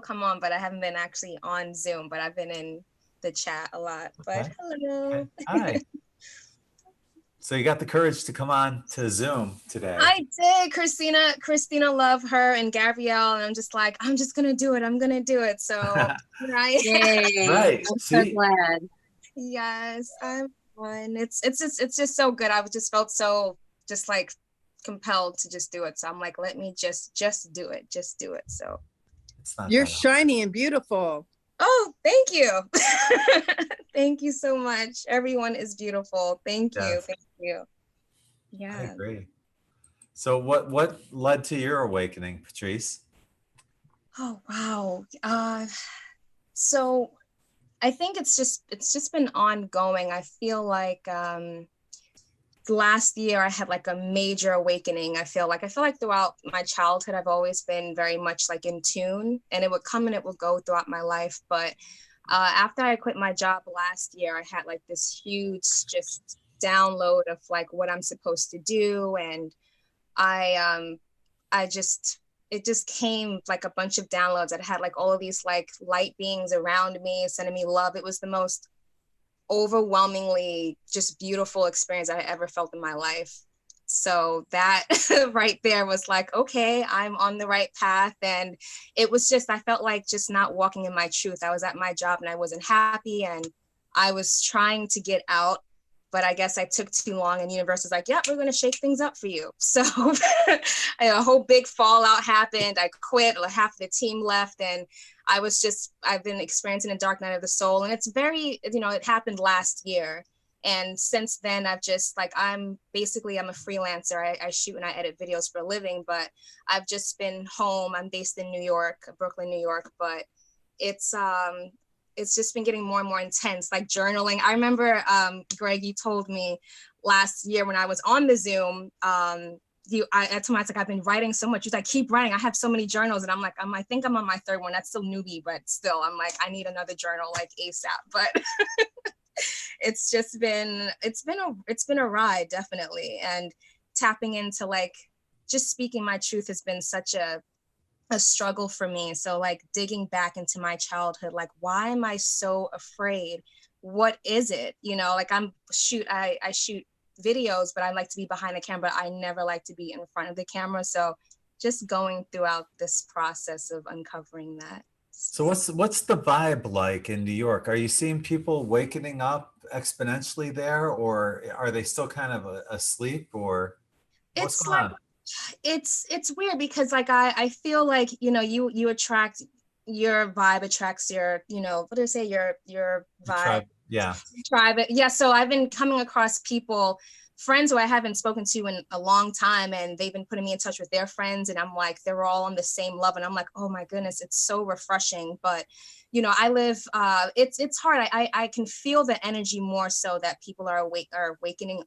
come on, but I haven't been actually on Zoom, but I've been in the chat a lot. But Okay. hello. Hi. So you got the courage to come on to Zoom today. I did. Christina love her and Gabrielle, and I'm just like, I'm just gonna do it. I'm gonna do it. So right. Yay. Right. I'm so glad. Yes, I'm fine. It's just so good. I was just felt so just like compelled to just do it. So I'm like, let me just do it. Just do it. So You're shiny and beautiful. oh, thank you. Thank you so much. Everyone is beautiful. Thank you. Yes. Thank you. I Yeah. agree. So what led to your awakening, Patrice? Oh wow. So I think it's just been ongoing. I feel like last year I had like a major awakening. I feel like throughout my childhood I've always been very much like in tune, and it would come and it would go throughout my life. But after I quit my job last year, I had like this huge just download of like what I'm supposed to do, and it just came like a bunch of downloads. I had like all of these like light beings around me sending me love. It was the most overwhelmingly just beautiful experience I ever felt in my life. So that right there was like, okay, I'm on the right path. And it was just, I felt like just not walking in my truth. I was at my job and I wasn't happy, and I was trying to get out, but I guess I took too long, and universe was like, yeah, we're going to shake things up for you. So a whole big fallout happened. I quit, half of the team left, and I've been experiencing a dark night of the soul. And it's very, it happened last year. And since then, I've just like, I'm a freelancer. I shoot and I edit videos for a living, but I've just been home. I'm based in New York, Brooklyn, New York, but it's just been getting more and more intense, like journaling. I remember, Greg, you told me last year when I was on the Zoom, I told him, I was like, I've been writing so much. He's like, keep writing. I have so many journals. And I'm like, I think I'm on my third one. That's still newbie, but still, I'm like, I need another journal like ASAP. But it's been a ride, definitely. And tapping into like, just speaking my truth has been such a struggle for me. So like digging back into my childhood, like, why am I so afraid? What is it? Like I shoot videos, but I like to be behind the camera. I never like to be in front of the camera. So just going throughout this process of uncovering that. So what's the vibe like in New York? Are you seeing people wakening up exponentially there, or are they still kind of asleep, or what's going on? It's weird because like I feel like you attract, your vibe attracts your what do they say, your vibe. Tribe. Yeah. So I've been coming across people, friends who I haven't spoken to in a long time, and they've been putting me in touch with their friends, and I'm like, they're all on the same love, and I'm like, oh my goodness, it's so refreshing. But I live, it's hard. I can feel the energy more so that people are awakening.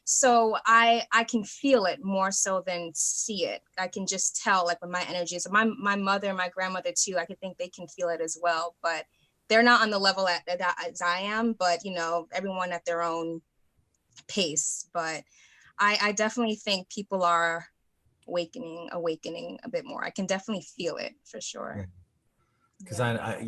So I can feel it more so than see it. I can just tell like when my energy is, my mother and my grandmother too, I could think they can feel it as well, but they're not on the level as I am, but everyone at their own pace. But I definitely think people are awakening a bit more. I can definitely feel it for sure. Because I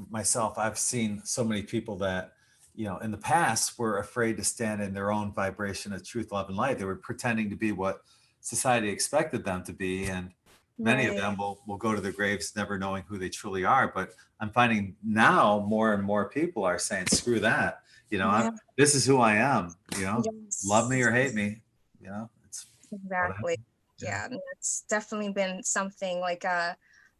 myself, I've seen so many people that, in the past were afraid to stand in their own vibration of truth, love, and light. They were pretending to be what society expected them to be. And many of them will go to their graves never knowing who they truly are. But I'm finding now more and more people are saying, screw that. This is who I am, love me or hate me, it's exactly. Yeah, it's definitely been something like,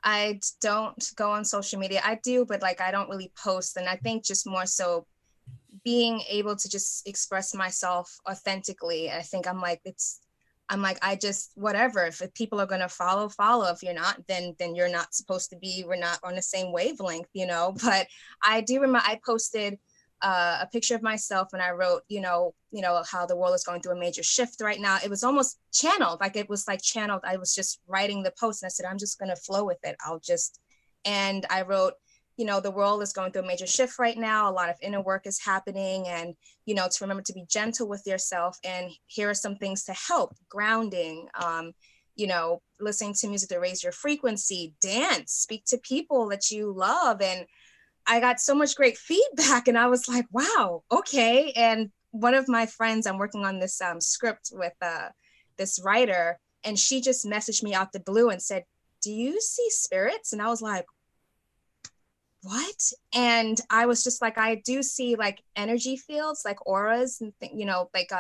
I don't go on social media. I do, but like, I don't really post. And I think just more so being able to just express myself authentically. I think I just, whatever, if people are going to follow. If you're not, then you're not supposed to be, we're not on the same wavelength, but I do remember I posted a picture of myself and I wrote, how the world is going through a major shift right now. It was almost channeled, I was just writing the post, and I said, I'm just going to flow with it. And I wrote, you know, the world is going through a major shift right now. A lot of inner work is happening, and, you know, to remember to be gentle with yourself. And here are some things to help: grounding, you know, listening to music to raise your frequency, dance, speak to people that you love. And I got so much great feedback, and I was like, wow, okay. And one of my friends, I'm working on this script with this writer, and she just messaged me out the blue and said, do you see spirits? And I was like, what? And I was just like, I do see like energy fields, like auras and you know, like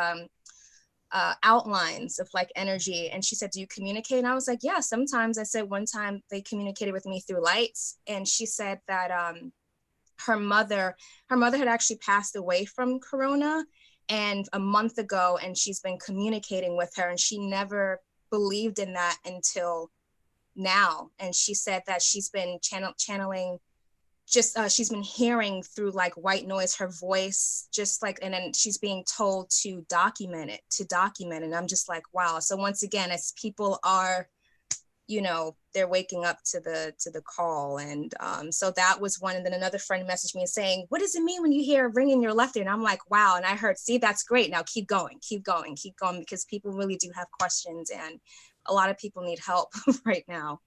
outlines of like energy. And she said, do you communicate? And I was like, yeah, sometimes. I said one time they communicated with me through lights. And she said that her mother had actually passed away from corona and a month ago, and she's been communicating with her, and she never believed in that until now. And she said that she's been channeling, just she's been hearing through like white noise her voice, just like, and then she's being told to document it. And I'm just like, wow. So once again, as people are, you know, they're waking up to the call. And so that was one. And then another friend messaged me saying, what does it mean when you hear a ring in your left ear? And I'm like, wow. And I heard, see, that's great. Now keep going, because people really do have questions, and a lot of people need help right now.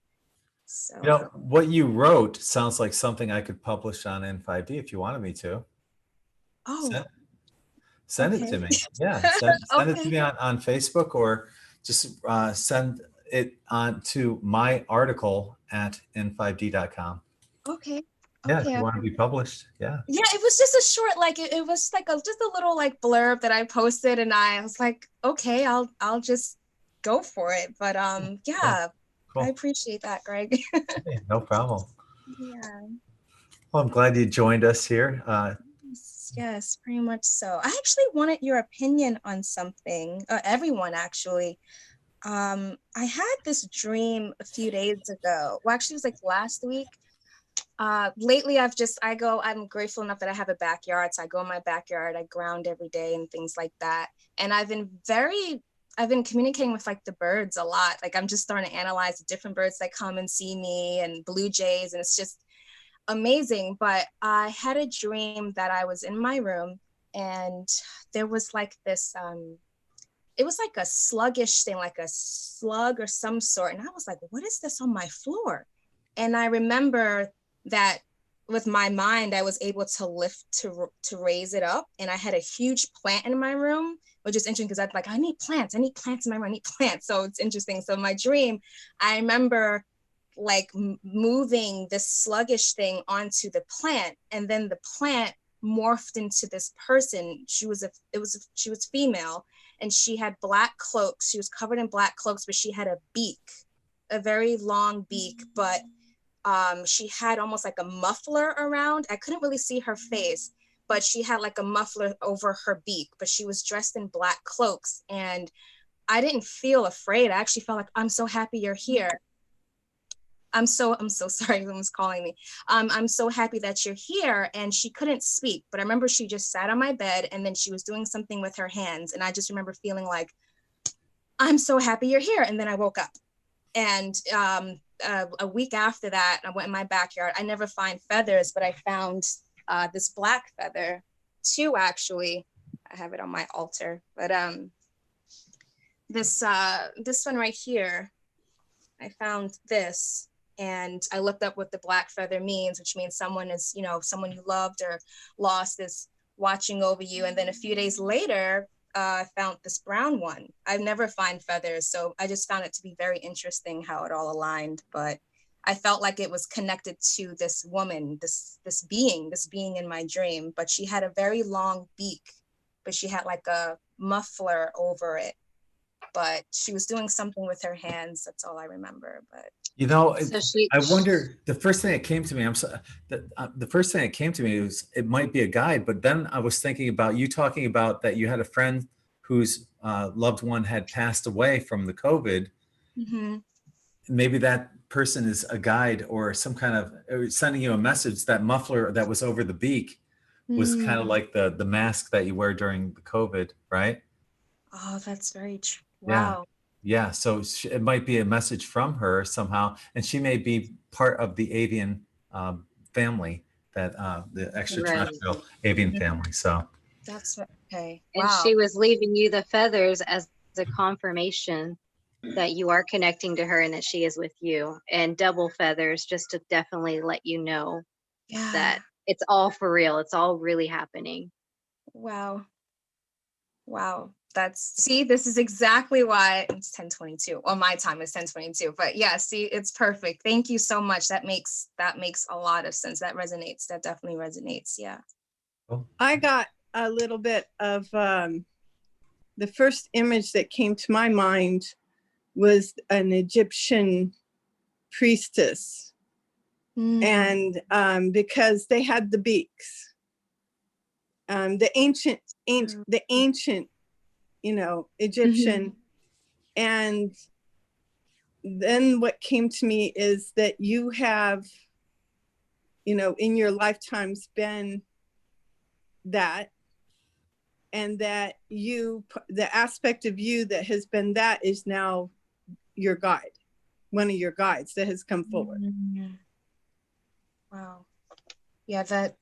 So, you know, what you wrote sounds like something I could publish on In5D if you wanted me to. oh, Send okay. it to me. Yeah, send it to Okay. me on Facebook, or just send it on to my article at in5d.com. Okay. Yeah, if Okay. you want to be published. Yeah. Yeah, it was just a short, like it was like just a little like blurb that I posted, and I was like, okay, I'll just go for it. But yeah, Cool. I appreciate that, Greg. Hey, no problem. Yeah. Well, I'm glad you joined us here. Yes, pretty much so. I actually wanted your opinion on something, everyone actually. I had this dream a few days ago. Well, actually, it was like last week. Lately, I'm grateful enough that I have a backyard. So I go in my backyard, I ground every day and things like that. And I've been communicating with like the birds a lot. Like I'm just starting to analyze the different birds that come and see me, and blue jays. And it's just amazing. But I had a dream that I was in my room, and there was like this, it was like a sluggish thing, like a slug or some sort. And I was like, what is this on my floor? And I remember that with my mind, I was able to lift to raise it up. And I had a huge plant in my room, which is interesting because I'm like, I need plants in my room, I need plants. So it's interesting. So my dream, I remember like moving this sluggish thing onto the plant, and then the plant morphed into this person. She was female, and she had black cloaks. She was covered in black cloaks, but she had a beak, a very long beak, but she had almost like a muffler around. I couldn't really see her face, but she had like a muffler over her beak, but she was dressed in black cloaks. And I didn't feel afraid. I actually felt like, I'm so happy you're here. I'm so sorry, someone's calling me. I'm so happy that you're here. And she couldn't speak, but I remember she just sat on my bed, and then she was doing something with her hands. And I just remember feeling like, I'm so happy you're here. And then I woke up. And a week after that, I went in my backyard. I never find feathers, but I found this black feather, two actually. I have it on my altar, but this one right here, I found this, and I looked up what the black feather means, which means someone is, you know, someone you loved or lost is watching over you. And then a few days later, I found this brown one. I've never find feathers, so I just found it to be very interesting how it all aligned. But I felt like it was connected to this woman, this being in my dream. But she had a very long beak, but she had like a muffler over it. But she was doing something with her hands. That's all I remember. But you know, so I wonder. The first thing that came to me, the first thing that came to me was it might be a guide. But then I was thinking about you talking about that you had a friend whose loved one had passed away from the COVID. Mm-hmm. Maybe that person is a guide or some kind of sending you a message. That muffler that was over the beak was kind of like the mask that you wear during the COVID, right? Oh, that's very true. Yeah. Wow. Yeah. So it might be a message from her somehow. And she may be part of the avian family, that the extraterrestrial avian family. So That's okay. And Wow. she was leaving you the feathers as a confirmation that you are connecting to her and that she is with you, and double feathers just to definitely let you know Yeah. that it's all for real. It's all really happening. Wow. Wow. See, this is exactly why it's 10:22. Well, my time is 10:22, but yeah, see, it's perfect. Thank you so much. That makes a lot of sense. That resonates. That definitely resonates. Yeah. I got a little bit of the first image that came to my mind was an Egyptian priestess. And because they had the beaks, the ancient, you know, Egyptian. And then what came to me is that you have, you know, in your lifetimes been that, and that you, the aspect of you that has been that is now your guide, one of your guides that has come forward. Wow. Yeah, that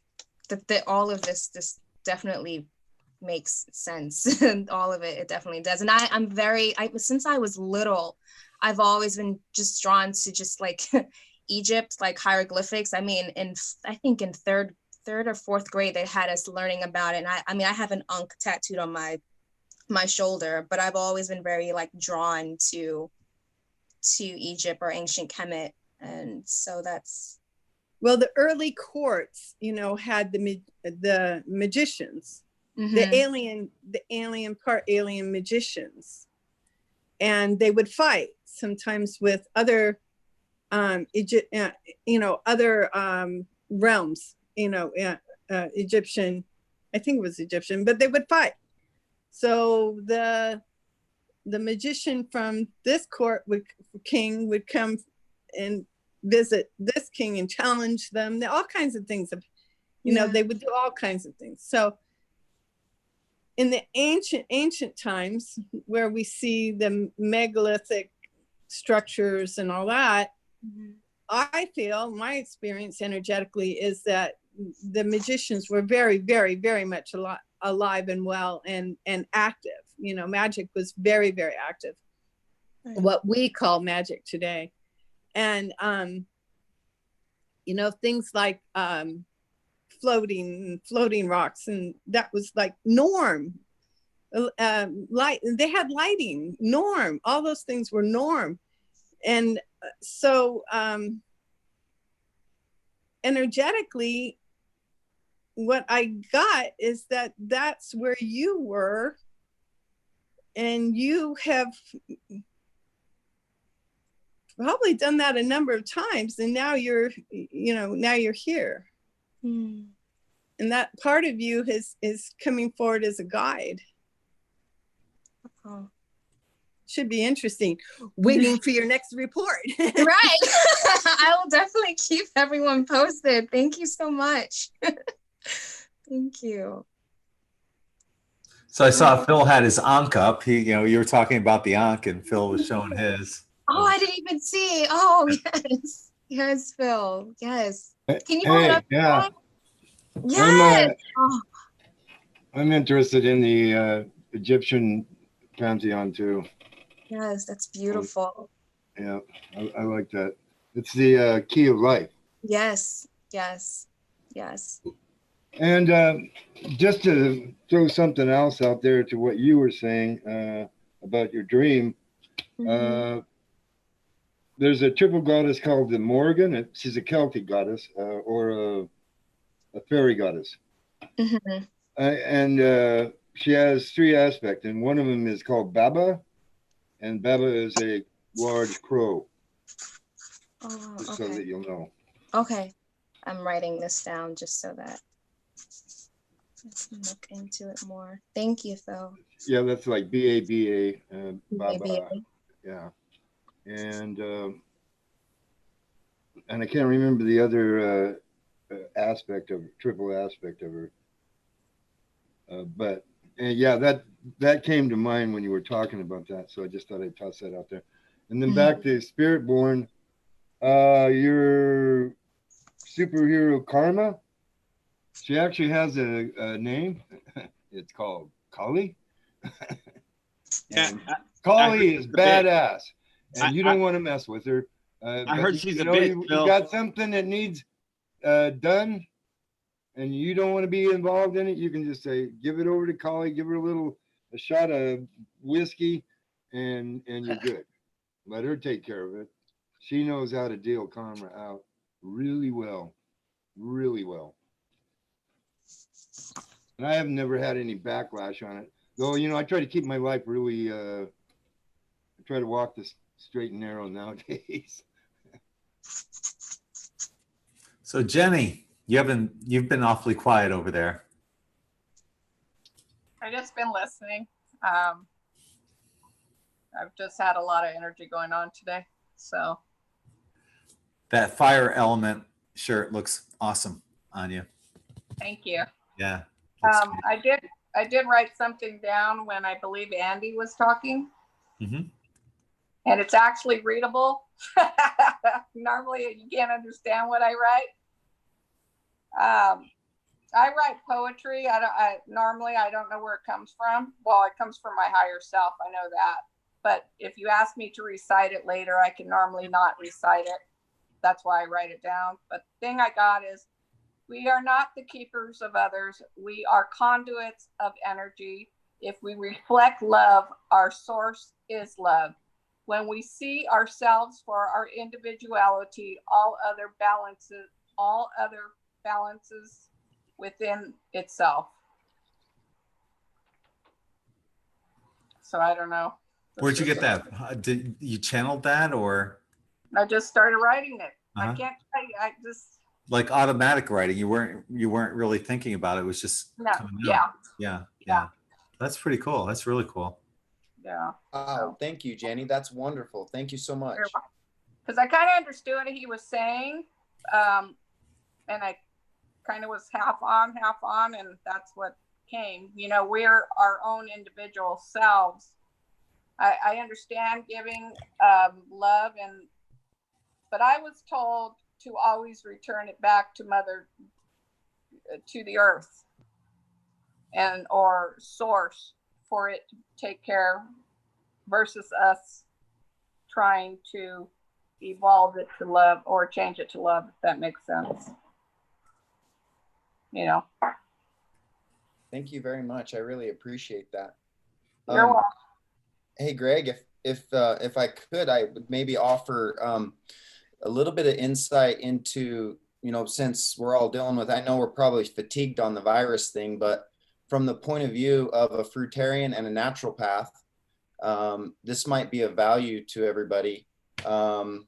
all of this definitely makes sense. And all of it definitely does. And since I was little, I've always been just drawn to just like Egypt, like hieroglyphics. I mean, I think in third or fourth grade, they had us learning about it. And I mean, I have an Ankh tattooed on my shoulder, but I've always been very like drawn to Egypt or ancient Kemet. And so that's, well, the early courts, you know, had the magicians, the alien magicians, and they would fight sometimes with other other realms, you know, Egyptian, I think it was Egyptian, but they would fight. So the magician from this court king would come and visit this king and challenge them. All kinds of things, you know, they would do all kinds of things. So in the ancient times, where we see the megalithic structures and all that, I feel my experience energetically is that the magicians were very, very, very much alive and well and active. You know, magic was very, very active. What we call magic today. And you know, things like floating rocks, and that was like norm. Light, they had lighting, norm, all those things were norm. And so energetically, what I got is that that's where you were, and you have probably done that a number of times, and now you're here. And that part of you is coming forward as a guide. Oh. Should be interesting. Waiting for your next report. Right. I will definitely keep everyone posted. Thank you so much. Thank you. So I saw Phil had his Ankh up. You were talking about the Ankh, and Phil was showing his. Oh, I didn't even see. Oh, yes. Yes, Phil. Yes. Can you hold it up? Yeah. Yes. I'm interested in the Egyptian pantheon too. Yes, that's beautiful. Yeah, I like that. It's the key of life. Yes, yes, yes. And just to throw something else out there to what you were saying about your dream, there's a triple goddess called the Morgan. She's a Celtic goddess or a fairy goddess. And she has three aspects, and one of them is called Baba, and Baba is a large crow. Oh, just okay. so that you'll know. Okay, I'm writing this down just so that let's look into it more. Thank you, Phil. Yeah, that's like B-A-B-A, Baba. B-A-B-A. Yeah, and I can't remember the other aspect of triple aspect of her. But yeah, that came to mind when you were talking about that. So I just thought I'd toss that out there. And then back to Spirit Born, your superhero Karma. She actually has a name. It's called Kali. Yeah, Kali is she's a bitch. badass, and you don't want to mess with her. I heard she's a know, bitch, you Phil. got something that needs done, and you don't want to be involved in it. You can just say, give it over to Kali, give her a shot of whiskey, and you're good. Let her take care of it. She knows how to deal karma out really well, really well. And I have never had any backlash on it. Though, you know, I try to keep my life really, I try to walk this straight and narrow nowadays. So Jenny, you've been awfully quiet over there. I've just been listening. I've just had a lot of energy going on today. So That fire element shirt looks awesome on you. thank you. Yeah. I did write something down when I believe Andy was talking. Mm-hmm. And it's actually readable. Normally you can't understand what I write. I write poetry. Normally I don't know where it comes from. Well, it comes from my higher self. I know that. But if you ask me to recite it later, I can normally not recite it. That's why I write it down. But the thing I got is, we are not the keepers of others. We are conduits of energy. If we reflect love, our source is love. When we see ourselves for our individuality, all other balances within itself. So I don't know. Where'd you get that? Did you channeled that, or? I just started writing it. Uh-huh. I can't tell you. I just like automatic writing. You weren't really thinking about it. It was just coming out. Yeah. That's pretty cool. That's really cool. Yeah. Oh, thank you, Jenny. That's wonderful. Thank you so much. Because I kind of understood what he was saying, and I kind of was half on, and that's what came. You know, we're our own individual selves. I understand giving love, but I was told to always return it back to to the earth, or source, for it to take care, versus us trying to evolve it to love or change it to love, if that makes sense. You know. Thank you very much. I really appreciate that. You're welcome. Hey, Greg, if I could, I would maybe offer a little bit of insight into, you know, since we're all dealing with, I know we're probably fatigued on the virus thing, but from the point of view of a fruitarian and a naturopath, this might be of value to everybody. You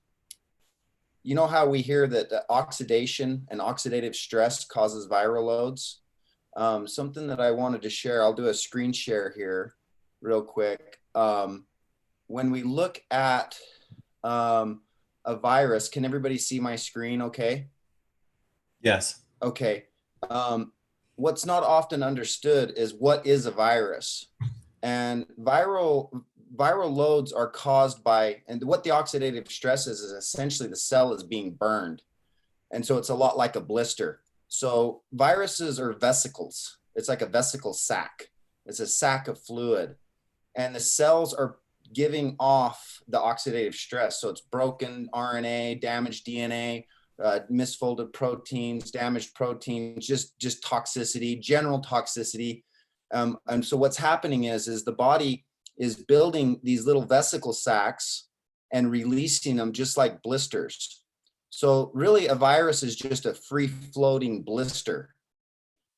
know how we hear that oxidation and oxidative stress causes viral loads? Something that I wanted to share, I'll do a screen share here real quick. When we look at a virus, can everybody see my screen okay? Yes. Okay. What's not often understood is what is a virus. And viral loads are caused by, and what the oxidative stress is essentially the cell is being burned. And so it's a lot like a blister. So viruses are vesicles. It's like a vesicle sac. It's a sac of fluid. And the cells are giving off the oxidative stress. So it's broken RNA, damaged DNA, misfolded proteins, damaged proteins, just toxicity, general toxicity. And so what's happening is the body is building these little vesicle sacs and releasing them just like blisters. So really a virus is just a free floating blister.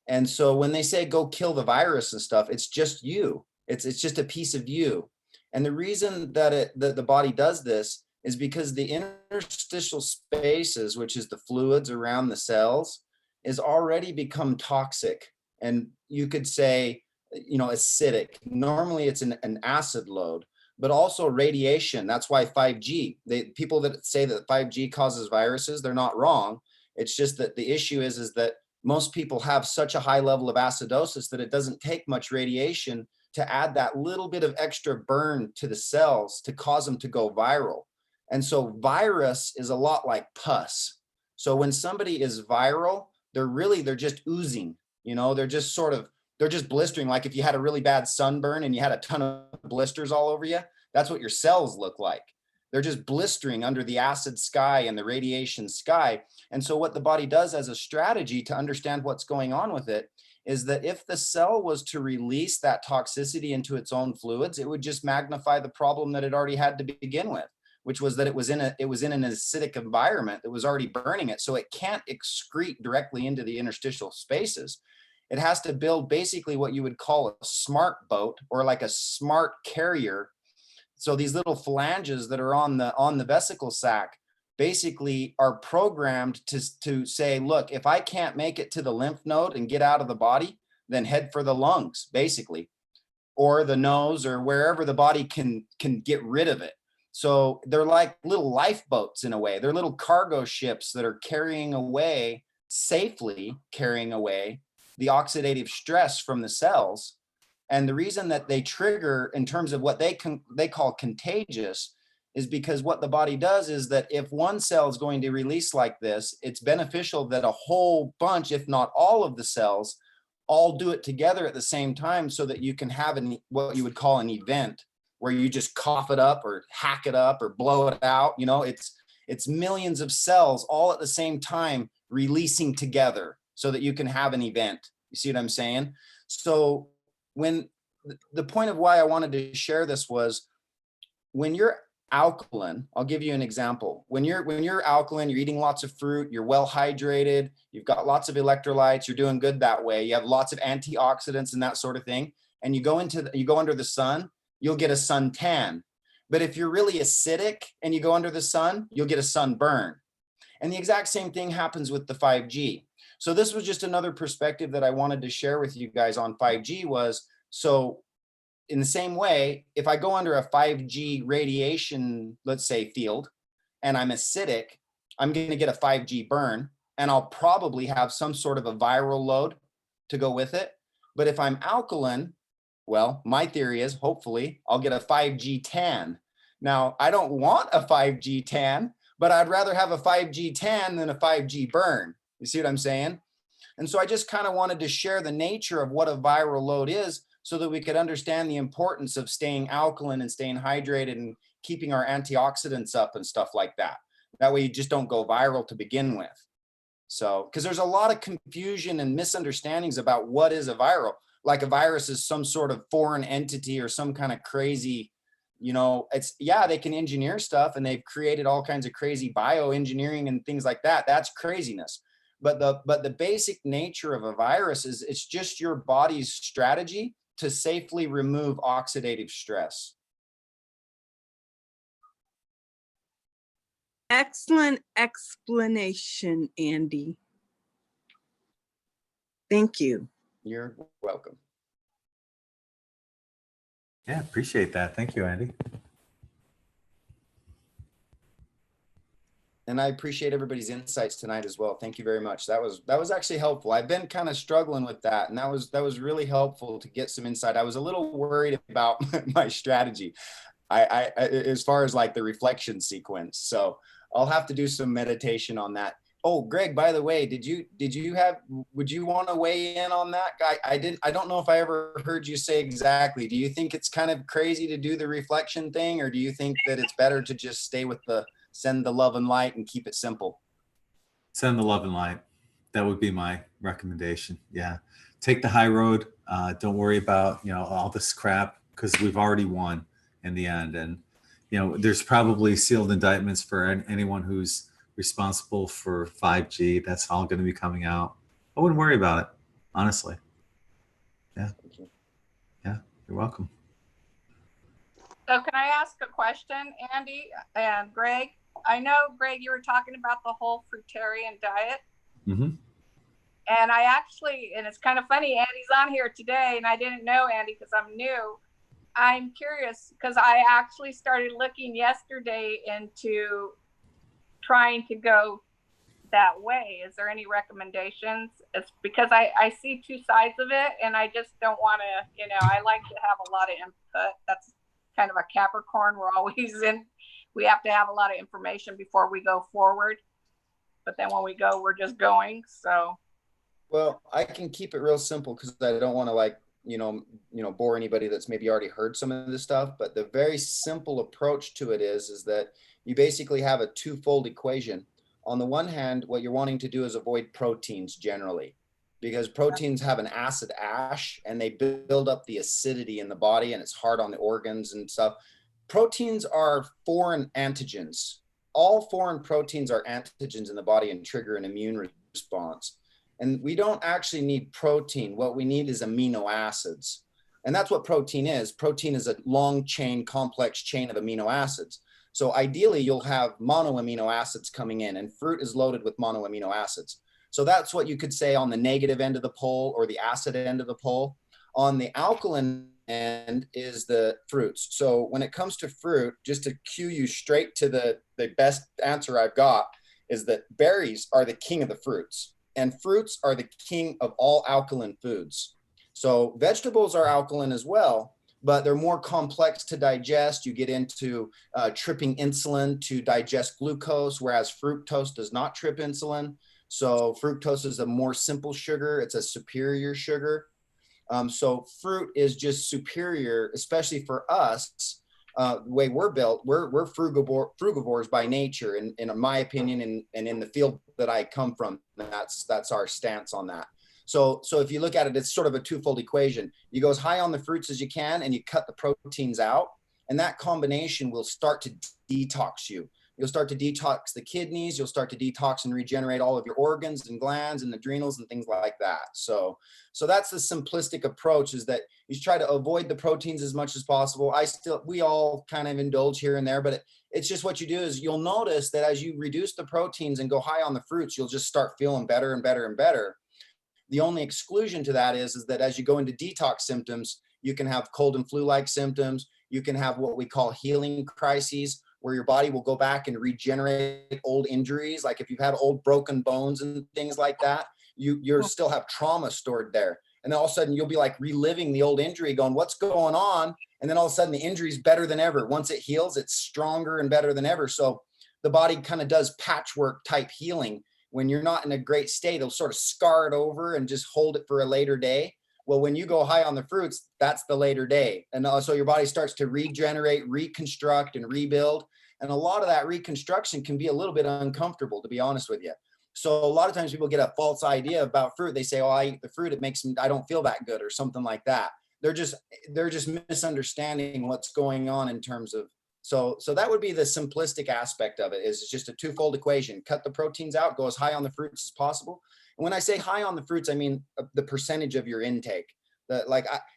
And so when they say go kill the virus and stuff, it's just you. It's just a piece of you. And the reason that the body does this is because the interstitial spaces, which is the fluids around the cells, is already become toxic. And you could say, you know, acidic. Normally it's an acid load, but also radiation. That's why 5G, people that say that 5G causes viruses, they're not wrong. It's just that the issue is that most people have such a high level of acidosis that it doesn't take much radiation to add that little bit of extra burn to the cells to cause them to go viral. And so virus is a lot like pus. So when somebody is viral, they're just oozing, you know, they're just blistering. Like if you had a really bad sunburn and you had a ton of blisters all over you, that's what your cells look like. They're just blistering under the acid sky and the radiation sky. And so what the body does as a strategy to understand what's going on with it is that if the cell was to release that toxicity into its own fluids, it would just magnify the problem that it already had to begin with, which was that it was in an acidic environment that was already burning it. So it can't excrete directly into the interstitial spaces. It has to build basically what you would call a smart boat, or like a smart carrier. So these little phalanges that are on the vesicle sac basically are programmed to say, look, if I can't make it to the lymph node and get out of the body, then head for the lungs, basically, or the nose, or wherever the body can get rid of it. So they're like little lifeboats in a way. They're little cargo ships that are safely carrying away the oxidative stress from the cells. And the reason that they trigger in terms of what they call contagious is because what the body does is that if one cell is going to release like this, it's beneficial that a whole bunch, if not all of the cells, all do it together at the same time, so that you can have what you would call an event where you just cough it up or hack it up or blow it out. You know, it's millions of cells all at the same time releasing together so that you can have an event. You see what I'm saying? So when the point of why I wanted to share this was, when you're alkaline, I'll give you an example. When you're alkaline, you're eating lots of fruit, you're well hydrated, you've got lots of electrolytes, you're doing good that way. You have lots of antioxidants and that sort of thing. And you go under the sun, you'll get a suntan. But if you're really acidic and you go under the sun, you'll get a sunburn. And the exact same thing happens with the 5G. So this was just another perspective that I wanted to share with you guys on 5G was, so in the same way, if I go under a 5G radiation, let's say, field, and I'm acidic, I'm going to get a 5G burn, and I'll probably have some sort of a viral load to go with it. But if I'm alkaline, well, my theory is hopefully I'll get a 5G tan. Now, I don't want a 5G tan, but I'd rather have a 5G tan than a 5G burn. You see what I'm saying? And so I just kind of wanted to share the nature of what a viral load is, so that we could understand the importance of staying alkaline and staying hydrated and keeping our antioxidants up and stuff like that. That way you just don't go viral to begin with. So, because there's a lot of confusion and misunderstandings about what is a viral. Like a virus is some sort of foreign entity or some kind of crazy, you know, they can engineer stuff, and they've created all kinds of crazy bioengineering and things like that. That's craziness. But the basic nature of a virus is it's just your body's strategy to safely remove oxidative stress. Excellent explanation, Andy. Thank you. You're welcome. Yeah, appreciate that. Thank you, Andy. And I appreciate everybody's insights tonight as well. Thank you very much. That was actually helpful. I've been kind of struggling with that, and that was really helpful to get some insight. I was a little worried about my strategy, I as far as like the reflection sequence. So I'll have to do some meditation on that. Oh, Greg, by the way, would you want to weigh in on that? I don't know if I ever heard you say exactly. Do you think it's kind of crazy to do the reflection thing, or do you think that it's better to just stay with send the love and light and keep it simple? Send the love and light. That would be my recommendation. Yeah. Take the high road. Don't worry about, all this crap, because we've already won in the end. And, there's probably sealed indictments for anyone who's responsible for 5G. That's all going to be coming out. I wouldn't worry about it, honestly. Yeah. Yeah. You're welcome. So can I ask a question, Andy and Greg? I know, Greg, you were talking about the whole fruitarian diet. Mm-hmm. And and it's kind of funny, Andy's on here today, and I didn't know Andy because I'm new. I'm curious because I actually started looking yesterday into trying to go that way. Is there any recommendations? It's because I see two sides of it, and I just don't want to, I like to have a lot of input. That's kind of a Capricorn. We have to have a lot of information before we go forward. but then when we go, we're just going. So. Well, I can keep it real simple because I don't want to like, bore anybody that's maybe already heard some of this stuff. But the very simple approach to it is that you basically have a twofold equation. On the one hand, what you're wanting to do is avoid proteins generally, because proteins have an acid ash and they build up the acidity in the body and it's hard on the organs and stuff. Proteins are foreign antigens. All foreign proteins are antigens in the body and trigger an immune response. And we don't actually need protein. What we need is amino acids. And that's what protein is. Protein is a long chain, complex chain of amino acids. So ideally, you'll have mono amino acids coming in, and fruit is loaded with mono amino acids. So that's what you could say on the negative end of the pole or the acid end of the pole. On the alkaline end is the fruits. So when it comes to fruit, just to cue you straight to the best answer I've got is that berries are the king of the fruits. And fruits are the king of all alkaline foods. So vegetables are alkaline as well, but they're more complex to digest. You get into tripping insulin to digest glucose, whereas fructose does not trip insulin. So fructose is a more simple sugar. It's a superior sugar. So fruit is just superior, especially for us. The way we're built, we're frugivores by nature, in my opinion, and in the field that I come from, that's our stance on that. So if you look at it, it's sort of a twofold equation. You go as high on the fruits as you can, and you cut the proteins out, and that combination will start to detox you. You'll start to detox the kidneys. You'll start to detox and regenerate all of your organs and glands and adrenals and things like that. So that's the simplistic approach, is that you try to avoid the proteins as much as possible. We all kind of indulge here and there, but it's just what you do is you'll notice that as you reduce the proteins and go high on the fruits, you'll just start feeling better and better and better. The only exclusion to that is that as you go into detox symptoms, you can have cold and flu-like symptoms. You can have what we call healing crises, where your body will go back and regenerate old injuries. Like if you've had old broken bones and things like that, you still have trauma stored there. And then all of a sudden you'll be like reliving the old injury going, what's going on? And then all of a sudden the injury is better than ever. Once it heals, it's stronger and better than ever. So the body kind of does patchwork type healing. When you're not in a great state, it'll sort of scar it over and just hold it for a later day. Well, when you go high on the fruits, that's the later day. And so your body starts to regenerate, reconstruct, and rebuild. And a lot of that reconstruction can be a little bit uncomfortable, to be honest with you. So a lot of times people get a false idea about fruit. They say, oh, I eat the fruit, it makes me, I don't feel that good or something like that. They're just misunderstanding what's going on in terms of, so that would be the simplistic aspect of it, is it's just a twofold equation. Cut the proteins out, go as high on the fruits as possible. And when I say high on the fruits, I mean the percentage of your intake.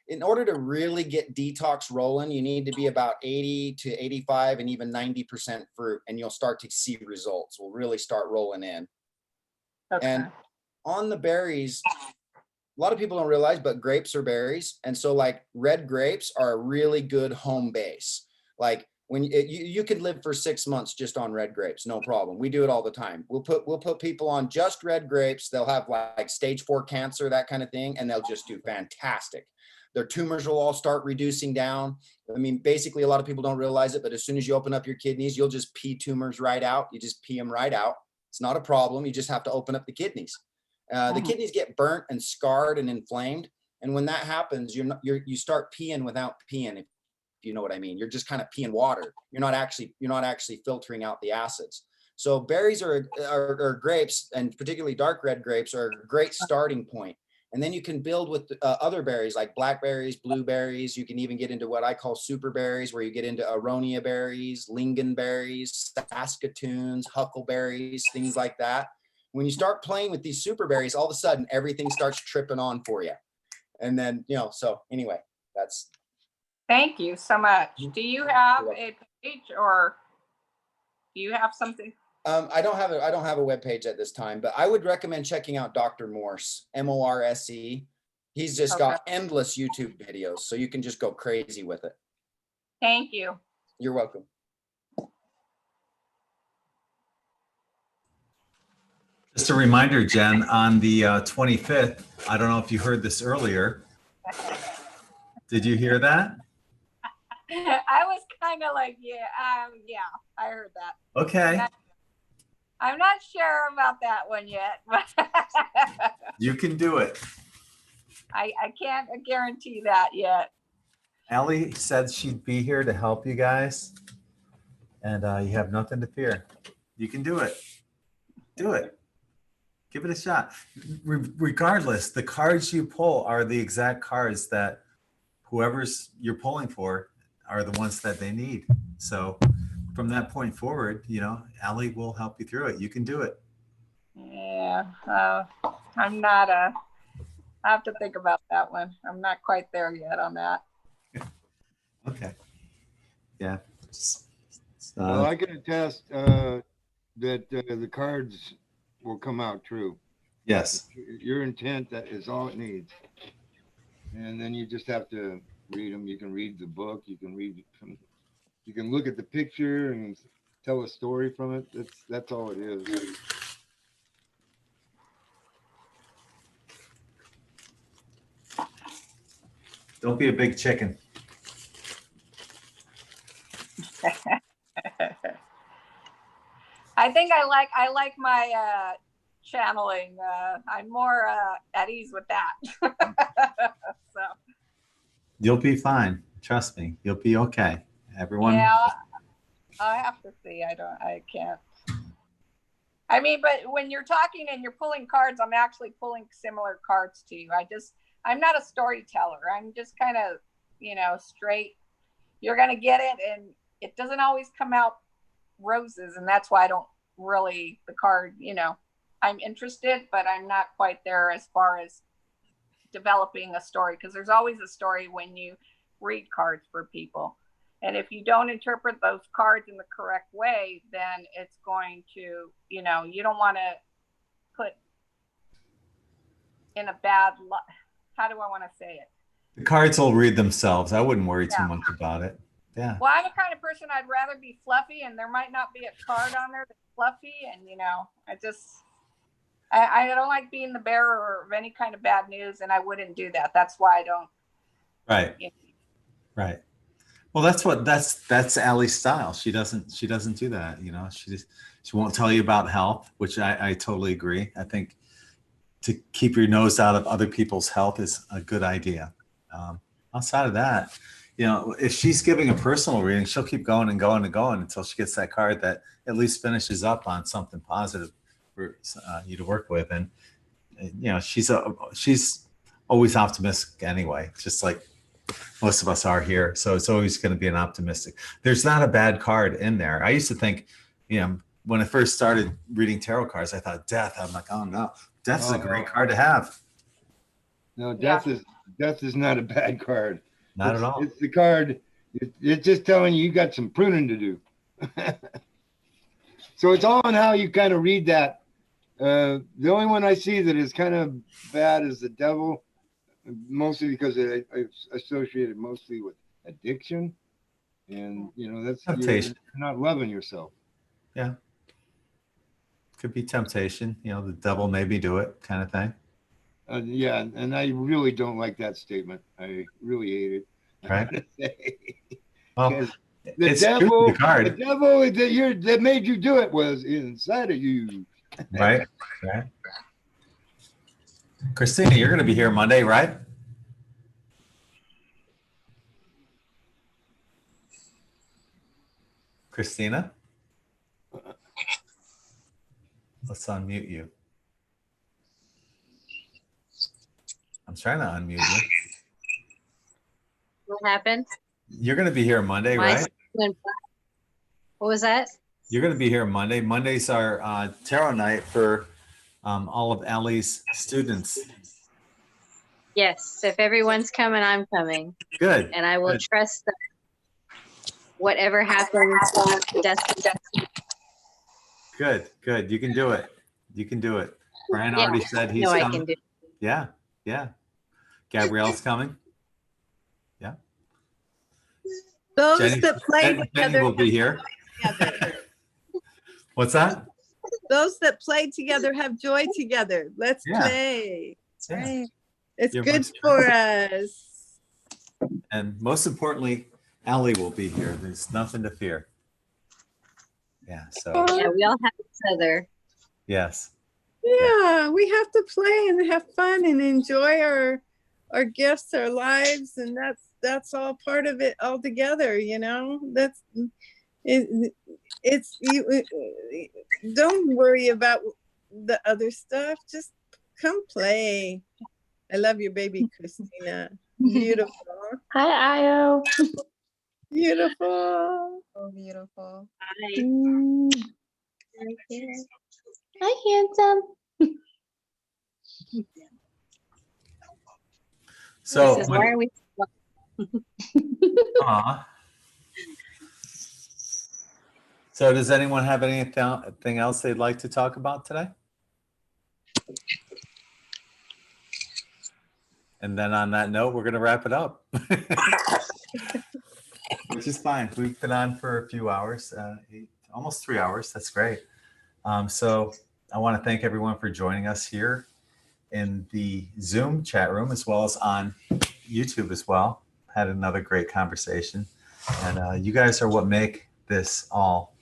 In order to really get detox rolling, you need to be about 80 to 85 and even 90% fruit, and you'll start to see results. Will really start rolling in. Okay. And on the berries, a lot of people don't realize, but grapes are berries. And so like red grapes are a really good home base. Like when you could live for 6 months just on red grapes, no problem. We do it all the time. We'll put people on just red grapes. They'll have like stage 4 cancer, that kind of thing, and they'll just do fantastic. Their tumors will all start reducing down. I mean, basically, a lot of people don't realize it, but as soon as you open up your kidneys, you'll just pee tumors right out. You just pee them right out. It's not a problem. You just have to open up the kidneys. The kidneys get burnt and scarred and inflamed, and when that happens, you start peeing without peeing. If you know what I mean. You're just kind of peeing water. You're not actually filtering out the acids. So berries or grapes, and particularly dark red grapes, are a great starting point. And then you can build with other berries like blackberries, blueberries. You can even get into what I call super berries, where you get into aronia berries, lingonberries, saskatoons, huckleberries, things like that. When you start playing with these super berries, all of a sudden everything starts tripping on for you. And then, so anyway, that's. Thank you so much. Do you have a page, or do you have something? I don't have a web page at this time, but I would recommend checking out Dr. Morse, Morse. He's just got endless YouTube videos, so you can just go crazy with it. Thank you. You're welcome. Just a reminder, Jen, on the 25th, I don't know if you heard this earlier. Did you hear that? I was kind of like, yeah, I heard that. Okay. I'm not sure about that one yet, but You can do it. I can't guarantee that yet. Allie said she'd be here to help you guys, and you have nothing to fear. You can do it. Do it. Give it a shot. Regardless, the cards you pull are the exact cards that whoever's you're pulling for are the ones that they need. So from that point forward, you know, Allie will help you through it. You can do it. Yeah, I'm not I have to think about that one. I'm not quite there yet on that. Okay. Yeah. Well, I can attest that the cards will come out true. Yes. Your intent, that is all it needs. And then you just have to read them. You can read the book. You can read from, you can look at the picture and tell a story from it. That's all it is. Don't be a big chicken. I think I like my channeling. I'm more at ease with that. So You'll be fine. Trust me. You'll be okay. Everyone. yeah, I have to see. I can't. I mean, but when you're talking and you're pulling cards, I'm actually pulling similar cards to you. I'm not a storyteller. I'm just kind of, you know, straight. You're going to get it. And it doesn't always come out roses. And that's why I don't really, the card, you know, I'm interested, but I'm not quite there as far as developing a story, because there's always a story when you read cards for people. And if you don't interpret those cards in the correct way, then it's going to, you know, you don't want to put in a bad, how do I want to say it? The cards will read themselves. I wouldn't worry too much about it. Yeah. Well, I'm the kind of person I'd rather be fluffy, and there might not be a card on there that's fluffy. And, you know, I don't like being the bearer of any kind of bad news, and I wouldn't do that. That's why I don't. Right. You know. Right. Well, that's Allie's style. She doesn't do that. You know, she won't tell you about health, which I totally agree. I think to keep your nose out of other people's health is a good idea. Outside of that, you know, if she's giving a personal reading, she'll keep going and going and going until she gets that card that at least finishes up on something positive for you to work with. And you know, she's always optimistic anyway, just like most of us are here. So it's always going to be an optimistic. There's not a bad card in there. I used to think, you know, when I first started reading tarot cards, I thought death. I'm like, oh no, death is a great card to have. No, death is not a bad card. Not at all. It's the card. It's just telling you got some pruning to do. So it's all on how you kind of read that. The only one I see that is kind of bad is the devil, mostly because it's associated mostly with addiction, and you know that's temptation. You're not loving yourself. Yeah, could be temptation. You know, the devil made me do it, kind of thing. Yeah, and I really don't like that statement. I really hate it. Right. Well, the devil that made you do it was inside of you. Right. Right. Christina, you're going to be here Monday, right? Christina? Let's unmute you. I'm trying to unmute you. What happened? You're going to be here Monday, right? What was that? You're going to be here Monday. Monday's our tarot night for all of Allie's students. Yes. If everyone's coming, I'm coming. Good. And I will trust that whatever happens, Good. Good. You can do it. You can do it. Brian already said he's coming. coming. I can do it. Yeah. Yeah. Gabrielle's coming. Yeah. Those Jenny, that play Jenny together will be here. What's that? Those that play together have joy together. Let's Yeah. play. Yeah. Right. It's You're good much for us. And most importantly, Allie will be here. There's nothing to fear. Yeah. So Yeah, we all have each other. yes. Yeah, we have to play and have fun and enjoy our gifts, our lives, and that's all part of it all together, you know. That's it, it's you don't worry about the other stuff. Just come play. I love your baby, Christina. Beautiful. Hi, Io. Beautiful. So beautiful. Hi. Right there. Hi, handsome. So Says, why are we? aw. So does anyone have anything else they'd like to talk about today? And then on that note, we're going to wrap it up. Which is fine. We've been on for a few hours, almost 3 hours. That's great. So I want to thank everyone for joining us here in the Zoom chat room, as well as on YouTube as well. Had another great conversation. And you guys are what make this all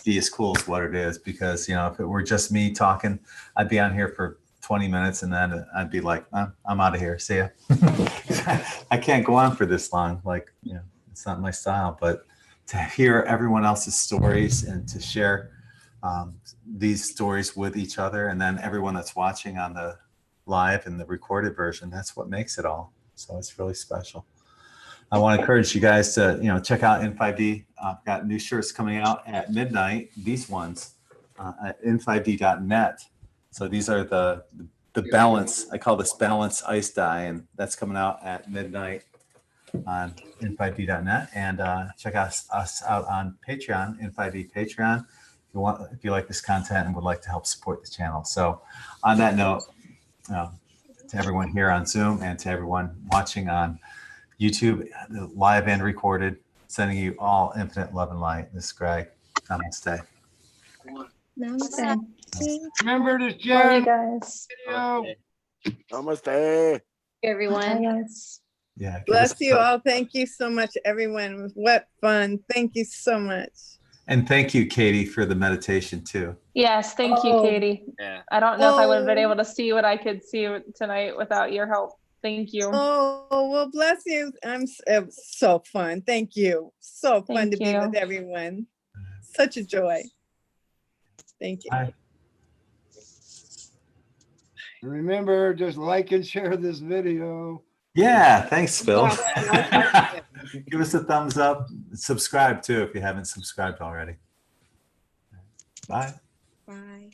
be as cool as what it is, because, you know, if it were just me talking, I'd be on here for 20 minutes and then I'd be like, I'm out of here. See ya. I can't go on for this long. Like, you know, it's not my style, but to hear everyone else's stories and to share these stories with each other, and then everyone that's watching on the live and the recorded version, that's what makes it all. So it's really special. I want to encourage you guys to, you know, check out In5D. I've got new shirts coming out at midnight. These ones at in5d.net. So these are the balance. I call this balance ice dye, and that's coming out at midnight on in5d.net. And check us out on Patreon, In5D Patreon, if you like this content and would like to help support the channel. So on that note, to everyone here on Zoom and to everyone watching on YouTube, live and recorded, sending you all infinite love and light. This is Greg. Namaste. Namaste. Remember to Bye, share you guys. video. Namaste. Everyone. Bye, guys. Yeah. Bless you all. Thank you so much, everyone. What fun. Thank you so much. And thank you, Katie, for the meditation too. Yes, thank you, Katie. Yeah. I don't know if I would have been able to see what I could see tonight without your help. Thank you. Oh, well, bless you. It was so fun. Thank you. So fun Thank to be you. with everyone. Such a joy. Thank you. Bye. Remember, just like and share this video. Yeah, thanks, Phil. Give us a thumbs up. Subscribe too if you haven't subscribed already. Bye. Bye.